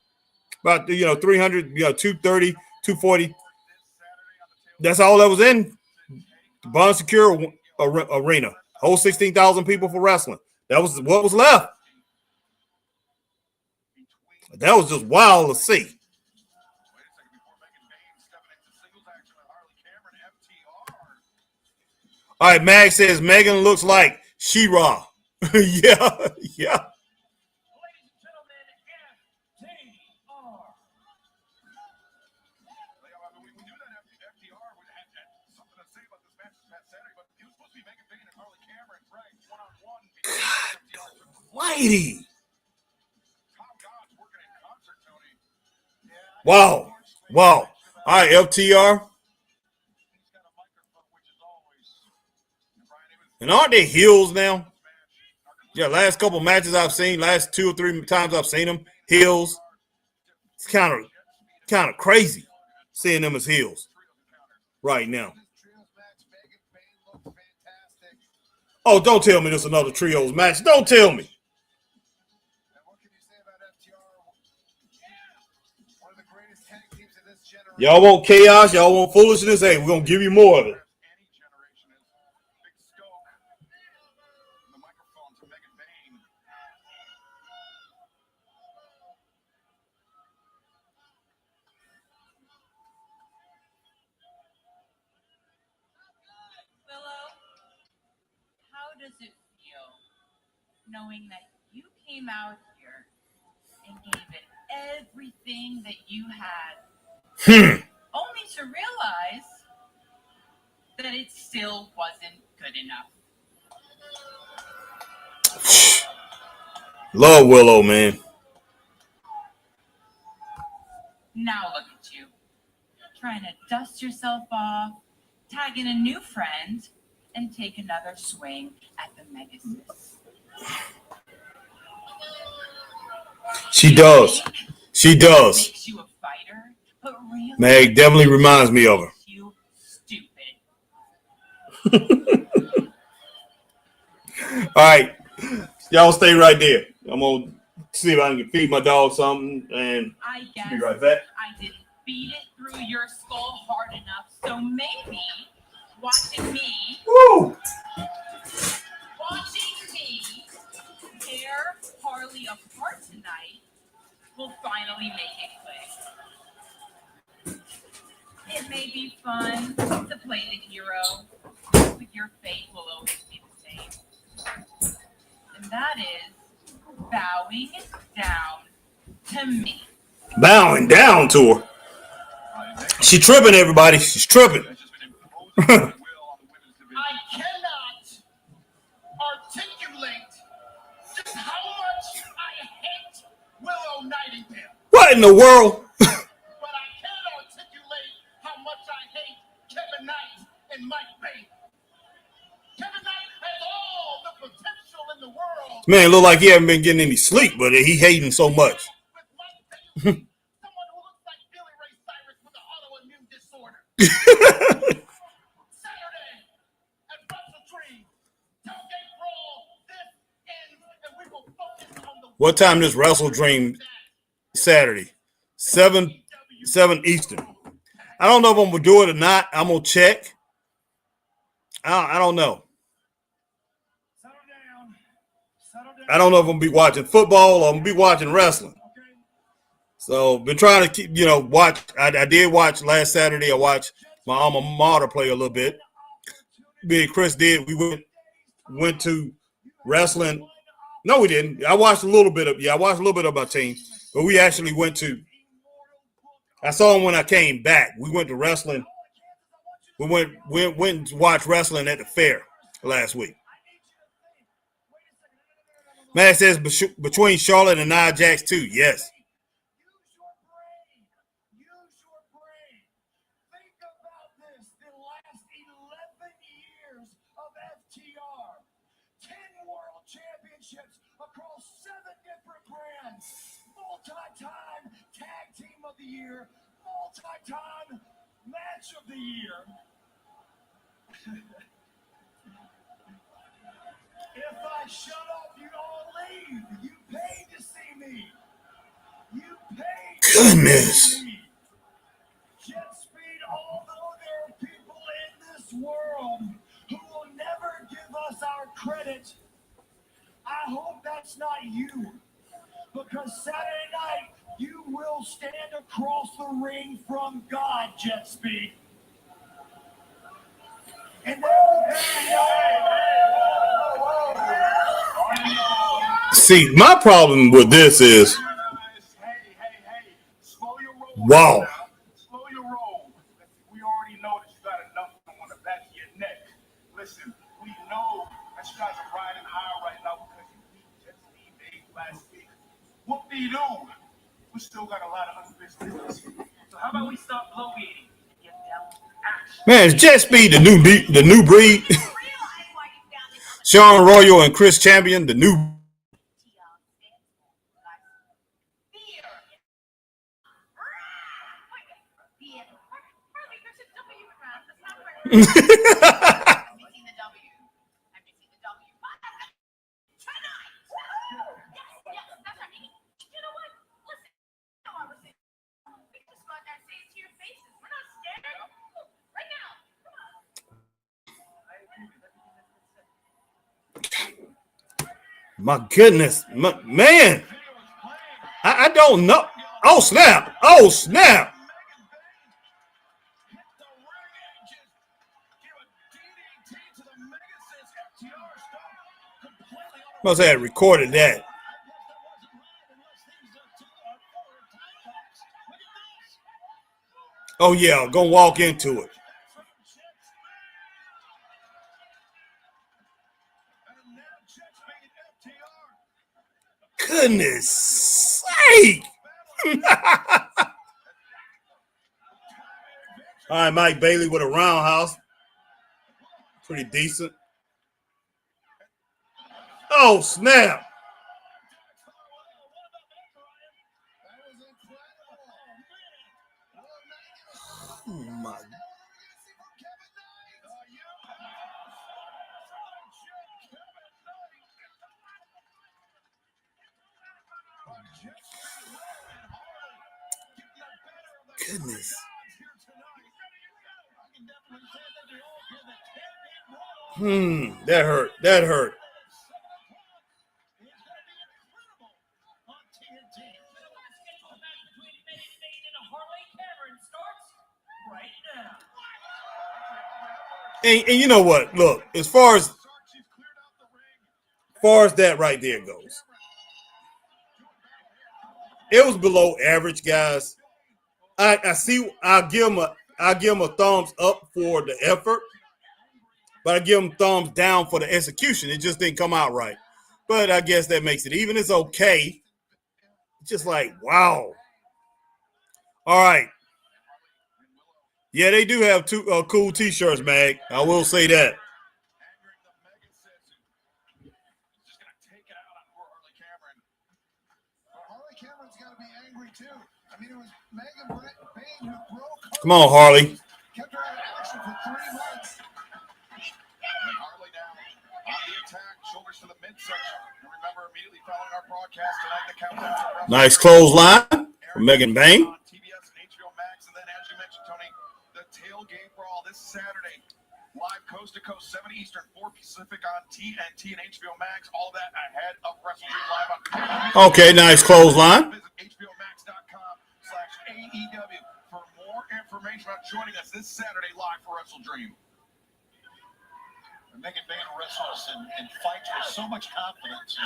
About, 300, 230, 240. That's all that was in the Bond Secure Arena. Whole 16,000 people for wrestling. That was what was left. That was just wild to see. All right, Mag says Megan looks like She-Ra. Yeah. Lady. Wow. All right, FTR. And aren't they heels now? Yeah, last couple matches I've seen, last 2 or 3 times I've seen them, heels. It's kind of crazy seeing them as heels right now. Oh, don't tell me there's another trios match. Don't tell me. Y'all want chaos? Y'all want foolishness? Hey, we're going to give you more of it. How does it feel knowing that you came out here and gave it everything that you had, only to realize that it still wasn't good enough? Love Willow, man. Now look at you, trying to dust yourself off, tag in a new friend, and take another swing at the Megasis. She does. Makes you a fighter, but really Meg definitely reminds me of her. You stupid. All right. Y'all stay right there. I'm gonna see if I can feed my dog something and I guess be right back. I didn't feed it through your skull hard enough, so maybe watching me tear Harley apart tonight will finally make it click. It may be fun to play the hero, but your fate will always be the same. And that is bowing down to me. Bowing down to her. She tripping, everybody. She's tripping. I cannot articulate just how much I hate Willow Nightingale. What in the world? But I can articulate how much I hate Kevin Knight and Mike Bailey. Kevin Knight has all the potential in the world. Man, look like he haven't been getting any sleep, but he hating so much. Someone who looks like Billy Ray Cyrus with an autoimmune disorder. Saturday at Wrestle Dream. Tailgate Brawl. This ends, and we will focus on the. What time this Wrestle Dream Saturday? 7 Eastern. I don't know if I'm gonna do it or not. I'm gonna check. I don't know. I don't know if I'm gonna be watching football or I'm gonna be watching wrestling. So been trying to keep, watch. I did watch last Saturday. I watched my alma mater play a little bit. Me and Chris did. We went to wrestling. No, we didn't. I watched a little bit of my team, but we actually went to. I saw him when I came back. We went to wrestling. We went to watch wrestling at the fair last week. Man says between Charlotte and Nia Jax too. Yes. Use your brain. Think about this. The last 11 years of FTR. 10 world championships across 7 different brands. Multi-time tag team of the year. Multi-time match of the year. If I shut up, you all leave. You paid to see me. You paid to Goodness. see me. Jet Speed, although there are people in this world who will never give us our credit, I hope that's not you. Because Saturday night, you will stand across the ring from God, Jet Speed. And See, my problem with this is, wow. Slow your roll. We already know that you got enough on the back of your neck. Listen, we know that you guys are riding high right now because you beat Jet Speed Dave last week. Whoop-de-doo. We still got a lot of unfinished business. So how about we stop bloviating and get down to action? Man, is Jet Speed the new breed? Sean Royal and Chris Champion, the new. My goodness, man, I don't know. Oh snap! Oh snap! Must have recorded that. Oh yeah, go walk into it. Goodness sake! All right, Mike Bailey with a roundhouse. Pretty decent. Oh, snap. Oh, my. Goodness. That hurt. That hurt. And you know what? Look, as far as that right there goes, it was below average, guys. I see. I'll give him a thumbs up for the effort, but I give him thumbs down for the execution. It just didn't come out right. But I guess that makes it even. It's okay. Just like, wow. All right. Yeah, they do have two cool T-shirts, Mag. I will say that. Come on, Harley. Kept her out of action for 3 months. And Harley now on the attack, shoulders to the midsection. And remember, immediately following our broadcast tonight, the countdown. Nice clothesline from Megan Bain. On TBS and HBO Max, and then as you mentioned, Tony, the tailgate brawl this Saturday, live coast to coast, 7 Eastern, 4 Pacific on TNT and HBO Max. All that ahead of WrestleDream Live on. Okay, nice clothesline. Visit HBOMax.com/AEW for more information about joining us this Saturday live for WrestleDream. Megan Bain wrestles and fights with so much confidence.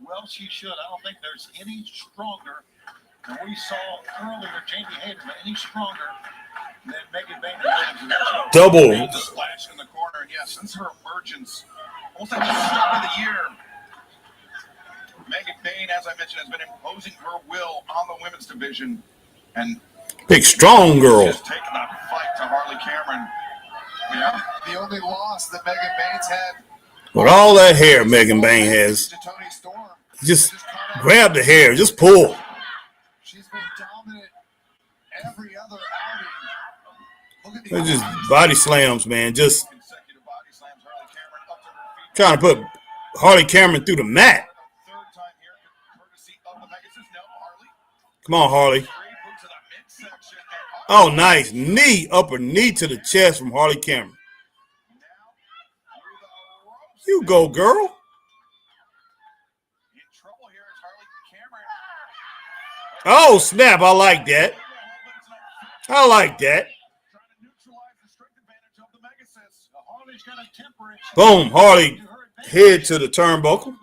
Well, she should. I don't think there's any stronger than we saw earlier, Jamie Hayter, but any stronger than Megan Bain. Double. The splash in the corner, and yes, since her emergence, almost at the start of the year, Megan Bain, as I mentioned, has been imposing her will on the women's division, and big strong girl. Just taking that fight to Harley Cameron. Yeah, the only loss that Megan Bain's had. With all that hair Megan Bain has, just grab the hair, just pull. She's been dominant every other outing. They're just body slams, man. Just trying to put Harley Cameron through the mat. Come on, Harley. Oh, nice. Knee, upper knee to the chest from Harley Cameron. You go, girl. Oh, snap. I like that. I like that. Boom. Harley head to the turnbuckle.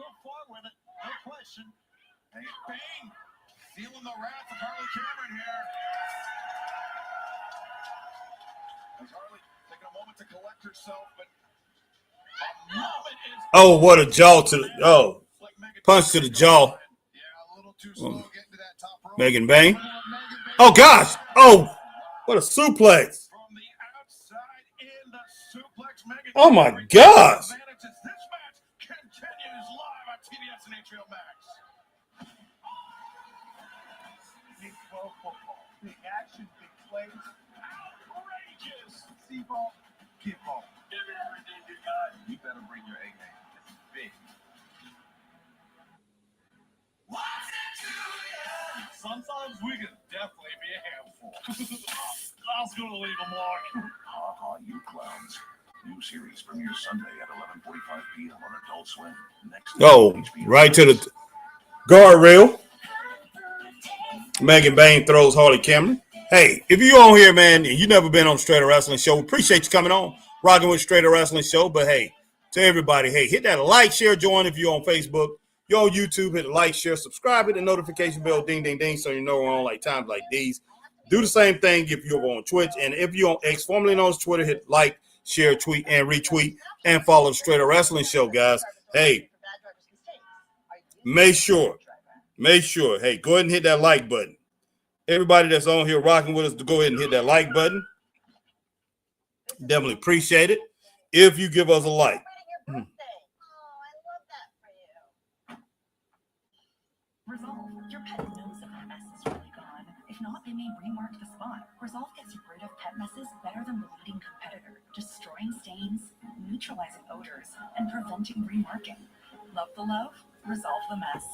Oh, what a jaw to the punch to the jaw. Megan Bain. Oh gosh. Oh, what a suplex. Oh my gosh. You better bring your A game. It's big. Sometimes we can definitely be a handful. I was gonna leave a mark. Ha, you clowns. New series premieres Sunday at 11:45 p.m. on Adult Swim. Right to the guardrail. Megan Bain throws Harley Cameron. Hey, if you on here, man, and you never been on Straight Up Wrestling Show, appreciate you coming on, rocking with Straight Up Wrestling Show. But hey, to everybody, hey, hit that like, share, join if you're on Facebook. You're on YouTube, hit the like, share, subscribe, hit the notification bell, ding, ding, ding, so you know we're on like times like these. Do the same thing if you're on Twitch. And if you're on X, formerly known as Twitter, hit like, share, tweet, and retweet, and follow the Straight Up Wrestling Show, guys. Hey, make sure, hey, go ahead and hit that like button. Everybody that's on here rocking with us, to go ahead and hit that like button. Definitely appreciate it if you give us a like. Resolve. Your pet knows if that mess is really gone. If not, they may remark the spot. Resolve gets rid of pet messes better than the leading competitor, destroying stains, neutralizing odors, and preventing remarking. Love the love, resolve the mess.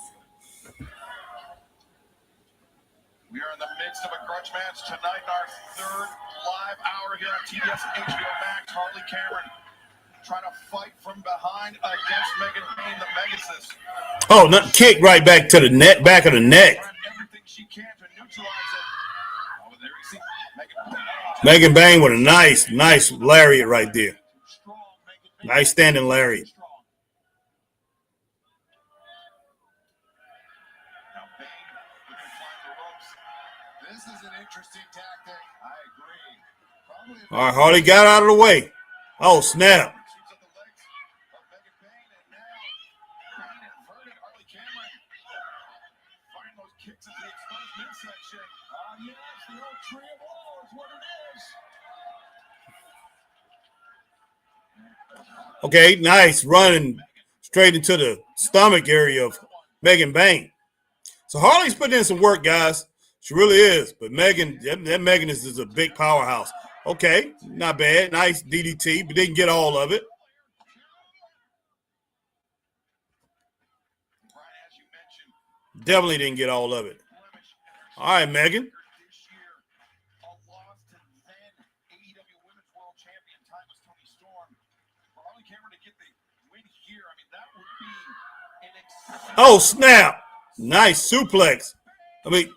We are in the midst of a grudge match tonight, our third live hour here on TBS and HBO Max. Harley Cameron trying to fight from behind against Megan Payne, the Megasis. Oh, not kick right back to the neck, back of the neck. Everything she can to neutralize it. Oh, there you see Megan Payne with a nice lariat right there. Nice standing lariat. This is an interesting tactic. I agree. All right, Harley got out of the way. Oh, snap. Okay, nice running straight into the stomach area of Megan Payne. So Harley's putting in some work, guys. She really is. But Megan, that Megan is a big powerhouse. Okay, not bad. Nice DDT, but didn't get all of it. Definitely didn't get all of it. All right, Megan. Oh, snap. Nice suplex. I mean,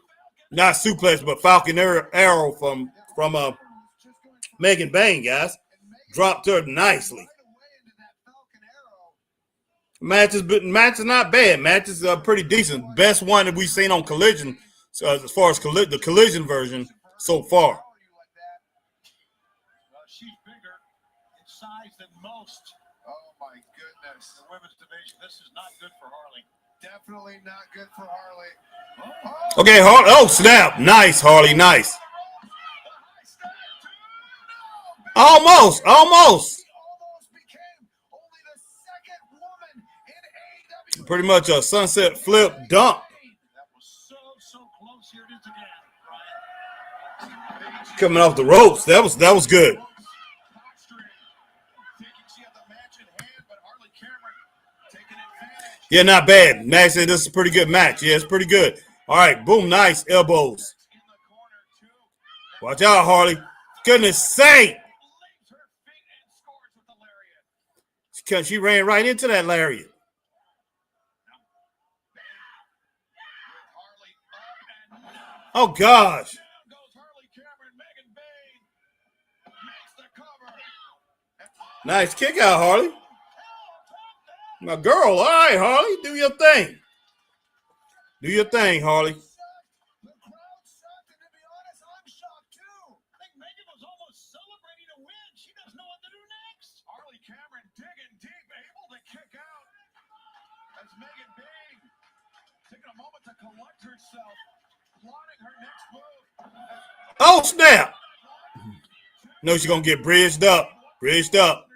not suplex, but Falcon Arrow from Megan Payne, guys. Dropped her nicely. Match is not bad. Match is pretty decent. Best one that we've seen on Collision, as far as the Collision version so far. She's bigger in size than most. Oh my goodness. The women's division. This is not good for Harley. Definitely not good for Harley. Okay, Harley. Oh, snap. Nice, Harley. Nice. Almost. Pretty much a sunset flip dump. Coming off the ropes. That was good. Yeah, not bad. Max said this is a pretty good match. Yeah, it's pretty good. All right, boom, nice elbows. Watch out, Harley. Goodness sake. She ran right into that lariat. Oh, gosh. Nice kick out, Harley. My girl, all right, Harley, do your thing. Do your thing, Harley. Oh, snap. No, she's going to get bridged up. Bridged up.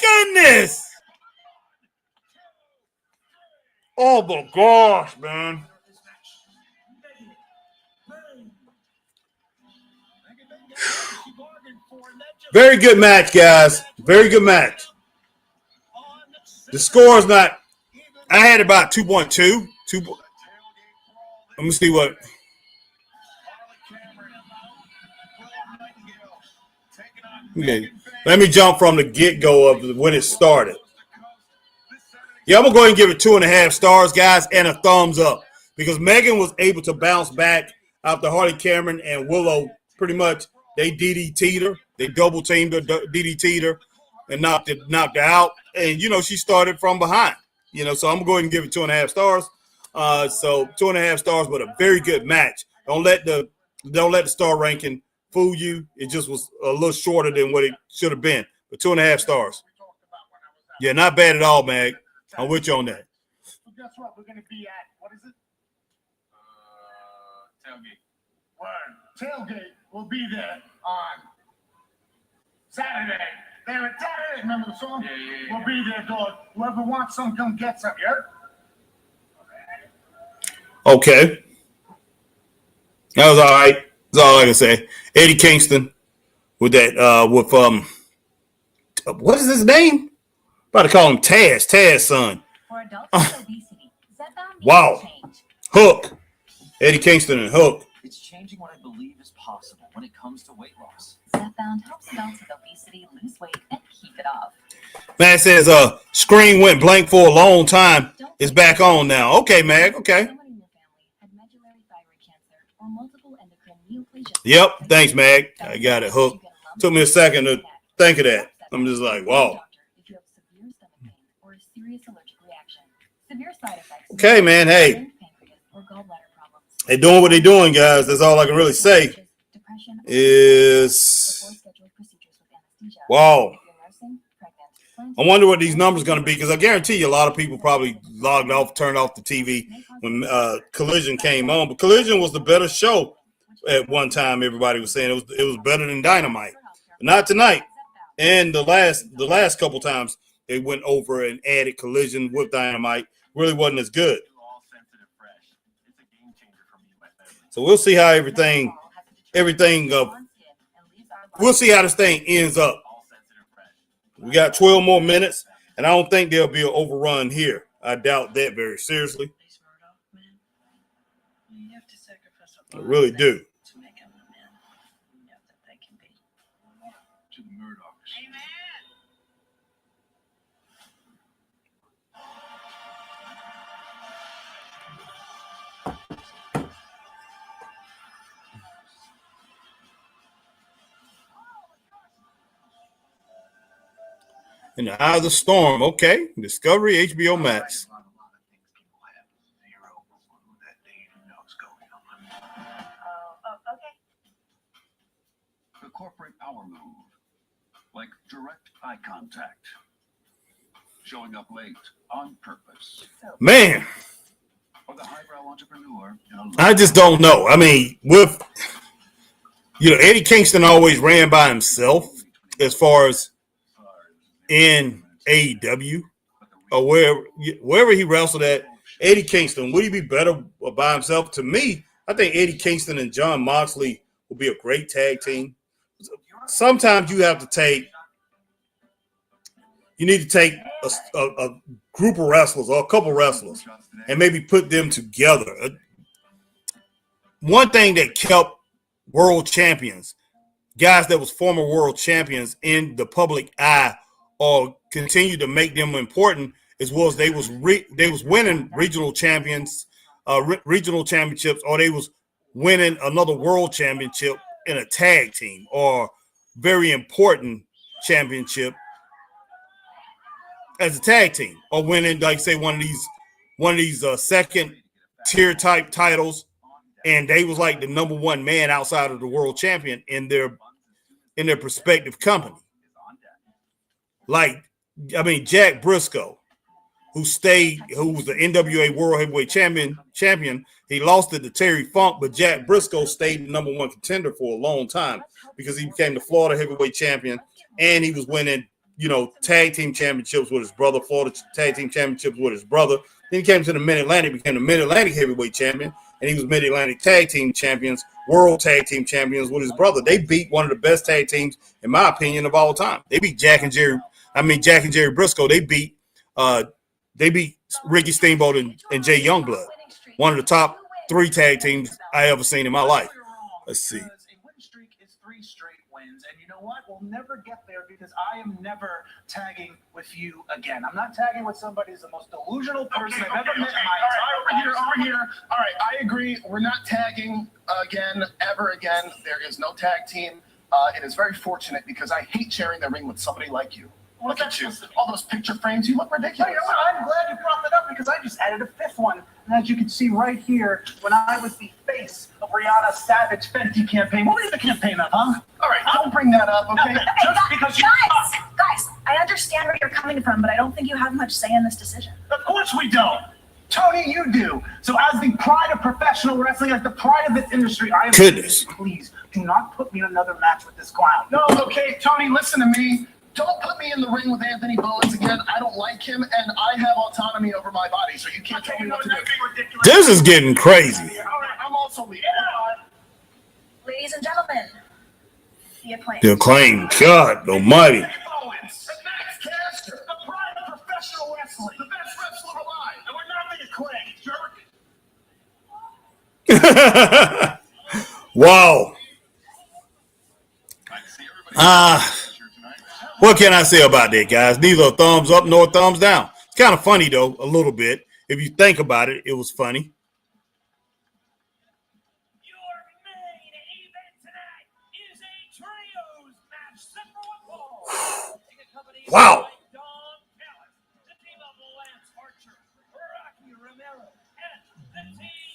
Goodness. Oh, my gosh, man. Very good match, guys. Very good match. The score is not. I had about 2.2. Let me see what. Okay. Let me jump from the get-go of when it started. Yeah, I'm going to go ahead and give it 2.5 stars, guys, and a thumbs up. Because Megan was able to bounce back after Harley Cameron and Willow pretty much. They DDT'd her. They double-teamed her, DDT'd her, and knocked her out. And, she started from behind. So I'm going to go ahead and give it 2.5 stars. So 2.5 stars, but a very good match. Don't let the star ranking fool you. It just was a little shorter than what it should have been. But 2.5 stars. Yeah, not bad at all, Mag. I'm with you on that. So guess what? We're going to be at, what is it? Tailgate. Word. Tailgate. We'll be there on Saturday. Damn it, Saturday. Remember the song? Yeah. We'll be there, dog. Whoever wants some, come get some. You heard? Okay. That was all right. That's all I can say. Eddie Kingston with that, what is his name? About to call him Taz. Taz, son. For adults with obesity, Zepbound Wow. change. Hook. Eddie Kingston and Hook. It's changing what I believe is possible when it comes to weight loss. Zepbound helps adults with obesity lose weight and keep it off. Man says screen went blank for a long time. It's back on now. Okay, Mag. Okay. Yep. Thanks, Mag. I got it. Hook. Took me a second to think of that. I'm just like, wow. Okay, man. Hey. They're doing what they're doing, guys. That's all I can really say. Is wow. I wonder what these numbers are going to be, because I guarantee you a lot of people probably logged off, turned off the TV when Collision came on. But Collision was the better show at one time. Everybody was saying it was better than Dynamite. But not tonight. And the last couple times they went over and added Collision with Dynamite. Really wasn't as good. So we'll see how everything we'll see how this thing ends up. We got 12 more minutes, and I don't think there'll be an overrun here. I doubt that very seriously. I really do. In the eye of the storm, okay. Discovery, HBO Max. The corporate power move, like direct eye contact, showing up late on purpose. Man, Or the highbrow entrepreneur I just don't know. I mean, with Eddie Kingston always ran by himself as far as in AEW or wherever he wrestled at. Eddie Kingston, would he be better by himself? To me, I think Eddie Kingston and Jon Moxley will be a great tag team. Sometimes you need to take a group of wrestlers or a couple wrestlers and maybe put them together. One thing that kept world champions, guys that was former world champions, in the public eye or continue to make them important, as well as they was winning regional championships, or they was winning another world championship in a tag team or very important championship as a tag team, or winning, like say, one of these second tier type titles, and they was like the number one man outside of the world champion in their respective company. Like, I mean, Jack Briscoe, who was the NWA World Heavyweight Champion. He lost it to Terry Funk, but Jack Briscoe stayed the number one contender for a long time because he became the Florida Heavyweight Champion, and he was winning, tag team championships with his brother, Florida tag team championships with his brother. Then he came to the Mid-Atlantic, became the Mid-Atlantic Heavyweight Champion, and he was Mid-Atlantic Tag Team Champions, World Tag Team Champions with his brother. They beat one of the best tag teams, in my opinion, of all time. They beat Jack and Jerry Briscoe. They beat Ricky Steamboat and Jay Youngblood, one of the top 3 tag teams I ever seen in my life. Let's see. A win streak is 3 straight wins, and you know what? We'll never get there because I am never tagging with you again. I'm not tagging with somebody who's the most delusional person I've ever met in my entire life. Over here. All right, I agree. We're not tagging again, ever again. There is no tag team. It is very fortunate because I hate sharing the ring with somebody like you. Look at you. All those picture frames. You look ridiculous. I'm glad you brought that up because I just added a 5th one. And as you can see right here, when I was the face of Rihanna Savage Fenty campaign. What was the campaign of, huh? All right, don't bring that up, okay? Just because Guys, I understand where you're coming from, but I don't think you have much say in this decision. Of course we don't. Tony, you do. So as the pride of professional wrestling, as the pride of this industry, I am please do not put me in another match with this clown. No, okay, Tony, listen to me. Don't put me in the ring with Anthony Bowens again. I don't like him, and I have autonomy over my body, so you can't tell me what to do. This is getting crazy. I'm also leaving. Ladies and gentlemen, the Acclaim. The Acclaim, God almighty. The pride of Wow. What can I say about that, guys? Neither a thumbs up nor a thumbs down. It's kind of funny, though, a little bit. If you think about it, it was funny. Wow.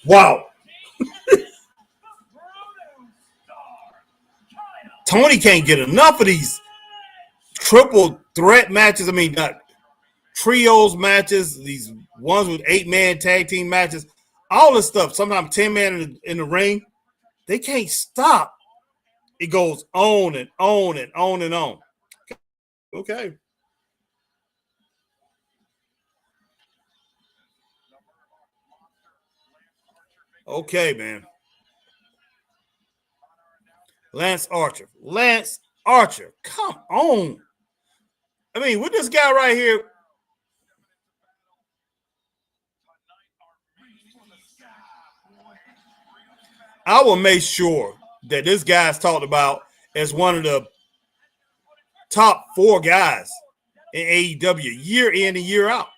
Wow. Tony can't get enough of these triple threat matches. I mean, not trios matches, these ones with 8-man tag team matches, all this stuff. Sometimes 10-man in the ring. They can't stop. It goes on and on and on and on. Okay. Okay, man. Lance Archer. Lance Archer. Come on. I mean, with this guy right here, I will make sure that this guy is talked about as one of the top 4 guys in AEW year in and year out.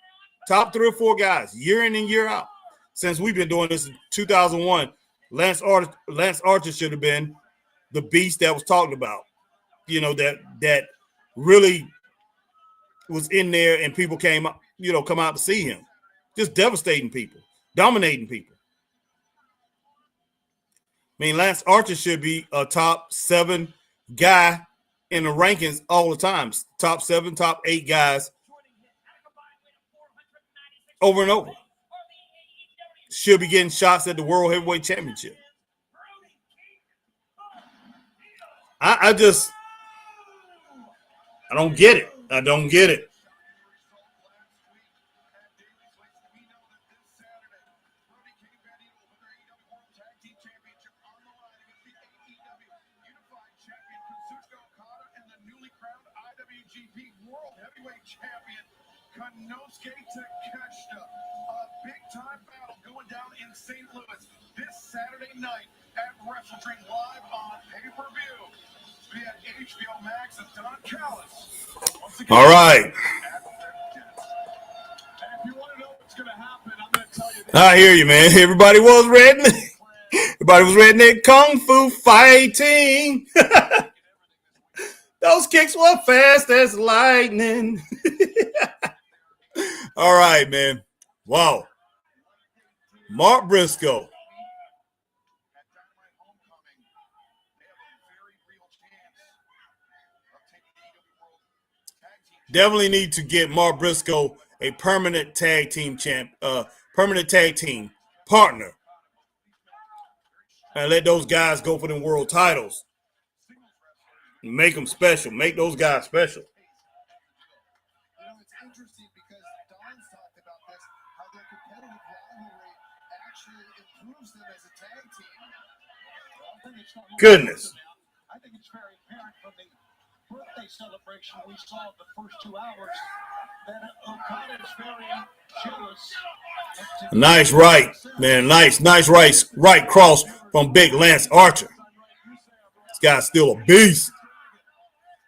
Top 3 or 4 guys year in and year out. Since we've been doing this in 2001, Lance Archer should have been the beast that was talked about. You know, that really was in there and people came up, come out to see him. Just devastating people, dominating people. I mean, Lance Archer should be a top 7 guy in the rankings all the time. Top 7, top 8 guys over and over. Should be getting shots at the World Heavyweight Championship. I don't get it. I don't get it. Konosuke Takeshita, a big-time battle going down in St. Louis this Saturday night at Wrestle Dream live on pay-per-view via HBO Max and Don Callis. All right. And if you want to know what's going to happen, I'm going to tell you this. I hear you, man. Everybody was redneck kung fu fighting. Those kicks were fast as lightning. All right, man. Wow. Mark Briscoe. Definitely need to get Mark Briscoe a permanent tag team partner. And let those guys go for them world titles. Make them special. Make those guys special. It's interesting because Don's talked about this, how their competitive rivalry actually improves them as a tag team. Goodness. I think it's very apparent from the birthday celebration we saw the first 2 hours that Okada is very jealous. Nice right, man. Nice right cross from Big Lance Archer. This guy's still a beast.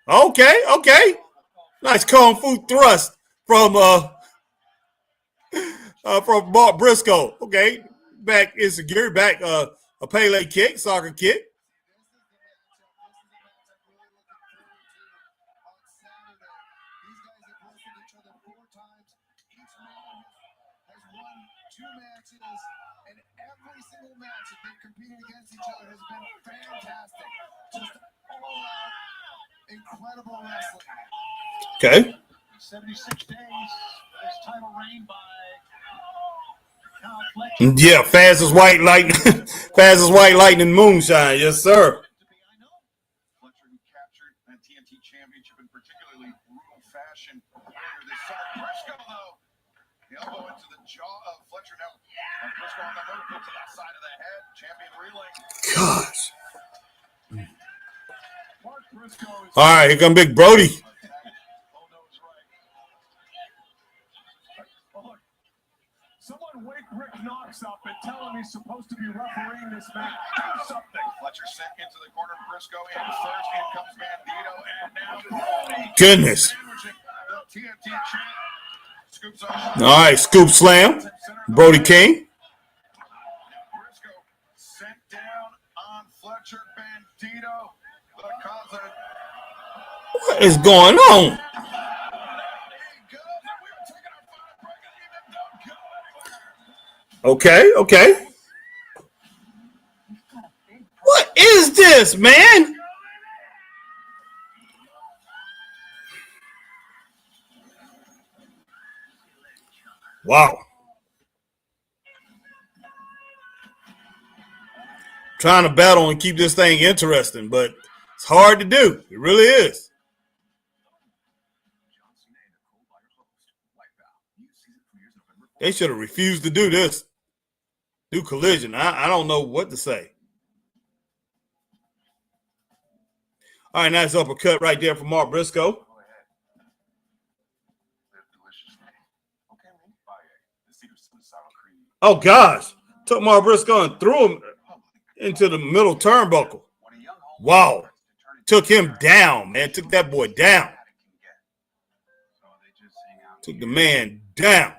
Okay. Nice kung fu thrust from Mark Briscoe. Okay, back insecure, back a Pele kick, soccer kick. And every single match that they've competed against each other has been fantastic. Just all out, incredible wrestling. Okay. 76 days for this title reign by Kyle Fletcher. Yeah, fast as white lightning, fast as white lightning moonshine. Yes, sir. Fletcher who captured that TNT championship in particularly brutal fashion earlier this summer. Briscoe, though, the elbow into the jaw of Fletcher now. And Briscoe on the hook to the side of the head. Champion relay. Gosh. All right, here come Big Brody. Someone wake Rick Knox up and tell him he's supposed to be refereeing this match. Do something. Fletcher sent into the corner. Briscoe in first. In comes Bandito. And now Brody. Goodness. The TNT champ. Scoops on. All right, scoop slam. Brody King. Briscoe sent down on Fletcher. Bandito. The cause of What is going on? Okay, okay. What is this, man? Wow. Trying to battle and keep this thing interesting, but it's hard to do. It really is. They should have refused to do this. Do Collision. I don't know what to say. All right, nice uppercut right there from Mark Briscoe. Oh, gosh. Took Mark Briscoe and threw him into the middle turnbuckle. Wow. Took him down, man. Took that boy down. Took the man down.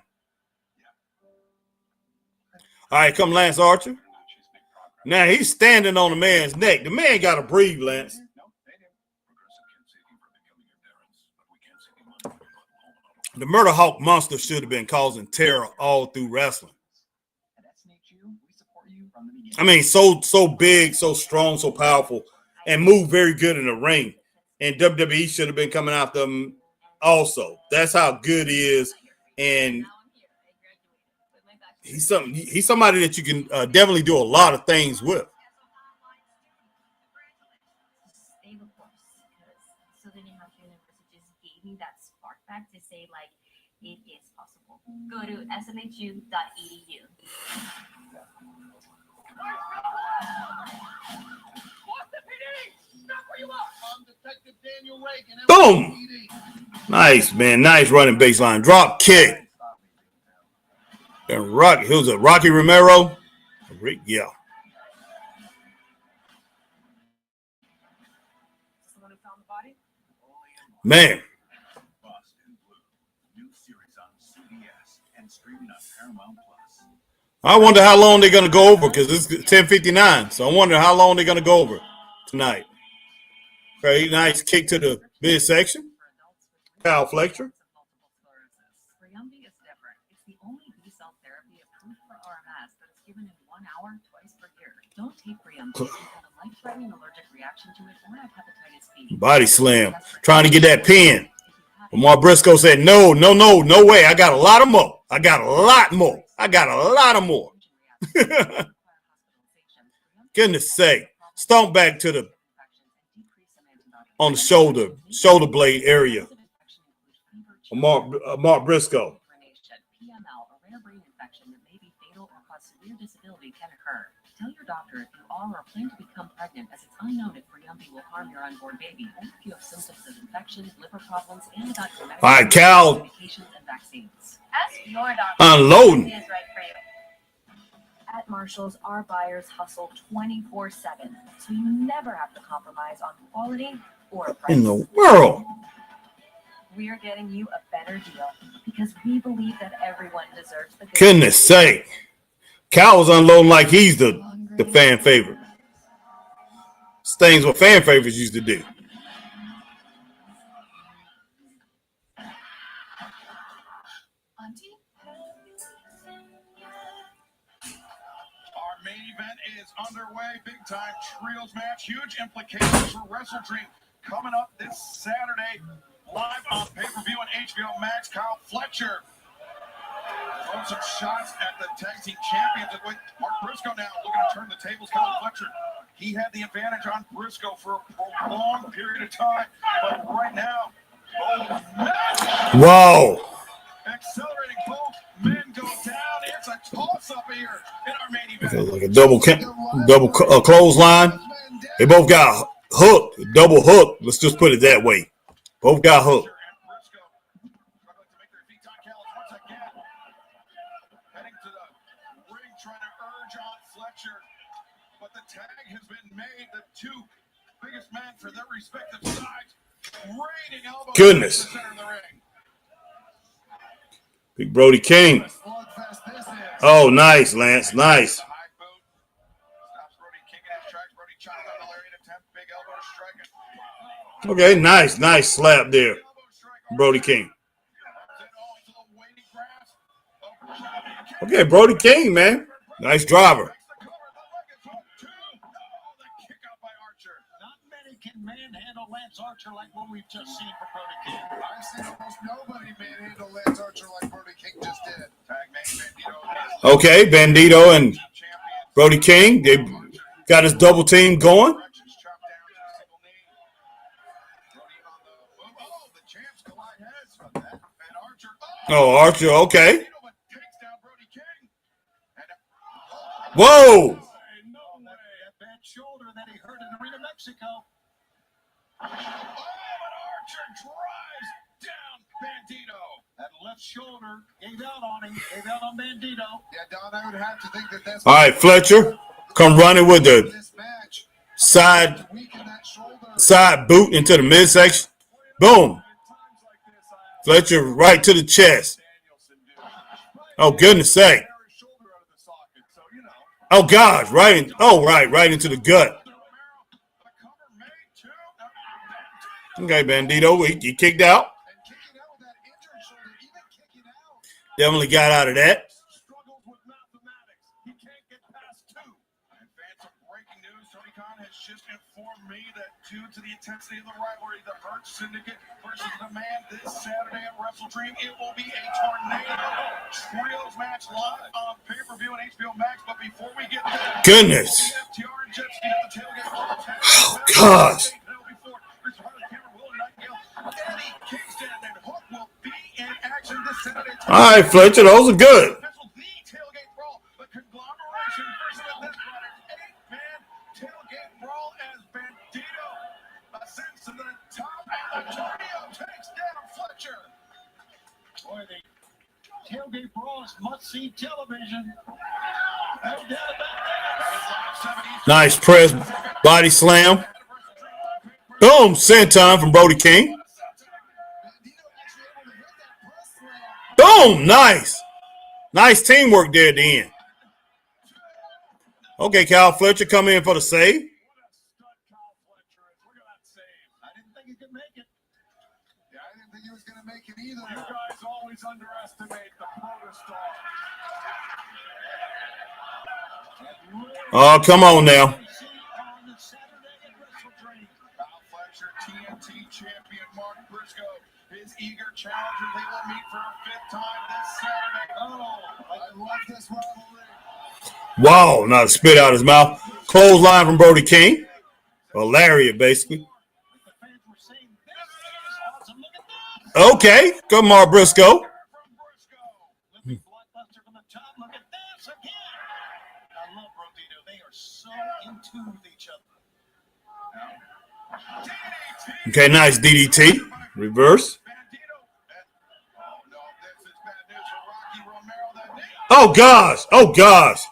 All right, come Lance Archer. Now he's standing on the man's neck. The man got to breathe, Lance. The Murder Hawk monster should have been causing terror all through wrestling. I mean, so big, so strong, so powerful, and move very good in the ring. And WWE should have been coming after him also. That's how good he is. And he's somebody that you can definitely do a lot of things with. So the New Hampshire University just gave me that spark back to say, like, it is possible. Go to smhu.edu. Boom! Nice, man. Nice running baseline. Drop kick. And who's it? Rocky Romero? Yeah. Man. I wonder how long they're going to go over because it's 10:59. So I wonder how long they're going to go over tonight. Okay, nice kick to the midsection. Kyle Fletcher. Briumvi is different. It's the only B-cell therapy approved for RMS that is given in 1 hour twice per year. Don't take Briumvi if you have a life-threatening allergic reaction to it or have hepatitis B. Body slam. Trying to get that pin. Mark Briscoe said, no way. I got a lot of more. I got a lot more. Goodness sake. Stomp back to the on the shoulder blade area. Mark Briscoe. PML, a rare brain infection that may be fatal or cause severe disability, can occur. Tell your doctor if you are or plan to become pregnant, as it's unknown if Briumvi will harm your unborn baby, or if you have symptoms of infection, liver problems, and about your medical All right, Cal. medications and vaccines. Ask your doctor. Unloading. What is right for you. At Marshall's, our buyers hustle 24/7, so you never have to compromise on quality or price. In the world. We are getting you a better deal because we believe that everyone deserves the good. Goodness sake. Cal was unloading like he's the fan favorite. It's things what fan favorites used to do. Our main event is underway. Big time trios match. Huge implications for Wrestle Dream. Coming up this Saturday, live on pay-per-view on HBO Max. Kyle Fletcher throwing some shots at the tag team champions. And with Mark Briscoe now looking to turn the tables. Kyle Fletcher, he had the advantage on Briscoe for a prolonged period of time. But right now, Whoa. accelerating, both men go down. It's a toss-up here in our main event. Like a double clothesline. They both got hooked, double hooked. Let's just put it that way. Both got hooked. best man for their respective sides. Raining elbows Goodness. to the center of the ring. Big Brody King. Slugfest this is. Oh, nice, Lance. Nice. Stops Brody King in his tracks. Brody chopped on the lariat attempt. Big elbow striking. Okay, nice. Nice slap there. Brody King. Okay, Brody King, man. Nice driver. Not many can manhandle Lance Archer like what we've just seen from Brody King. I've seen almost nobody manhandle Lance Archer like Brody King just did. Tag name Bandito. Okay, Bandito and Brody King. They got his double team going. Oh, Archer, okay. Whoa! That bad shoulder that he hurt in Arena Mexico. But Archer drives down Bandito. That left shoulder gave out on him. Gave out on Bandito. Yeah, Don, I would have to think that that's. All right, Fletcher, come running with the side boot into the midsection. Boom. Fletcher right to the chest. Oh, goodness sake. Oh, gosh, right into the gut. Okay, Bandito, he kicked out. Definitely got out of that. Due to the intensity of the rivalry, the Hurt Syndicate versus the Man this Saturday at Wrestle Dream, it will be a tornado trios match live on pay-per-view and HBO Max. But before we get there, Goodness. Oh, gosh. All right, Fletcher, those are good. Boy, the tailgate brawl is must-see television. No doubt about that. Nice press, body slam. Boom, senton from Brody King. Boom, nice. Nice teamwork there at the end. Okay, Kyle Fletcher come in for the save. I didn't think he could make it. Yeah, I didn't think he was going to make it either. You guys always underestimate the protostar. Oh, come on now. Kyle Fletcher, TNT champion Mark Briscoe, his eager challengers. They will meet for a fifth time this Saturday. Oh, I love this rivalry. Wow, not spit out his mouth. Clothesline from Brody King. A lariat, basically. Okay, good Mark Briscoe. Okay, nice DDT. Reverse. Oh, gosh. Oh, gosh.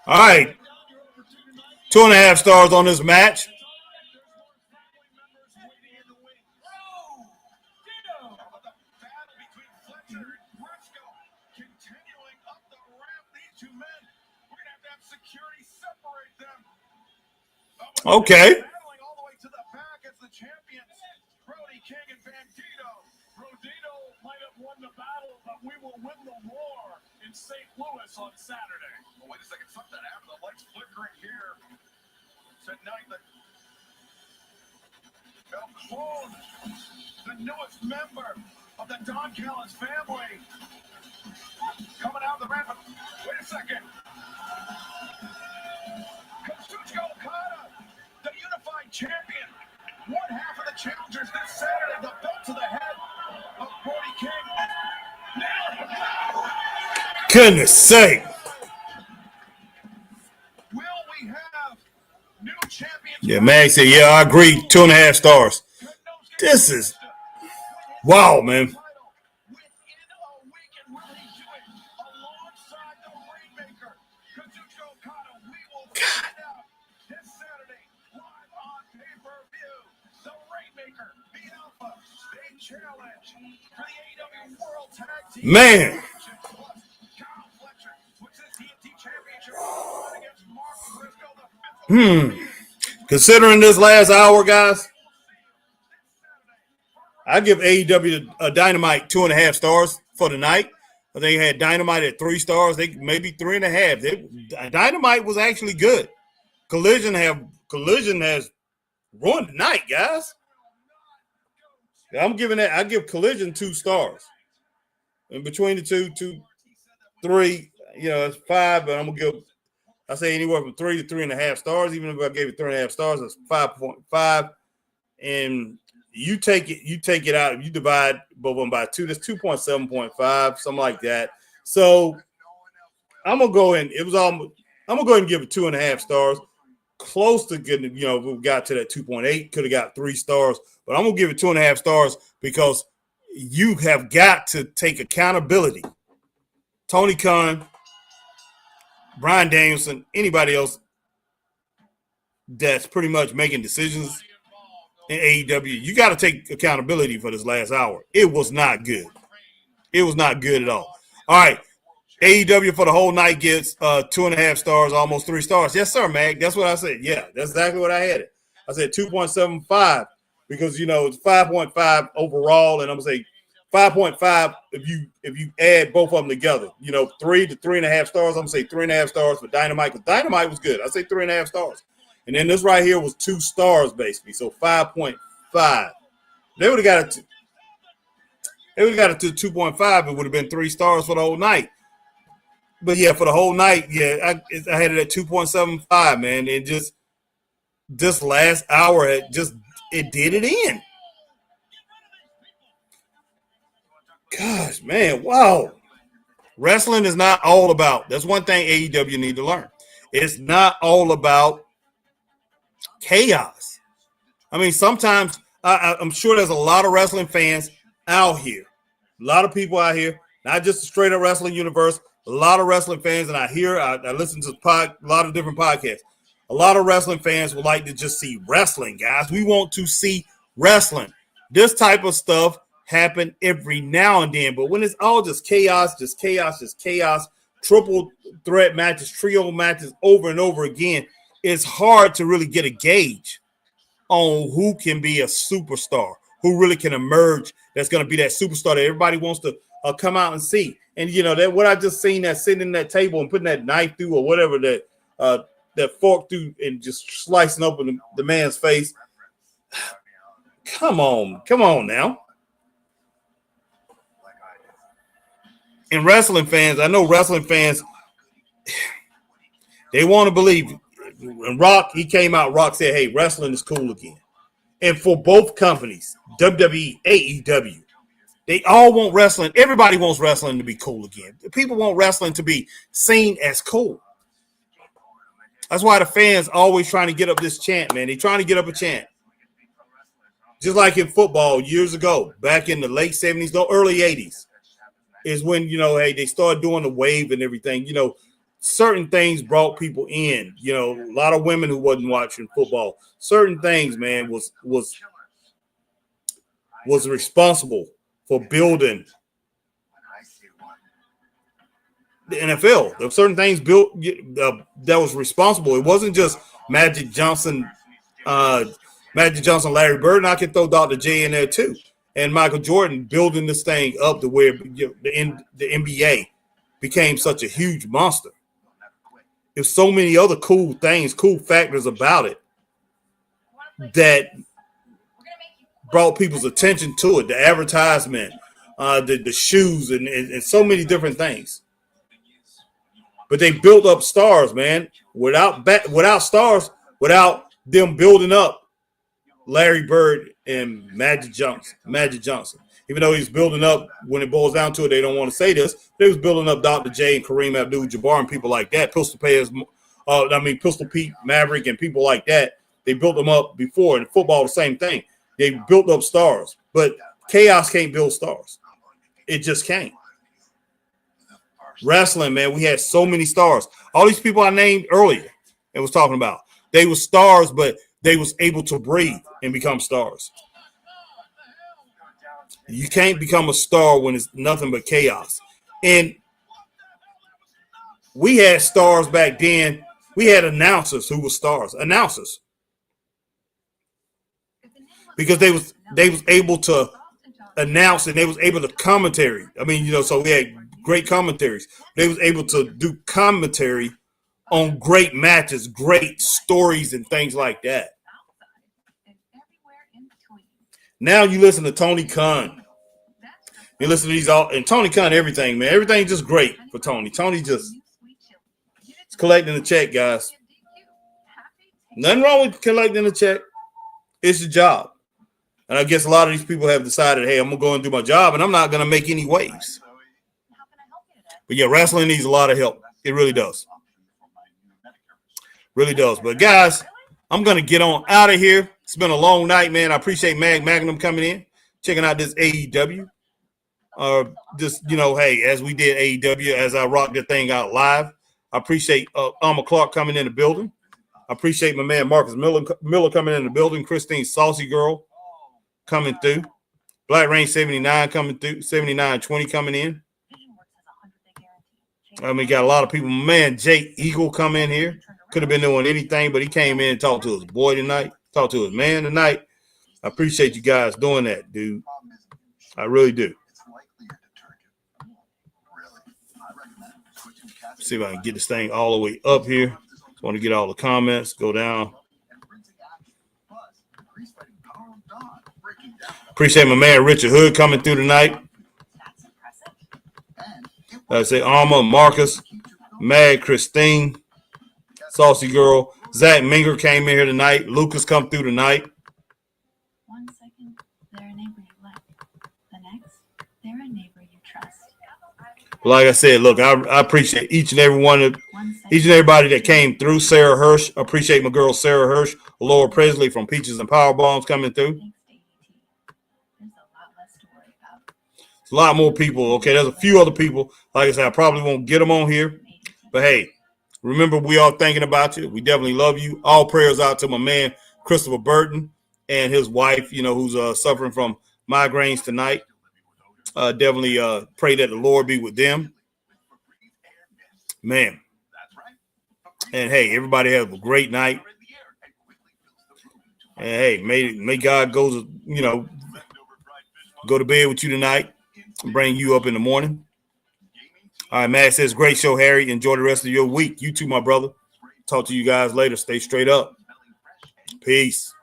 All right. 2.5 stars on this match. Okay. All the way to the back as the champions, Brody King and Bandito. Bandito might have won the battle, but we will win the war in St. Louis on Saturday. Oh, wait a second, something happened. The lights flickering here. Tonight, El Clone, the newest member of the Don Callis family, coming out of the ramp. Wait a second. Kazuchika Okada, the unified champion, one half of the challengers this Saturday, the belt to the head of Brody King. Goodness sake. Will we have new champions? Yeah, Mag said, yeah, I agree. 2.5 stars. This is wow, man. Man. Considering this last hour, guys, I give AEW Dynamite 2.5 stars for the night. They had Dynamite at 3 stars. They maybe 3.5. Dynamite was actually good. Collision has ruined the night, guys. I give Collision 2 stars. And between the two, 3, it's 5, but I'm gonna give. I say anywhere from 3 to 3.5 stars. Even if I gave it 3.5 stars, that's 5.5. And you take it out. You divide both of them by 2. That's 2.7.5, something like that. So I'm gonna go in. I'm gonna go ahead and give it 2.5 stars. Close to getting, we got to that 2.8. Could have got 3 stars, but I'm gonna give it 2.5 stars because you have got to take accountability. Tony Khan, Bryan Danielson, anybody else that's pretty much making decisions in AEW, you got to take accountability for this last hour. It was not good. It was not good at all. All right. AEW for the whole night gets 2.5 stars, almost 3 stars. Yes, sir, Mag. That's what I said. Yeah, that's exactly what I had it. I said 2.75 because, it's 5.5 overall, and I'm going to say 5.5 if you add both of them together. 3 to 3.5 stars. I'm going to say 3.5 stars for Dynamite because Dynamite was good. I say 3.5 stars. And then this right here was 2 stars, basically, so 5.5. They would have got it to 2.5. It would have been 3 stars for the whole night. But yeah, for the whole night, yeah, I had it at 2.75, man. And just this last hour, it did it in. Gosh, man, wow. Wrestling is not all about. That's one thing AEW need to learn. It's not all about chaos. I mean, sometimes I'm sure there's a lot of wrestling fans out here. A lot of people out here, not just the straight up wrestling universe. A lot of wrestling fans, and I listen to a lot of different podcasts. A lot of wrestling fans would like to just see wrestling, guys. We want to see wrestling. This type of stuff happen every now and then, but when it's all just chaos, triple threat matches, trio matches over and over again, it's hard to really get a gauge on who can be a superstar, who really can emerge. That's going to be that superstar that everybody wants to come out and see. And that what I just seen, that sitting in that table and putting that knife through or whatever that fork through and just slicing open the man's face. Come on now. And wrestling fans, I know wrestling fans, they want to believe. When Rock, he came out, Rock said, hey, wrestling is cool again. And for both companies, WWE, AEW, they all want wrestling. Everybody wants wrestling to be cool again. People want wrestling to be seen as cool. That's why the fans always trying to get up this chant, man. They're trying to get up a chant. Just like in football years ago, back in the late 70s, no, early 80s, is when, hey, they started doing the wave and everything. Certain things brought people in. A lot of women who wasn't watching football. Certain things, man, was responsible for building the NFL. There were certain things built that was responsible. It wasn't just Magic Johnson, Larry Bird, and I can throw Dr. J in there too, and Michael Jordan building this thing up to where the NBA became such a huge monster. There's so many other cool things, cool factors about it that brought people's attention to it. The advertisement, the shoes, and so many different things. But they built up stars, man. Without stars, without them building up Larry Bird and Magic Johnson. Even though he's building up, when it boils down to it, they don't want to say this. They was building up Dr. J and Kareem Abdul-Jabbar and people like that. Pistol Pete Maverick and people like that. They built them up before. In football, the same thing. They built up stars. But chaos can't build stars. It just can't. Wrestling, man, we had so many stars. All these people I named earlier and was talking about, they were stars, but they was able to breathe and become stars. You can't become a star when it's nothing but chaos. And we had stars back then. We had announcers who were stars. Announcers. Because they was able to announce and they was able to commentary. I mean, so we had great commentaries. They was able to do commentary on great matches, great stories, and things like that. Now you listen to Tony Khan. You listen to these all, and Tony Khan, everything, man. Everything's just great for Tony. Tony just is collecting the check, guys. Nothing wrong with collecting the check. It's your job. And I guess a lot of these people have decided, hey, I'm going to go and do my job, and I'm not going to make any waves. But yeah, wrestling needs a lot of help. It really does. Really does. But guys, I'm going to get on out of here. It's been a long night, man. I appreciate Magnum coming in, checking out this AEW. Hey, as we did AEW, as I rocked the thing out live. I appreciate Alma Clark coming in the building. I appreciate my man Marcus Miller coming in the building. Christine Saucy Girl coming through. Black Rain 79 coming through. 7920 coming in. I mean, got a lot of people. My man Jake Eagle come in here. Could have been doing anything, but he came in and talked to his boy tonight. Talked to his man tonight. I appreciate you guys doing that, dude. I really do. See if I can get this thing all the way up here. Just want to get all the comments. Go down. Appreciate my man Richard Hood coming through tonight. I say Alma, Marcus, Mag, Christine, Saucy Girl. Zach Minger came in here tonight. Lucas come through tonight. 1 second, they're a neighbor you like. The next, they're a neighbor you trust. Like I said, look, I appreciate each and everybody that came through. Sarah Hirsch, I appreciate my girl Sarah Hirsch, Laura Presley from Peaches and Power Bombs coming through. There's a lot more people. Okay, there's a few other people. Like I said, I probably won't get them on here. But hey, remember, we all thinking about you. We definitely love you. All prayers out to my man Christopher Burton and his wife, who's suffering from migraines tonight. Definitely pray that the Lord be with them. Man. And hey, everybody have a great night. And hey, may God go to bed with you tonight and bring you up in the morning. All right, Matt says, great show, Harry. Enjoy the rest of your week. You too, my brother. Talk to you guys later. Stay straight up. Peace.